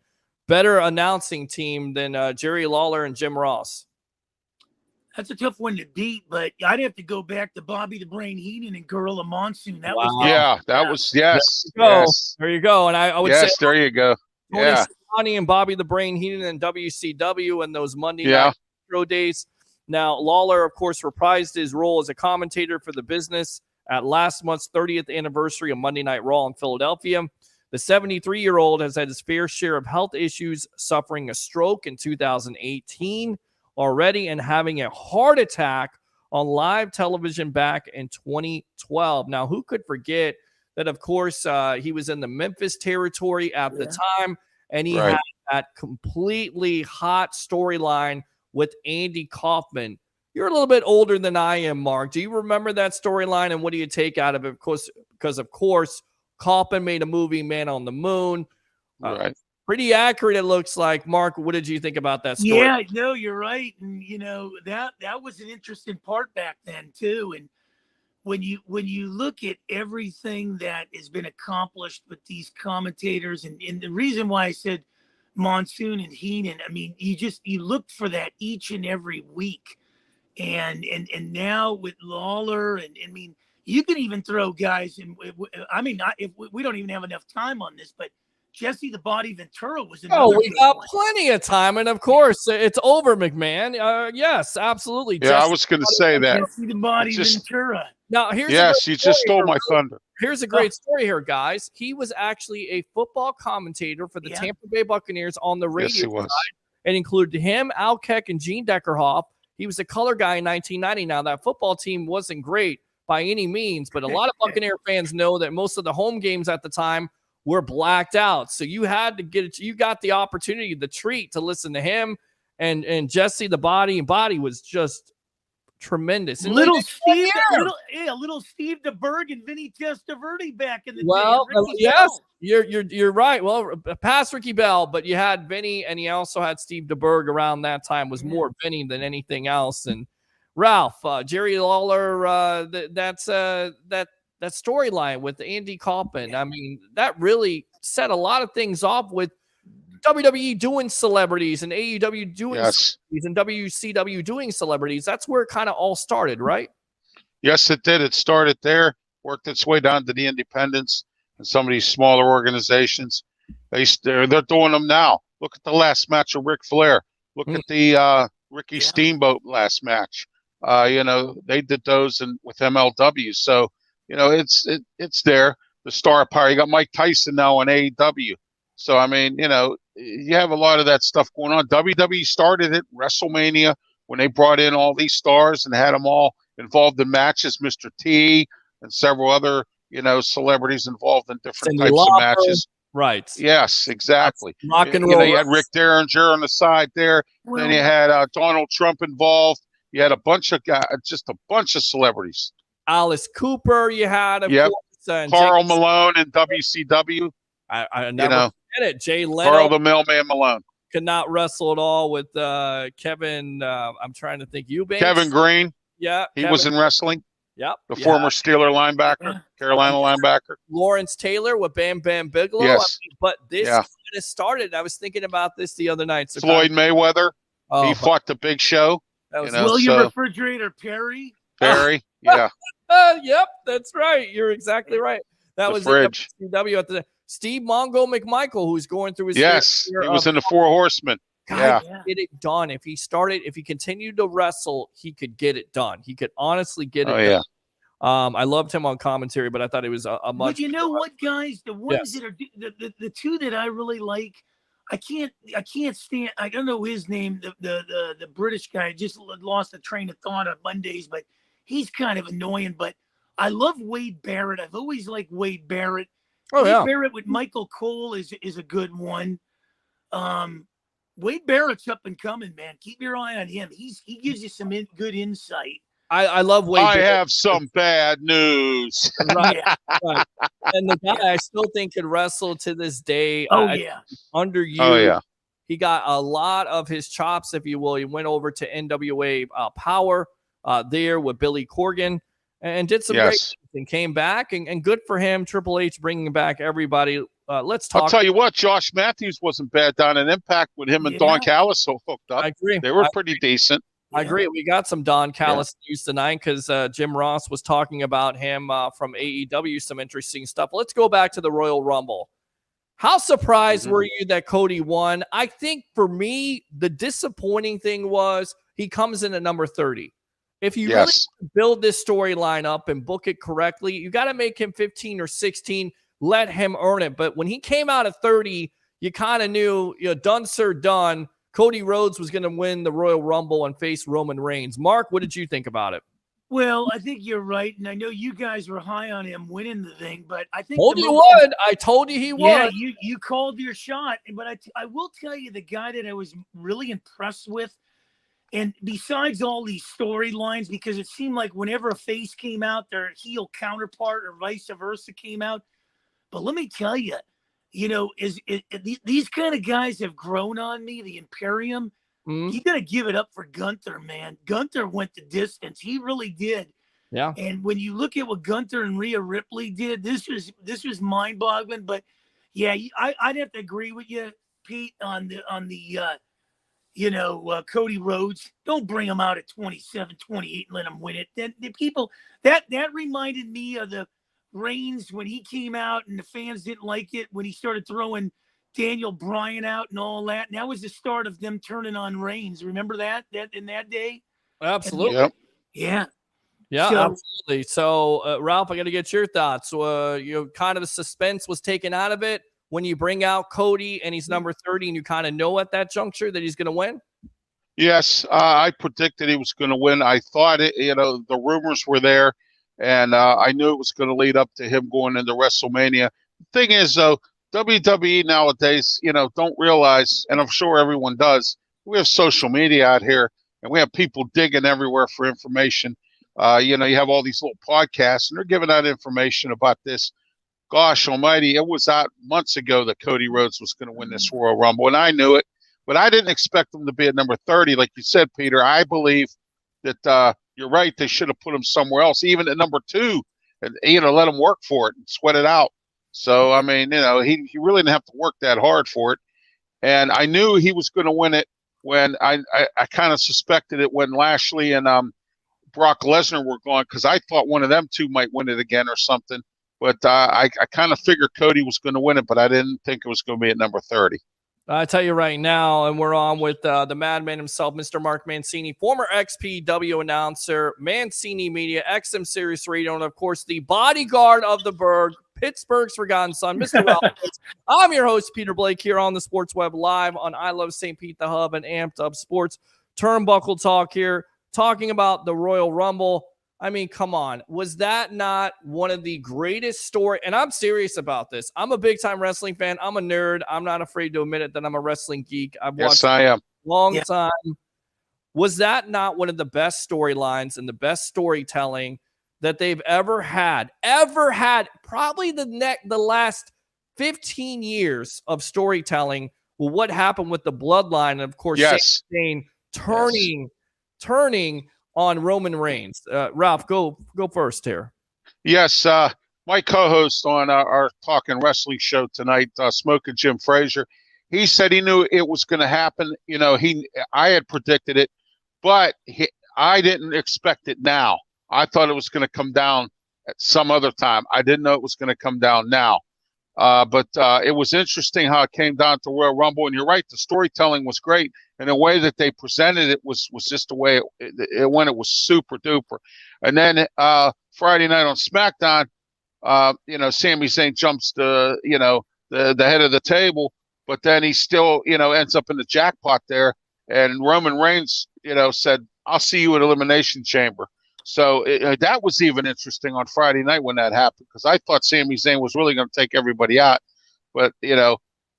better announcing team than Jerry Lawler and Jim Ross. That's a tough one to beat, but I'd have to go back to Bobby the Brain Heenan and Gorilla Monsoon. That was yes. There you go. And I would say there you go. Tony Yeah. Schiavone and Bobby the Brain Heenan and WCW and those Monday night Nitro days. Now, Lawler, of course, reprised his role as a commentator for the business at last month's 30th anniversary of Monday Night Raw in Philadelphia. The 73-year-old has had his fair share of health issues, suffering a stroke in 2018 already and having a heart attack on live television back in 2012. Now, who could forget that, of course, he was in the Memphis territory at the time, and he had that completely hot storyline with Andy Kaufman. You're a little bit older than I am, Mark. Do you remember that storyline, and what do you take out of it? Because, of course, Kaufman made a movie, Man on the Moon. Pretty accurate, it looks like. Mark, what did you think about that story? Yeah, no, you're right. And, you know, that was an interesting part back then, too. And when you look at everything that has been accomplished with these commentators, and the reason why I said Monsoon and Heenan, I mean, you look for that each and every week. And now with Lawler, and I mean, you can even throw guys in. I mean, if we don't even have enough time on this, but Jesse the Body Ventura was another. Oh, we got plenty of time, and of course, it's over, McMahon. Yes, absolutely. Yeah, I was going to say that. Jesse the Body Ventura. Now, here's you just stole my thunder. Here's a great story here, guys. He was actually a football commentator for the Tampa Bay Buccaneers on the radio side, and included him, Al Keck, and Gene Deckerhoff. He was a color guy in 1990. Now, that football team wasn't great by any means, but a lot of Buccaneer fans know that most of the home games at the time were blacked out. So you had to get it. You got the opportunity, the treat to listen to him and Jesse the Body, and Body was just tremendous. And little Steve DeBerg and Vinny Testaverde back in the day. Yes, you're right. Well, past Ricky Bell, but you had Vinny, and you also had Steve DeBerg around that time. Was more Vinny than anything else. And Ralph, Jerry Lawler, that storyline with Andy Kaufman. I mean, that really set a lot of things off with WWE doing celebrities and AEW doing celebrities and WCW doing celebrities. That's where it kind of all started, right? Yes, it did. It started there, worked its way down to the independents and some of these smaller organizations. They're doing them now. Look at the last match of Ric Flair. Look at the Ricky Steamboat last match. They did those with MLW. So, it's there. The star power. You got Mike Tyson now on AEW. So, I mean, you have a lot of that stuff going on. WWE started it, WrestleMania, when they brought in all these stars and had them all involved in matches, Mr. T and several other, celebrities involved in different types of matches. Right. Yes, exactly. Rock and roll. You had Rick Derringer on the side there. Then you had Donald Trump involved. You had a bunch of guys, just a bunch of celebrities. Alice Cooper, you had, of course. Carl Malone in WCW. I never forget it. Jay Leno. Carl the Mailman Malone. Could not wrestle at all with Kevin. I'm trying to think. Eubanks. Kevin Green. Yeah. He was in wrestling. Yep. The former Steeler linebacker, Carolina linebacker. Lawrence Taylor with Bam Bam Bigelow. Yes. But this kind of started. I was thinking about this the other night. So Floyd Mayweather. He fought the Big Show. That was William Refrigerator Perry. Perry, yeah. Yep, that's right. You're exactly right. That was WCW at the Steve Mongo McMichael, who's going through his he was in the Four Horsemen. God, get it done. If he continued to wrestle, he could get it done. He could honestly get it done. I loved him on commentary, but I thought it was a much. But you know what, guys? The ones that are the two that I really like, I can't stand. I don't know his name. The British guy just lost a train of thought on Mondays, but he's kind of annoying. But I love Wade Barrett. I've always liked Wade Barrett. Wade Barrett with Michael Cole is a good one. Wade Barrett's up and coming, man. Keep your eye on him. He gives you some good insight. I love Wade Barrett. I have some bad news. Right. And the guy I still think could wrestle to this day. Underused. He got a lot of his chops, if you will. He went over to NWA Power there with Billy Corgan and did some great things and came back. And good for him. Triple H bringing back everybody. Let's talk. I'll tell you what, Josh Matthews wasn't bad down in Impact with him and Don Callis hooked up. I agree. They were pretty decent. I agree. We got some Don Callis news tonight because Jim Ross was talking about him from AEW, some interesting stuff. Let's go back to the Royal Rumble. How surprised were you that Cody won? I think for me, the disappointing thing was he comes in at number 30. If you really build this storyline up and book it correctly, you got to make him 15 or 16, let him earn it. But when he came out at 30, you kind of knew, done, sir, done. Cody Rhodes was going to win the Royal Rumble and face Roman Reigns. Mark, what did you think about it? Well, I think you're right, and I know you guys were high on him winning the thing, but I think I told you he would. Yeah, you called your shot, but I will tell you the guy that I was really impressed with, and besides all these storylines, because it seemed like whenever a face came out, their heel counterpart or vice versa came out. But let me tell you, these kind of guys have grown on me. The Imperium. You got to give it up for Gunther, man. Gunther went the distance. He really did. Yeah. And when you look at what Gunther and Rhea Ripley did, this was mind-boggling. But yeah, I'd have to agree with you, Pete, on the Cody Rhodes. Don't bring him out at 27, 28 and let him win it. Then the people that reminded me of the Reigns when he came out and the fans didn't like it when he started throwing Daniel Bryan out and all that. And that was the start of them turning on Reigns. Remember that in that day? Absolutely. Yeah. Yeah, absolutely. So, Ralph, I got to get your thoughts. Kind of the suspense was taken out of it when you bring out Cody and he's number 30 and you kind of know at that juncture that he's going to win? Yes, I predicted he was going to win. I thought the rumors were there, and I knew it was going to lead up to him going into WrestleMania. The thing is, though, WWE nowadays, don't realize, and I'm sure everyone does, we have social media out here, and we have people digging everywhere for information. You have all these little podcasts, and they're giving out information about this. Gosh almighty, it was out months ago that Cody Rhodes was going to win this Royal Rumble, and I knew it, but I didn't expect him to be at number 30. Like you said, Peter, I believe that you're right. They should have put him somewhere else, even at number 2, and, let him work for it and sweat it out. So, I mean, he really didn't have to work that hard for it. And I knew he was going to win it when I kind of suspected it when Lashley and Brock Lesnar were gone, because I thought one of them two might win it again or something. But I kind of figured Cody was going to win it, but I didn't think it was going to be at number 30. I tell you right now, and we're on with the madman himself, Mr. Mark Mancini, former XPW announcer, Mancini Media, XM Sirius Radio, and of course, the bodyguard of the Berg, Pittsburgh's Forgotten Son, Mr. Ralph. I'm your host, Peter Blake, here on the Sports Web Live on I Love St. Pete, the Hub, and Amped Up Sports. Turnbuckle Talk here, talking about the Royal Rumble. I mean, come on. Was that not one of the greatest stories? And I'm serious about this. I'm a big-time wrestling fan. I'm a nerd. I'm not afraid to admit it that I'm a wrestling geek. I've watched I am. a long time. Was that not one of the best storylines and the best storytelling that they've ever had? Probably the last 15 years of storytelling. Well, what happened with the bloodline? And, of course, Sami Zayn turning on Roman Reigns. Ralph, go first here. Yes, my co-host on our Talking Wrestling show tonight, Smoking Jim Frazier, he said he knew it was going to happen. I had predicted it, but I didn't expect it now. I thought it was going to come down at some other time. I didn't know it was going to come down now. But it was interesting how it came down to Royal Rumble. And you're right, the storytelling was great. And the way that they presented it was just the way it went. It was super duper. And then Friday night on SmackDown, Sami Zayn jumps the head of the table, but then he still, ends up in the jackpot there. And Roman Reigns, said, "I'll see you at Elimination Chamber." So that was even interesting on Friday night when that happened, because I thought Sami Zayn was really going to take everybody out. But,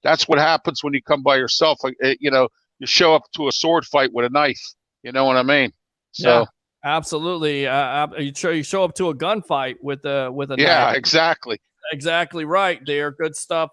that's what happens when you come by yourself. You show up to a sword fight with a knife. You know what I mean? So yeah, absolutely. You show up to a gunfight with a yeah, knife. exactly. Exactly right there. Good stuff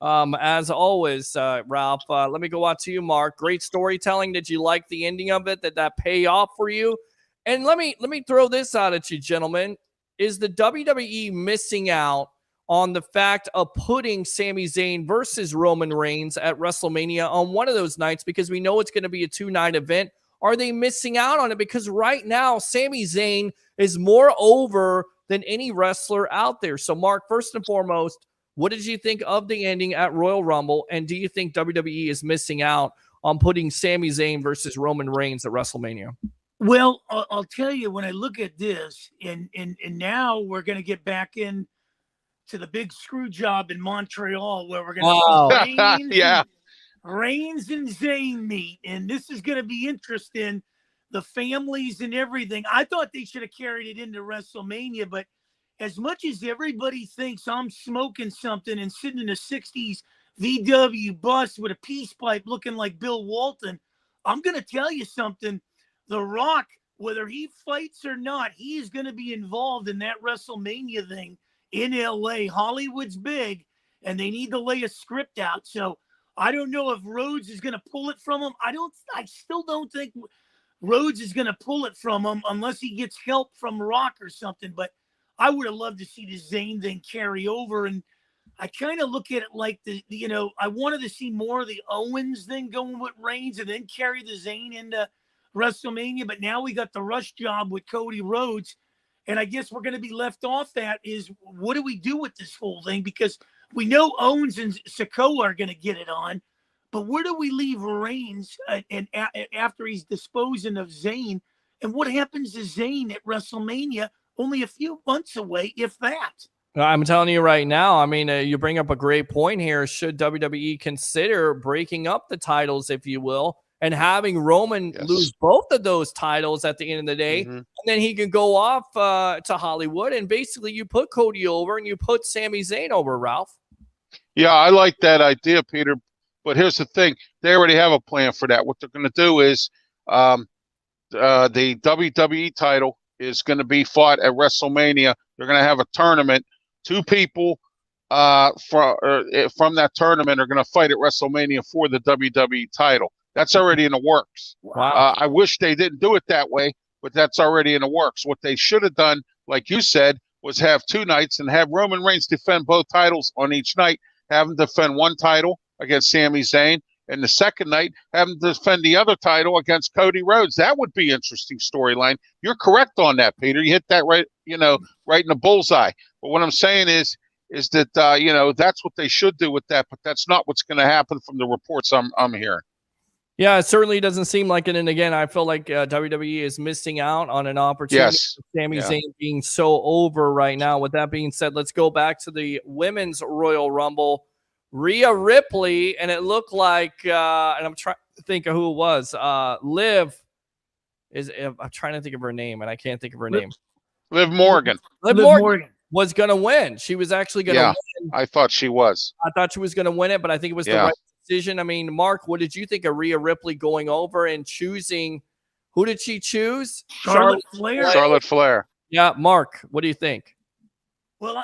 As always, Ralph, let me go out to you, Mark. Great storytelling. Did you like the ending of it? Did that pay off for you? And let me throw this out at you, gentlemen. Is the WWE missing out on the fact of putting Sami Zayn versus Roman Reigns at WrestleMania on one of those nights because we know it's going to be a 2-night event? Are they missing out on it? Because right now, Sami Zayn is more over than any wrestler out there. So, Mark, first and foremost, what did you think of the ending at Royal Rumble? And do you think WWE is missing out on putting Sami Zayn versus Roman Reigns at WrestleMania? Well, I'll tell you, when I look at this, and now we're going to get back in to the big screw job in Montreal where we're going to see Reigns and Zayn meet, and this is going to be interesting, the families and everything. I thought they should have carried it into WrestleMania, but as much as everybody thinks I'm smoking something and sitting in a 60s VW bus with a peace pipe looking like Bill Walton, I'm going to tell you something. The Rock, whether he fights or not, he is going to be involved in that WrestleMania thing in LA. Hollywood's big, and they need to lay a script out. So I don't know if Rhodes is going to pull it from him. I still don't think Rhodes is going to pull it from him unless he gets help from Rock or something. But I would have loved to see the Zayn thing carry over. And I kind of look at it like I wanted to see more of the Owens thing going with Reigns and then carry the Zayn into WrestleMania. But now we got the rush job with Cody Rhodes. And I guess we're going to be left off that is, what do we do with this whole thing? Because we know Owens and Sikoa are going to get it on. But where do we leave Reigns after he's disposing of Zayn? And what happens to Zayn at WrestleMania only a few months away, if that? I'm telling you right now, I mean, you bring up a great point here. Should WWE consider breaking up the titles, if you will, and having Roman lose both of those titles at the end of the day, and then he can go off to Hollywood, and basically you put Cody over and you put Sami Zayn over, Ralph? Yeah, I like that idea, Peter. But here's the thing. They already have a plan for that. What they're going to do is the WWE title is going to be fought at WrestleMania. They're going to have a tournament. 2 people from that tournament are going to fight at WrestleMania for the WWE title. That's already in the works. Wow. I wish they didn't do it that way, but that's already in the works. What they should have done, like you said, was have 2 nights and have Roman Reigns defend both titles on each night. Have him defend one title against Sami Zayn, and the second night have him defend the other title against Cody Rhodes. That would be an interesting storyline. You're correct on that, Peter. You hit that right, right in the bullseye. But what I'm saying is that that's what they should do with that, but that's not what's going to happen from the reports I'm hearing. Yeah, it certainly doesn't seem like it. And again, I feel like WWE is missing out on an opportunity. Yes. Sami Zayn being so over right now. With that being said, let's go back to the Women's Royal Rumble. Rhea Ripley, and it looked like, and I'm trying to think of who it was. Liv I'm trying to think of her name, and I can't think of her name. Liv Morgan. Liv Morgan was going to win. She was actually going to win. I thought she was. I thought she was going to win it, but I think it was the right decision. I mean, Mark, what did you think of Rhea Ripley going over and choosing? Who did she choose? Charlotte Flair. Charlotte Flair. Yeah, Mark, what do you think? Well,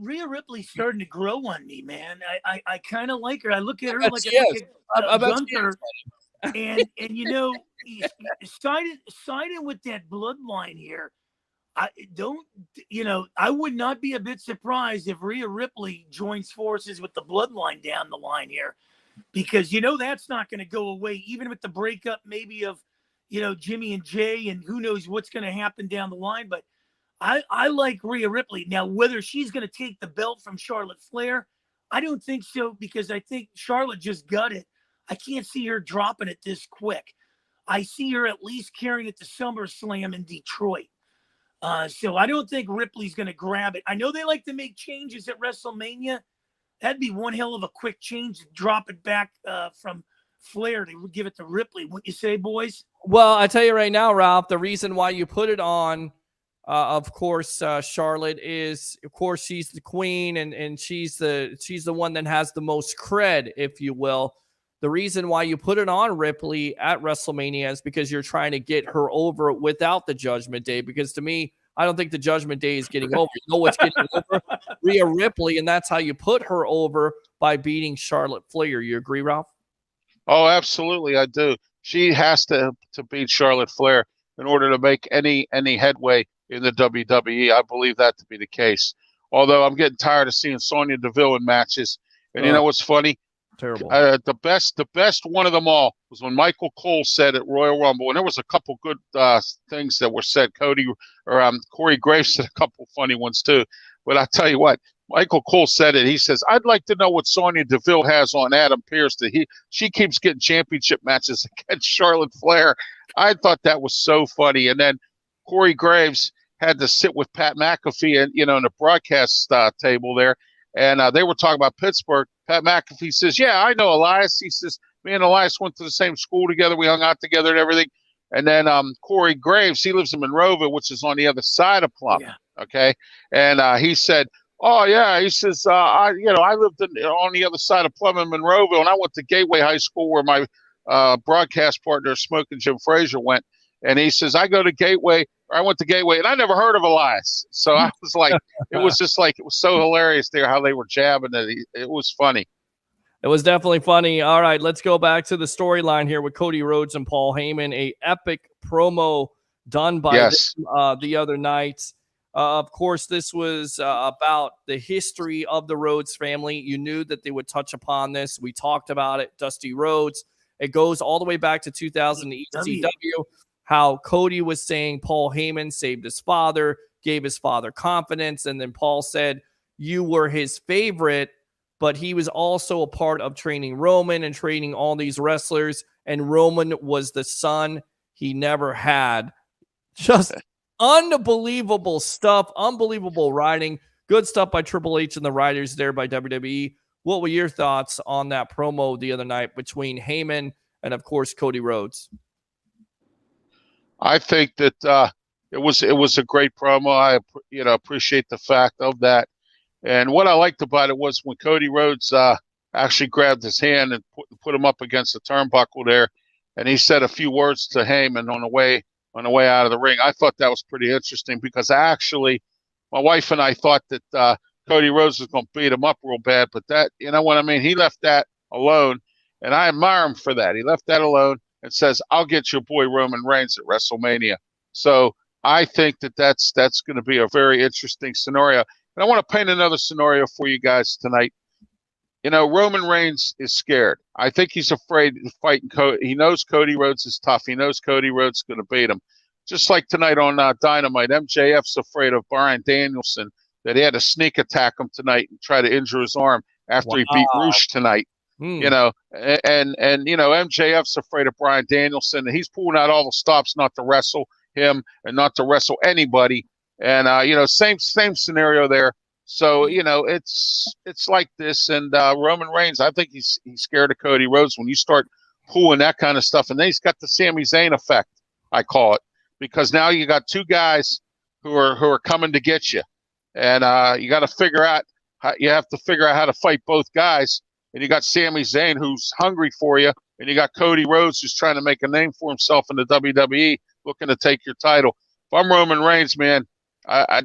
Rhea Ripley's starting to grow on me, man. I kind of like her. I look at her like a Gunther, and siding with that bloodline here. I would not be a bit surprised if Rhea Ripley joins forces with the bloodline down the line here, because that's not going to go away, even with the breakup maybe of Jimmy and Jay, and who knows what's going to happen down the line. But I like Rhea Ripley. Now, whether she's going to take the belt from Charlotte Flair, I don't think so, because I think Charlotte just got it. I can't see her dropping it this quick. I see her at least carrying it to SummerSlam in Detroit. So I don't think Ripley's going to grab it. I know they like to make changes at WrestleMania. That'd be one hell of a quick change to drop it back from Flair to give it to Ripley. What you say, boys? Well, I tell you right now, Ralph, the reason why you put it on, of course, Charlotte is, of course, she's the queen, and she's the one that has the most cred, if you will. The reason why you put it on Ripley at WrestleMania is because you're trying to get her over without the Judgment Day. Because to me, I don't think the Judgment Day is getting over. You know what's getting over? Rhea Ripley, and that's how you put her over by beating Charlotte Flair. You agree, Ralph? Oh, absolutely, I do. She has to beat Charlotte Flair in order to make any headway in the WWE. I believe that to be the case. Although I'm getting tired of seeing Sonya Deville in matches. And you know what's funny? Terrible. The best one of them all was when Michael Cole said at Royal Rumble, and there was a couple good things that were said. Corey Graves said a couple funny ones too. But I tell you what, Michael Cole said it. He says, "I'd like to know what Sonya Deville has on Adam Pearce that she keeps getting championship matches against Charlotte Flair." I thought that was so funny. And then Corey Graves had to sit with Pat McAfee and in the broadcast table there, and they were talking about Pittsburgh. Pat McAfee says, "Yeah, I know Elias." He says, "Me and Elias went to the same school together. We hung out together and everything." And then Corey Graves, he lives in Monroeville, which is on the other side of Plum. Yeah. Okay, and he said, "Oh yeah," he says, I lived on the other side of Plum in Monroeville, and I went to Gateway High School where my broadcast partner, Smoking Jim Frazier, went." And he says, I went to Gateway, and I never heard of Elias. So I was like, it was so hilarious there how they were jabbing it. It was funny. It was definitely funny. All right, let's go back to the storyline here with Cody Rhodes and Paul Heyman. A epic promo done by them, the other night. Of course, this was about the history of the Rhodes family. You knew that they would touch upon this. We talked about it. Dusty Rhodes. It goes all the way back to 2000 ECW. How Cody was saying Paul Heyman saved his father, gave his father confidence, and then Paul said, you were his favorite, but he was also a part of training Roman and training all these wrestlers, and Roman was the son he never had. Just unbelievable stuff, unbelievable writing, good stuff by Triple H and the writers there by WWE. What were your thoughts on that promo the other night between Heyman and, of course, Cody Rhodes? I think that it was a great promo. I appreciate the fact of that. And what I liked about it was when Cody Rhodes actually grabbed his hand and put him up against the turnbuckle there, and he said a few words to Heyman on the way out of the ring. I thought that was pretty interesting because actually my wife and I thought that Cody Rhodes was going to beat him up real bad, but that, you know what I mean? He left that alone, and I admire him for that. He left that alone and says, I'll get your boy Roman Reigns at WrestleMania. So I think that that's going to be a very interesting scenario. And I want to paint another scenario for you guys tonight. Roman Reigns is scared. I think he's afraid of fighting Cody. He knows Cody Rhodes is tough. He knows Cody Rhodes is going to beat him. Just like tonight on Dynamite, MJF's afraid of Bryan Danielson, that he had to sneak attack him tonight and try to injure his arm after he beat Roosh tonight. And MJF's afraid of Bryan Danielson, and he's pulling out all the stops not to wrestle him and not to wrestle anybody. And same scenario there. So it's like this. And Roman Reigns, I think he's scared of Cody Rhodes when you start pulling that kind of stuff. And then he's got the Sami Zayn effect, I call it, because now you got two guys who are coming to get you, and you got to figure out how to fight both guys. And you got Sami Zayn, who's hungry for you, and you got Cody Rhodes, who's trying to make a name for himself in the WWE, looking to take your title. If I'm Roman Reigns, man, I'd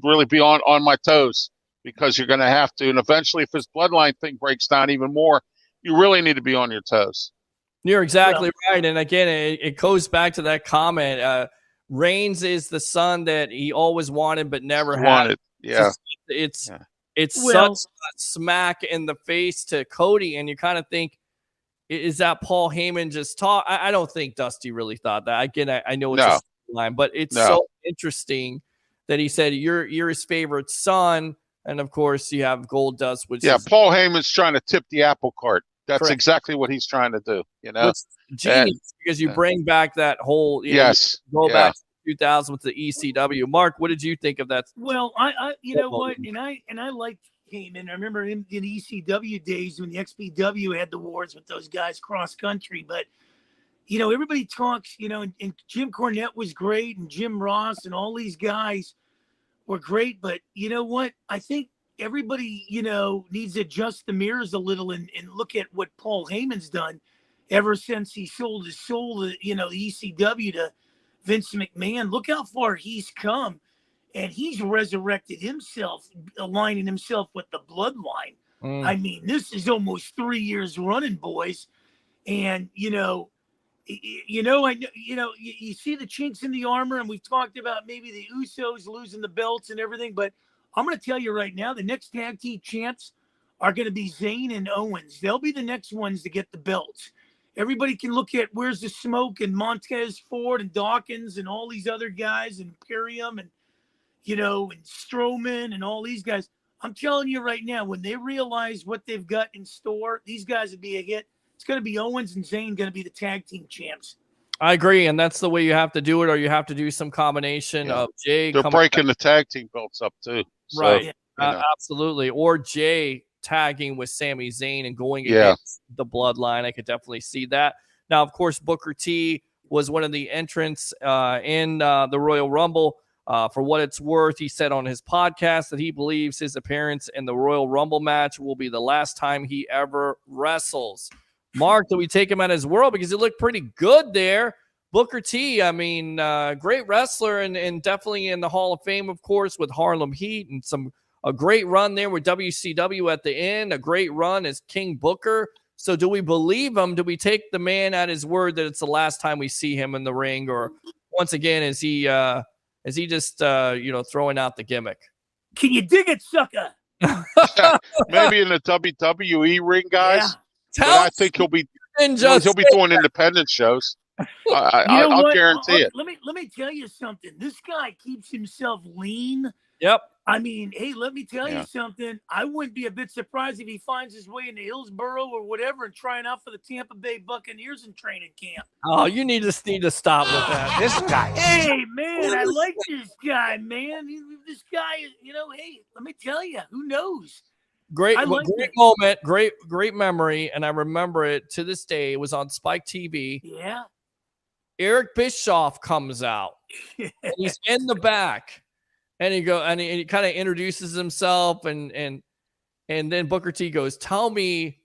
really be on my toes, because you're going to have to. And eventually, if his bloodline thing breaks down even more, you really need to be on your toes. You're exactly right. And again, it goes back to that comment. Reigns is the son that he always wanted but never had. Yeah. It's such a smack in the face to Cody, and you kind of think, is that Paul Heyman just talk? I don't think Dusty really thought that. Again, I know it's a line, but it's so interesting that he said you're his favorite son, and of course you have Goldust, which Paul Heyman's trying to tip the apple cart. That's correct. Exactly what he's trying to do. It's genius, because you bring back that whole go back to 2000 with the ECW. Mark, what did you think of that? Well, I you know what, and I liked Heyman. I remember him in ECW days when the XPW had the wars with those guys cross country. But everybody talks, and Jim Cornette was great, and Jim Ross, and all these guys were great. But you know what? I think everybody, needs to adjust the mirrors a little and look at what Paul Heyman's done ever since he sold his soul to, the ECW to Vince McMahon. Look how far he's come, and he's resurrected himself, aligning himself with the bloodline. I mean, this is almost 3 years running, boys. And, you see the chinks in the armor, and we've talked about maybe the Usos losing the belts and everything, but I'm going to tell you right now, the next tag team champs are going to be Zayn and Owens. They'll be the next ones to get the belts. Everybody can look at Where's the Smoke and Montez Ford and Dawkins and all these other guys, and Imperium and, and Strowman and all these guys. I'm telling you right now, when they realize what they've got in store, these guys would be a hit. It's going to be Owens and Zayn going to be the tag team champs. I agree, and that's the way you have to do it, or you have to do some combination of Jay. They're breaking the tag team belts up too. So, right. Absolutely. Or Jay tagging with Sami Zayn and going against the bloodline. I could definitely see that. Now, of course, Booker T was one of the entrants in the Royal Rumble. For what it's worth, he said on his podcast that he believes his appearance in the Royal Rumble match will be the last time he ever wrestles. Mark, do we take him at his word? Because he looked pretty good there. Booker T, I mean, great wrestler and definitely in the Hall of Fame, of course, with Harlem Heat and a great run there with WCW at the end, a great run as King Booker. So do we believe him? Do we take the man at his word that it's the last time we see him in the ring? Or once again, is he just throwing out the gimmick? Can you dig it, sucker? Maybe in the WWE ring, guys. Yeah. But I think he'll be doing independent shows. I'll guarantee it. Let me tell you something. This guy keeps himself lean. Yep. I mean, hey, let me tell you something. I wouldn't be a bit surprised if he finds his way into Hillsborough or whatever and trying out for the Tampa Bay Buccaneers in training camp. Oh, you need to stop with that. This guy. Hey, man, I like this guy, man. This guy is, hey, let me tell you, who knows? Great moment, great memory, and I remember it to this day. It was on Spike TV. Yeah. Eric Bischoff comes out. He's in the back. And he kind of introduces himself, and then Booker T goes, "Tell me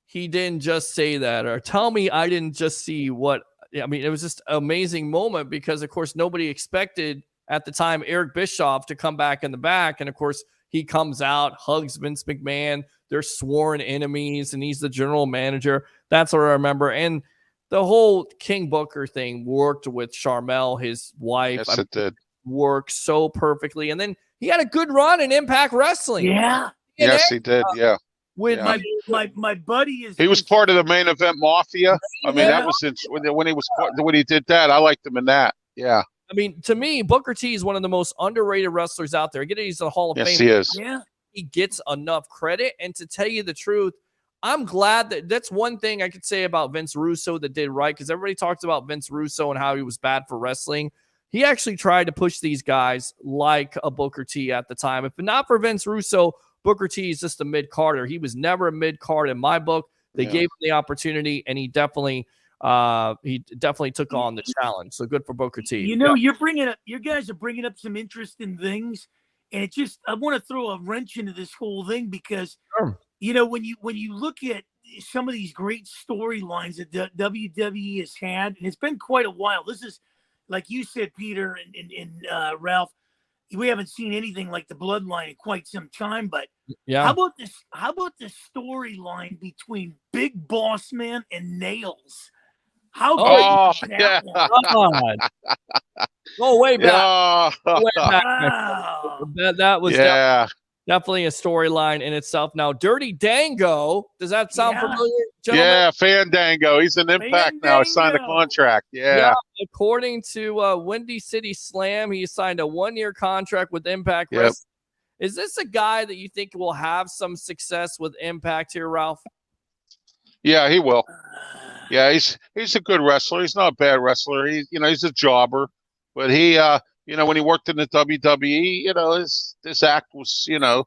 he didn't just say that, or tell me I didn't just see what." I mean, it was just an amazing moment because, of course, nobody expected at the time Eric Bischoff to come back in the back, and of course he comes out, hugs Vince McMahon. They're sworn enemies, and he's the general manager. That's what I remember, and the whole King Booker thing worked with Sharmell, his wife. Yes, it did. Worked so perfectly, and then he had a good run in Impact Wrestling. Yeah. Yes, he did. Yeah. With my buddy he was part of the Main Event Mafia. I mean, that was when he did that. I liked him in that. Yeah. I mean, to me, Booker T is one of the most underrated wrestlers out there. He's a Hall of Fame. Yes, he is. Yeah. He gets enough credit, and to tell you the truth, I'm glad that's one thing I could say about Vince Russo that did right, because everybody talks about Vince Russo and how he was bad for wrestling. He actually tried to push these guys like a Booker T at the time. If not for Vince Russo, Booker T is just a mid-carder. He was never a mid-card in my book. They gave him the opportunity, and he definitely took on the challenge. So good for Booker T. You guys are bringing up some interesting things, and I want to throw a wrench into this whole thing because when you look at some of these great storylines that WWE has had, and it's been quite a while. This is, like you said, Peter and Ralph, we haven't seen anything like the Bloodline in quite some time. But how about this? How about the storyline between Big Boss Man and Nails? How good is that one? Go way back. Wow. That was definitely a storyline in itself. Now, Dirty Dango, does that sound familiar, gentlemen? Yeah, Fandango. He's an Impact now. He signed a contract. Yeah. According to Windy City Slam, he signed a 1-year contract with Impact Wrestling. Is this a guy that you think will have some success with Impact here, Ralph? Yeah, he will. Yeah, he's a good wrestler. He's not a bad wrestler. He's a jobber, but he when he worked in the WWE, his act was, he did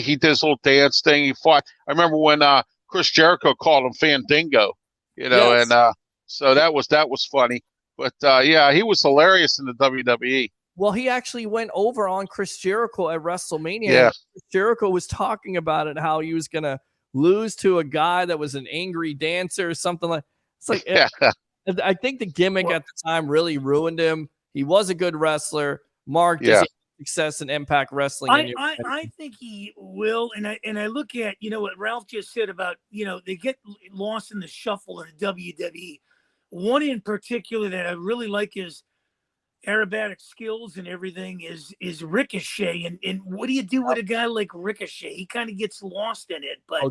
his little dance thing. He fought. I remember when Chris Jericho called him Fandango, and so that was funny. But he was hilarious in the WWE. Well, he actually went over on Chris Jericho at WrestleMania. Yeah. Chris Jericho was talking about it, how he was gonna lose to a guy that was an angry dancer or something like. It's like I think the gimmick at the time really ruined him. He was a good wrestler. Mark, does he success in Impact Wrestling. I think he will, and I look at what Ralph just said about they get lost in the shuffle in the WWE. One in particular that I really like his aerobatic skills and everything is Ricochet, and what do you do with a guy like Ricochet? He kind of gets lost in it, but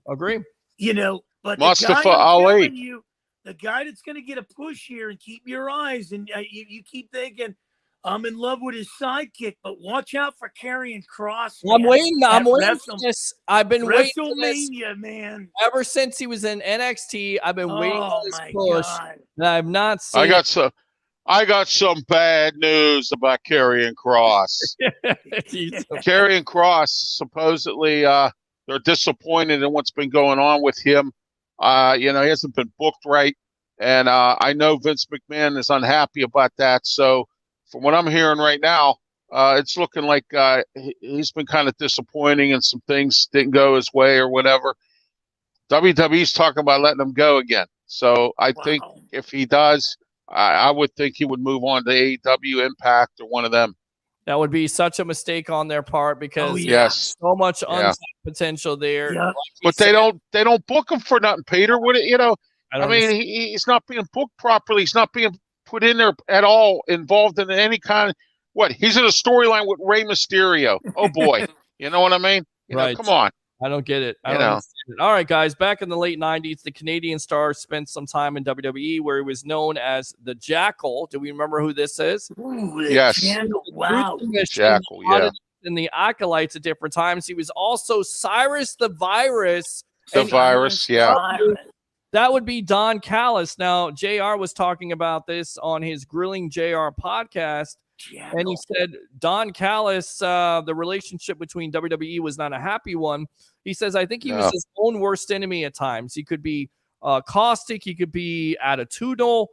agree. But Mustafa the guy, I'm Ali. telling you, the guy that's going to get a push here, and keep your eyes, and you keep thinking, I'm in love with his sidekick, but watch out for Karrion Kross. I'm waiting for this. I've been waiting for this, WrestleMania, man. Ever since he was in NXT, I've been waiting for this push. God. That I've not seen. I got some bad news about Karrion Kross. Karrion Kross, supposedly, they're disappointed in what's been going on with him. He hasn't been booked right, and I know Vince McMahon is unhappy about that. So, from what I'm hearing right now, it's looking like he's been kind of disappointing, and some things didn't go his way or whatever. WWE's talking about letting him go again. So I think if he does, I would think he would move on to AEW, Impact, or one of them. That would be such a mistake on their part because so much untapped potential there. Yeah. But they don't book him for nothing, Peter. He's not being booked properly. He's not being put in there at all, involved in any kind of he's in a storyline with Rey Mysterio. Oh boy. You know what I mean? Come on. I don't get it. I don't understand it. All right, guys. Back in the late 90s, the Canadian star spent some time in WWE where he was known as the Jackal. Do we remember who this is? Ooh, yes. Jackal. Wow. Jackal, yeah. In the Acolytes at different times. He was also Cyrus the Virus. The Virus, yeah. That would be Don Callis. Now, JR was talking about this on his Grilling JR podcast. Jackal. And he said Don Callis, the relationship between WWE was not a happy one. He says, I think he was his own worst enemy at times. He could be caustic. He could be attitudinal.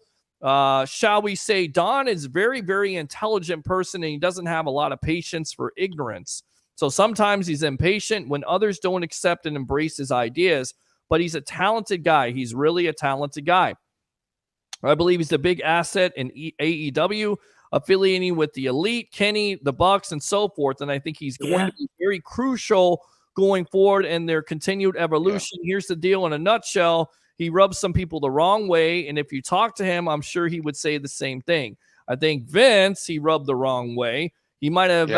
Shall we say, Don is a very, very intelligent person, and he doesn't have a lot of patience for ignorance. So sometimes he's impatient when others don't accept and embrace his ideas, but he's a talented guy. He's really a talented guy. I believe he's a big asset in AEW, affiliating with the Elite, Kenny, the Bucs, and so forth. And I think he's going to be very crucial going forward in their continued evolution. Here's the deal in a nutshell. He rubs some people the wrong way, and if you talk to him, I'm sure he would say the same thing. I think Vince, he rubbed the wrong way. He might have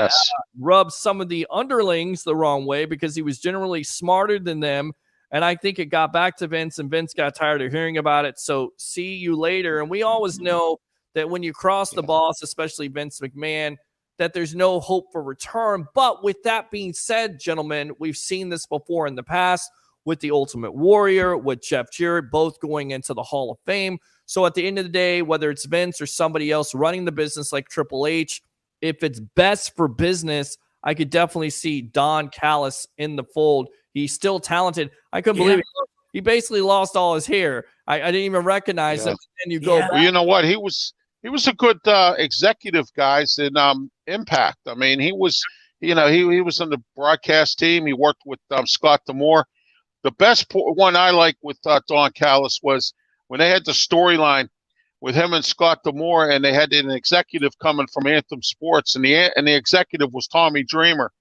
rubbed some of the underlings the wrong way because he was generally smarter than them. And I think it got back to Vince, and Vince got tired of hearing about it. So see you later. And we always know that when you cross the boss, especially Vince McMahon, that there's no hope for return. But with that being said, gentlemen, we've seen this before in the past with the Ultimate Warrior, with Jeff Jarrett, both going into the Hall of Fame. So at the end of the day, whether it's Vince or somebody else running the business like Triple H, if it's best for business, I could definitely see Don Callis in the fold. He's still talented. I couldn't believe it. He basically lost all his hair. I didn't even recognize him. And you go back. Well, you know what? He was a good executive, guys, in Impact. I mean, he was on the broadcast team. He worked with Scott D'Amore. The best one I liked with Don Callis was when they had the storyline with him and Scott D'Amore, and they had an executive coming from Anthem Sports, and the executive was Tommy Dreamer.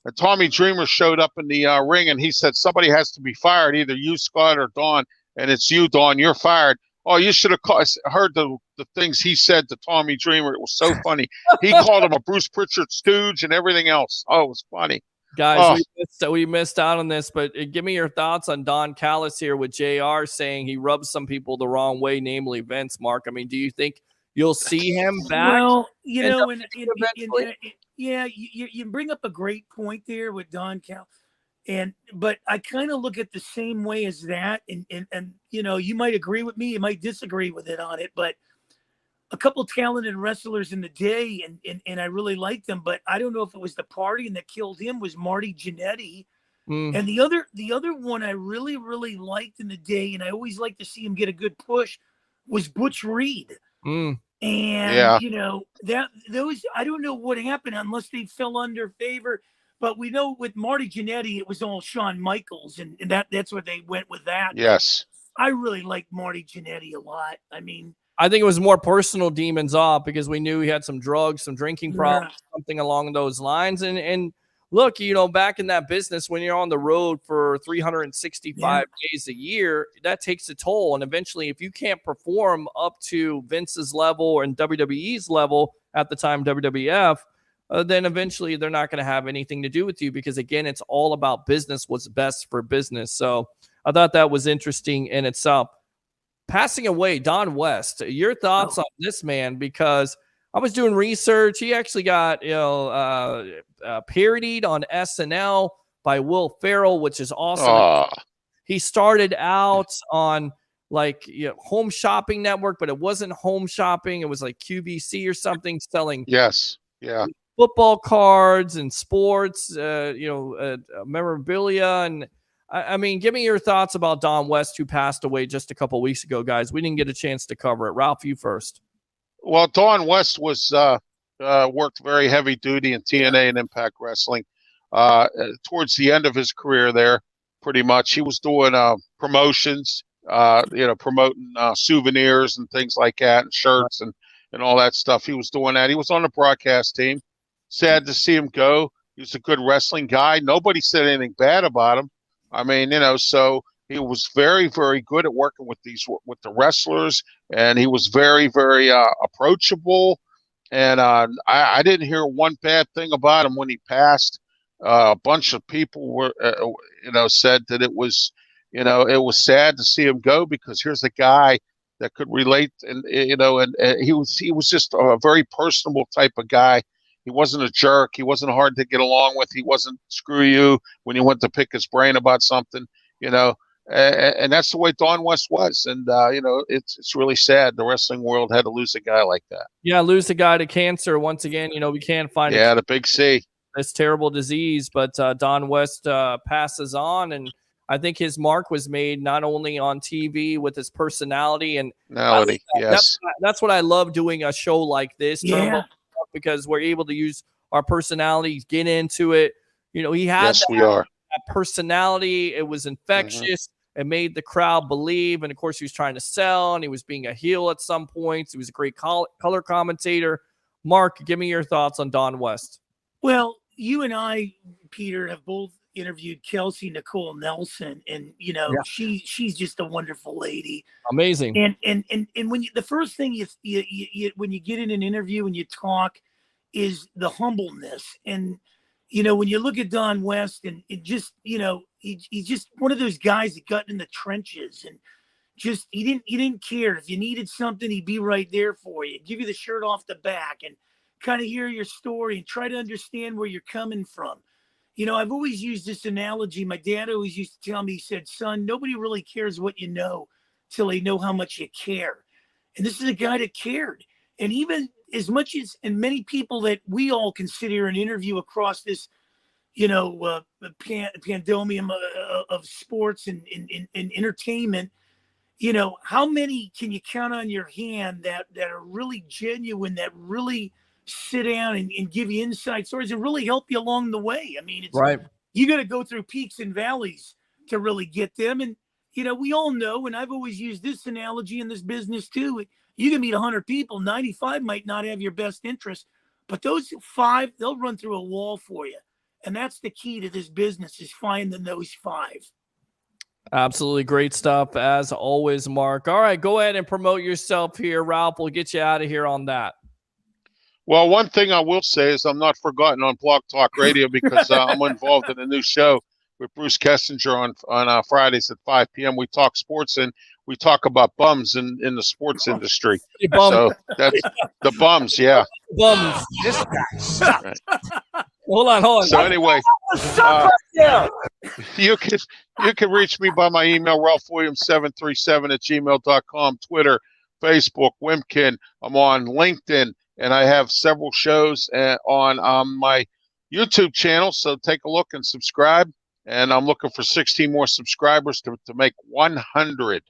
And Tommy Dreamer showed up in the ring, and he said, somebody has to be fired, either you, Scott, or Don, and it's you, Don, you're fired. Oh, you should have heard the things he said to Tommy Dreamer. It was so funny. He called him a Bruce Pritchard stooge and everything else. Oh, it was funny. Guys, we missed out on this, but give me your thoughts on Don Callis here with JR saying he rubs some people the wrong way, namely Vince, Mark. I mean, do you think you'll see him back? Well, you bring up a great point there with Don Callis. But I kind of look at the same way as that. And you might agree with me, you might disagree with it on it, but a couple talented wrestlers in the day, and I really liked them, but I don't know if it was the partying that killed him was Marty Jannetty. And the other one I really, really liked in the day, and I always like to see him get a good push, was Butch Reed. And those, I don't know what happened unless they fell under favor. But we know with Marty Jannetty, it was all Shawn Michaels, and that's where they went with that. Yes. I really like Marty Jannetty a lot. I mean, I think it was more personal demons off because we knew he had some drugs, some drinking problems, something along those lines. And look, back in that business, when you're on the road for 365 days a year, that takes a toll. And eventually, if you can't perform up to Vince's level and WWE's level at the time, WWF, then eventually they're not going to have anything to do with you because, again, it's all about business, what's best for business. So I thought that was interesting in itself. Passing away, Don West, your thoughts on this man? Because I was doing research. He actually got, parodied on SNL by Will Ferrell, which is awesome. He started out on Home Shopping Network, but it wasn't Home Shopping. It was like QVC or something, selling football cards and sports, memorabilia. And I mean, give me your thoughts about Don West, who passed away just a couple weeks ago, guys. We didn't get a chance to cover it. Ralph, you first. Well, Don West was worked very heavy duty in TNA and Impact Wrestling. Towards the end of his career there, pretty much, he was doing promotions, promoting souvenirs and things like that, and shirts and all that stuff. He was doing that. He was on the broadcast team. Sad to see him go. He was a good wrestling guy. Nobody said anything bad about him. I mean, so he was very, very good at working with the wrestlers, and he was very, very approachable. And I didn't hear one bad thing about him when he passed. A bunch of people were, said that it was sad to see him go because here's a guy that could relate, and he was just a very personable type of guy. He wasn't a jerk. He wasn't hard to get along with. He wasn't screw you when you went to pick his brain about something, and that's the way Don West was. And, it's really sad. The wrestling world had to lose a guy like that. Yeah, lose a guy to cancer. Once again, we can't find the big C. This terrible disease, but Don West passes on, and I think his mark was made not only on TV with his personality and that's what I love doing a show like this. Because we're able to use our personalities, get into it. He had that personality. It was infectious. It made the crowd believe. And of course, he was trying to sell, and he was being a heel at some points. He was a great color commentator. Mark, give me your thoughts on Don West. Well, you and I, Peter, have both interviewed Kelsey Nicole Nelson, and she's just a wonderful lady. Amazing. And when the first thing you when you get in an interview and you talk is the humbleness. And when you look at Don West, and it just he's just one of those guys that got in the trenches, and just he didn't care if you needed something, he'd be right there for you, give you the shirt off the back, and kind of hear your story and try to understand where you're coming from. I've always used this analogy. My dad always used to tell me, he said, son, nobody really cares what you know till they know how much you care. And this is a guy that cared. And even as much as, and many people that we all consider an interview across this, pandemonium of sports and entertainment, how many can you count on your hand that are really genuine, that really sit down and give you inside stories and really help you along the way? I mean, it's right. You got to go through peaks and valleys to really get them. And, we all know, and I've always used this analogy in this business too. You can meet 100 people, 95 might not have your best interest, but those 5, they'll run through a wall for you. And that's the key to this business, is finding those 5. Absolutely great stuff, as always, Mark. All right, go ahead and promote yourself here. Ralph, we'll get you out of here on that. Well, one thing I will say is I'm not forgotten on Blog Talk Radio because I'm involved in a new show with Bruce Kessinger on Fridays at 5 p.m. We talk sports, and we talk about bums in the sports industry. So that's the bums, yeah. Bums. This guy sucks. Right. Hold on. So anyway, you can reach me by my email, ralphwilliams737@gmail.com, Twitter, Facebook, Wimkin. I'm on LinkedIn. And I have several shows on my YouTube channel, so take a look and subscribe. And I'm looking for 16 more subscribers to make 100.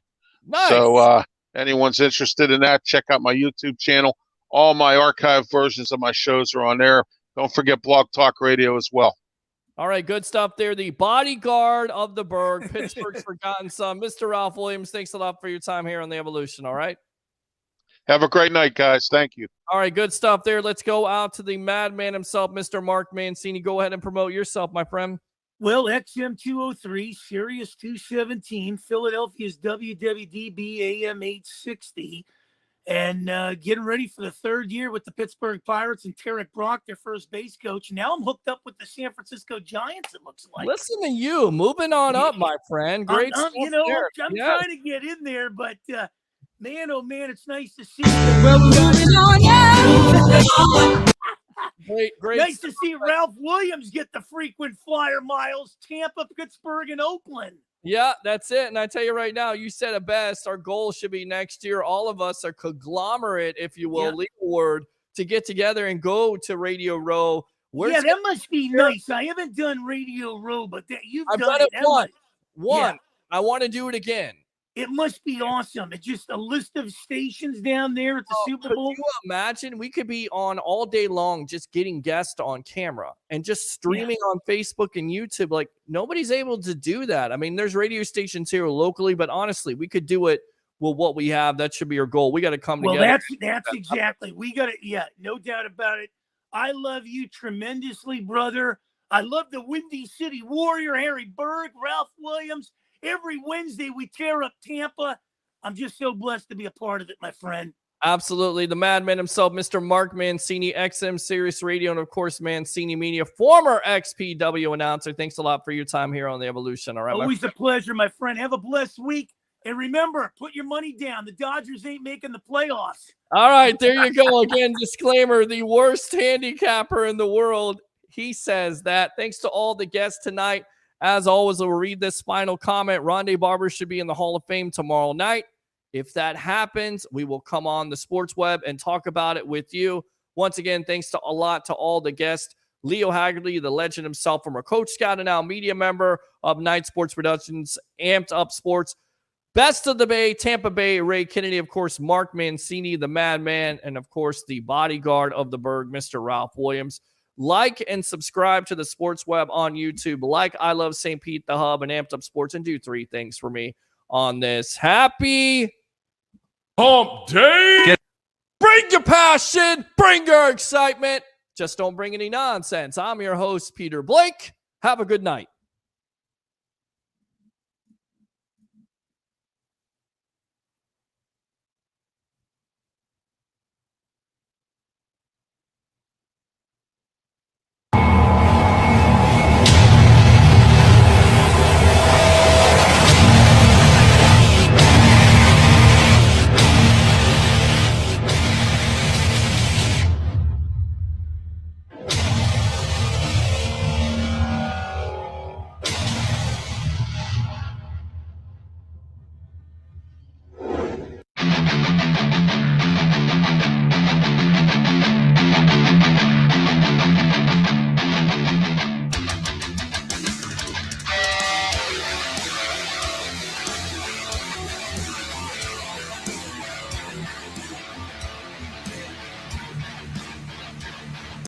Nice. So anyone's interested in that, check out my YouTube channel. All my archive versions of my shows are on there. Don't forget Blog Talk Radio as well. All right, good stuff there. The bodyguard of the Berg, Pittsburgh's forgotten son, Mr. Ralph Williams. Thanks a lot for your time here on The Evolution, all right? Have a great night, guys. Thank you. All right, good stuff there. Let's go out to the madman himself, Mr. Mark Mancini. Go ahead and promote yourself, my friend. Well, XM 203, Sirius 217, Philadelphia's WWDB AM 860, and getting ready for the third year with the Pittsburgh Pirates and Tarek Brock, their first base coach. Now I'm hooked up with the San Francisco Giants, it looks like. Listen to you, moving on up, my friend. Great stuff there. I'm Yes. trying to get in there, but man, oh man, it's nice to see. Well, moving on, Great. Nice to see Ralph Williams get the frequent flyer miles. Tampa, Pittsburgh, and Oakland. Yeah, that's it. And I tell you right now, you said it best. Our goal should be next year. All of us are conglomerate, if you will, legal word, to get together and go to Radio Row. That must be nice. I haven't done Radio Row, but you've I've done done it. One. Yeah. I want to do it again. It must be awesome. It's just a list of stations down there at the Super Bowl. Could you imagine? We could be on all day long just getting guests on camera and just streaming on Facebook and YouTube. Like, nobody's able to do that. I mean, there's radio stations here locally, but honestly, we could do it with what we have. That should be our goal. We got to come together. Well, that's exactly. We got to, no doubt about it. I love you tremendously, brother. I love the Windy City Warrior, Harry Berg, Ralph Williams. Every Wednesday, we tear up Tampa. I'm just so blessed to be a part of it, my friend. Absolutely. The madman himself, Mr. Mark Mancini, XM Sirius Radio, and of course, Mancini Media, former XPW announcer. Thanks a lot for your time here on The Evolution. All right. Always a pleasure, my friend. Have a blessed week. And remember, put your money down. The Dodgers ain't making the playoffs. All right. There you go. Again, disclaimer, the worst handicapper in the world. He says that. Thanks to all the guests tonight. As always, we'll read this final comment. Rondé Barber should be in the Hall of Fame tomorrow night. If that happens, we will come on the Sports Web and talk about it with you. Once again, thanks to all the guests. Leo Haggerty, the legend himself, former Coach Scout and now media member of Night Sports Productions, Amped Up Sports. Best of the Bay, Tampa Bay, Ray Kennedy, of course, Mark Mancini, the madman, and of course, the bodyguard of the Berg, Mr. Ralph Williams. Like and subscribe to the Sports Web on YouTube. Like I Love St. Pete, the Hub, and Amped Up Sports, and do 3 things for me on this happy Hump Day. Bring your passion, bring your excitement. Just don't bring any nonsense. I'm your host, Peter Blake. Have a good night.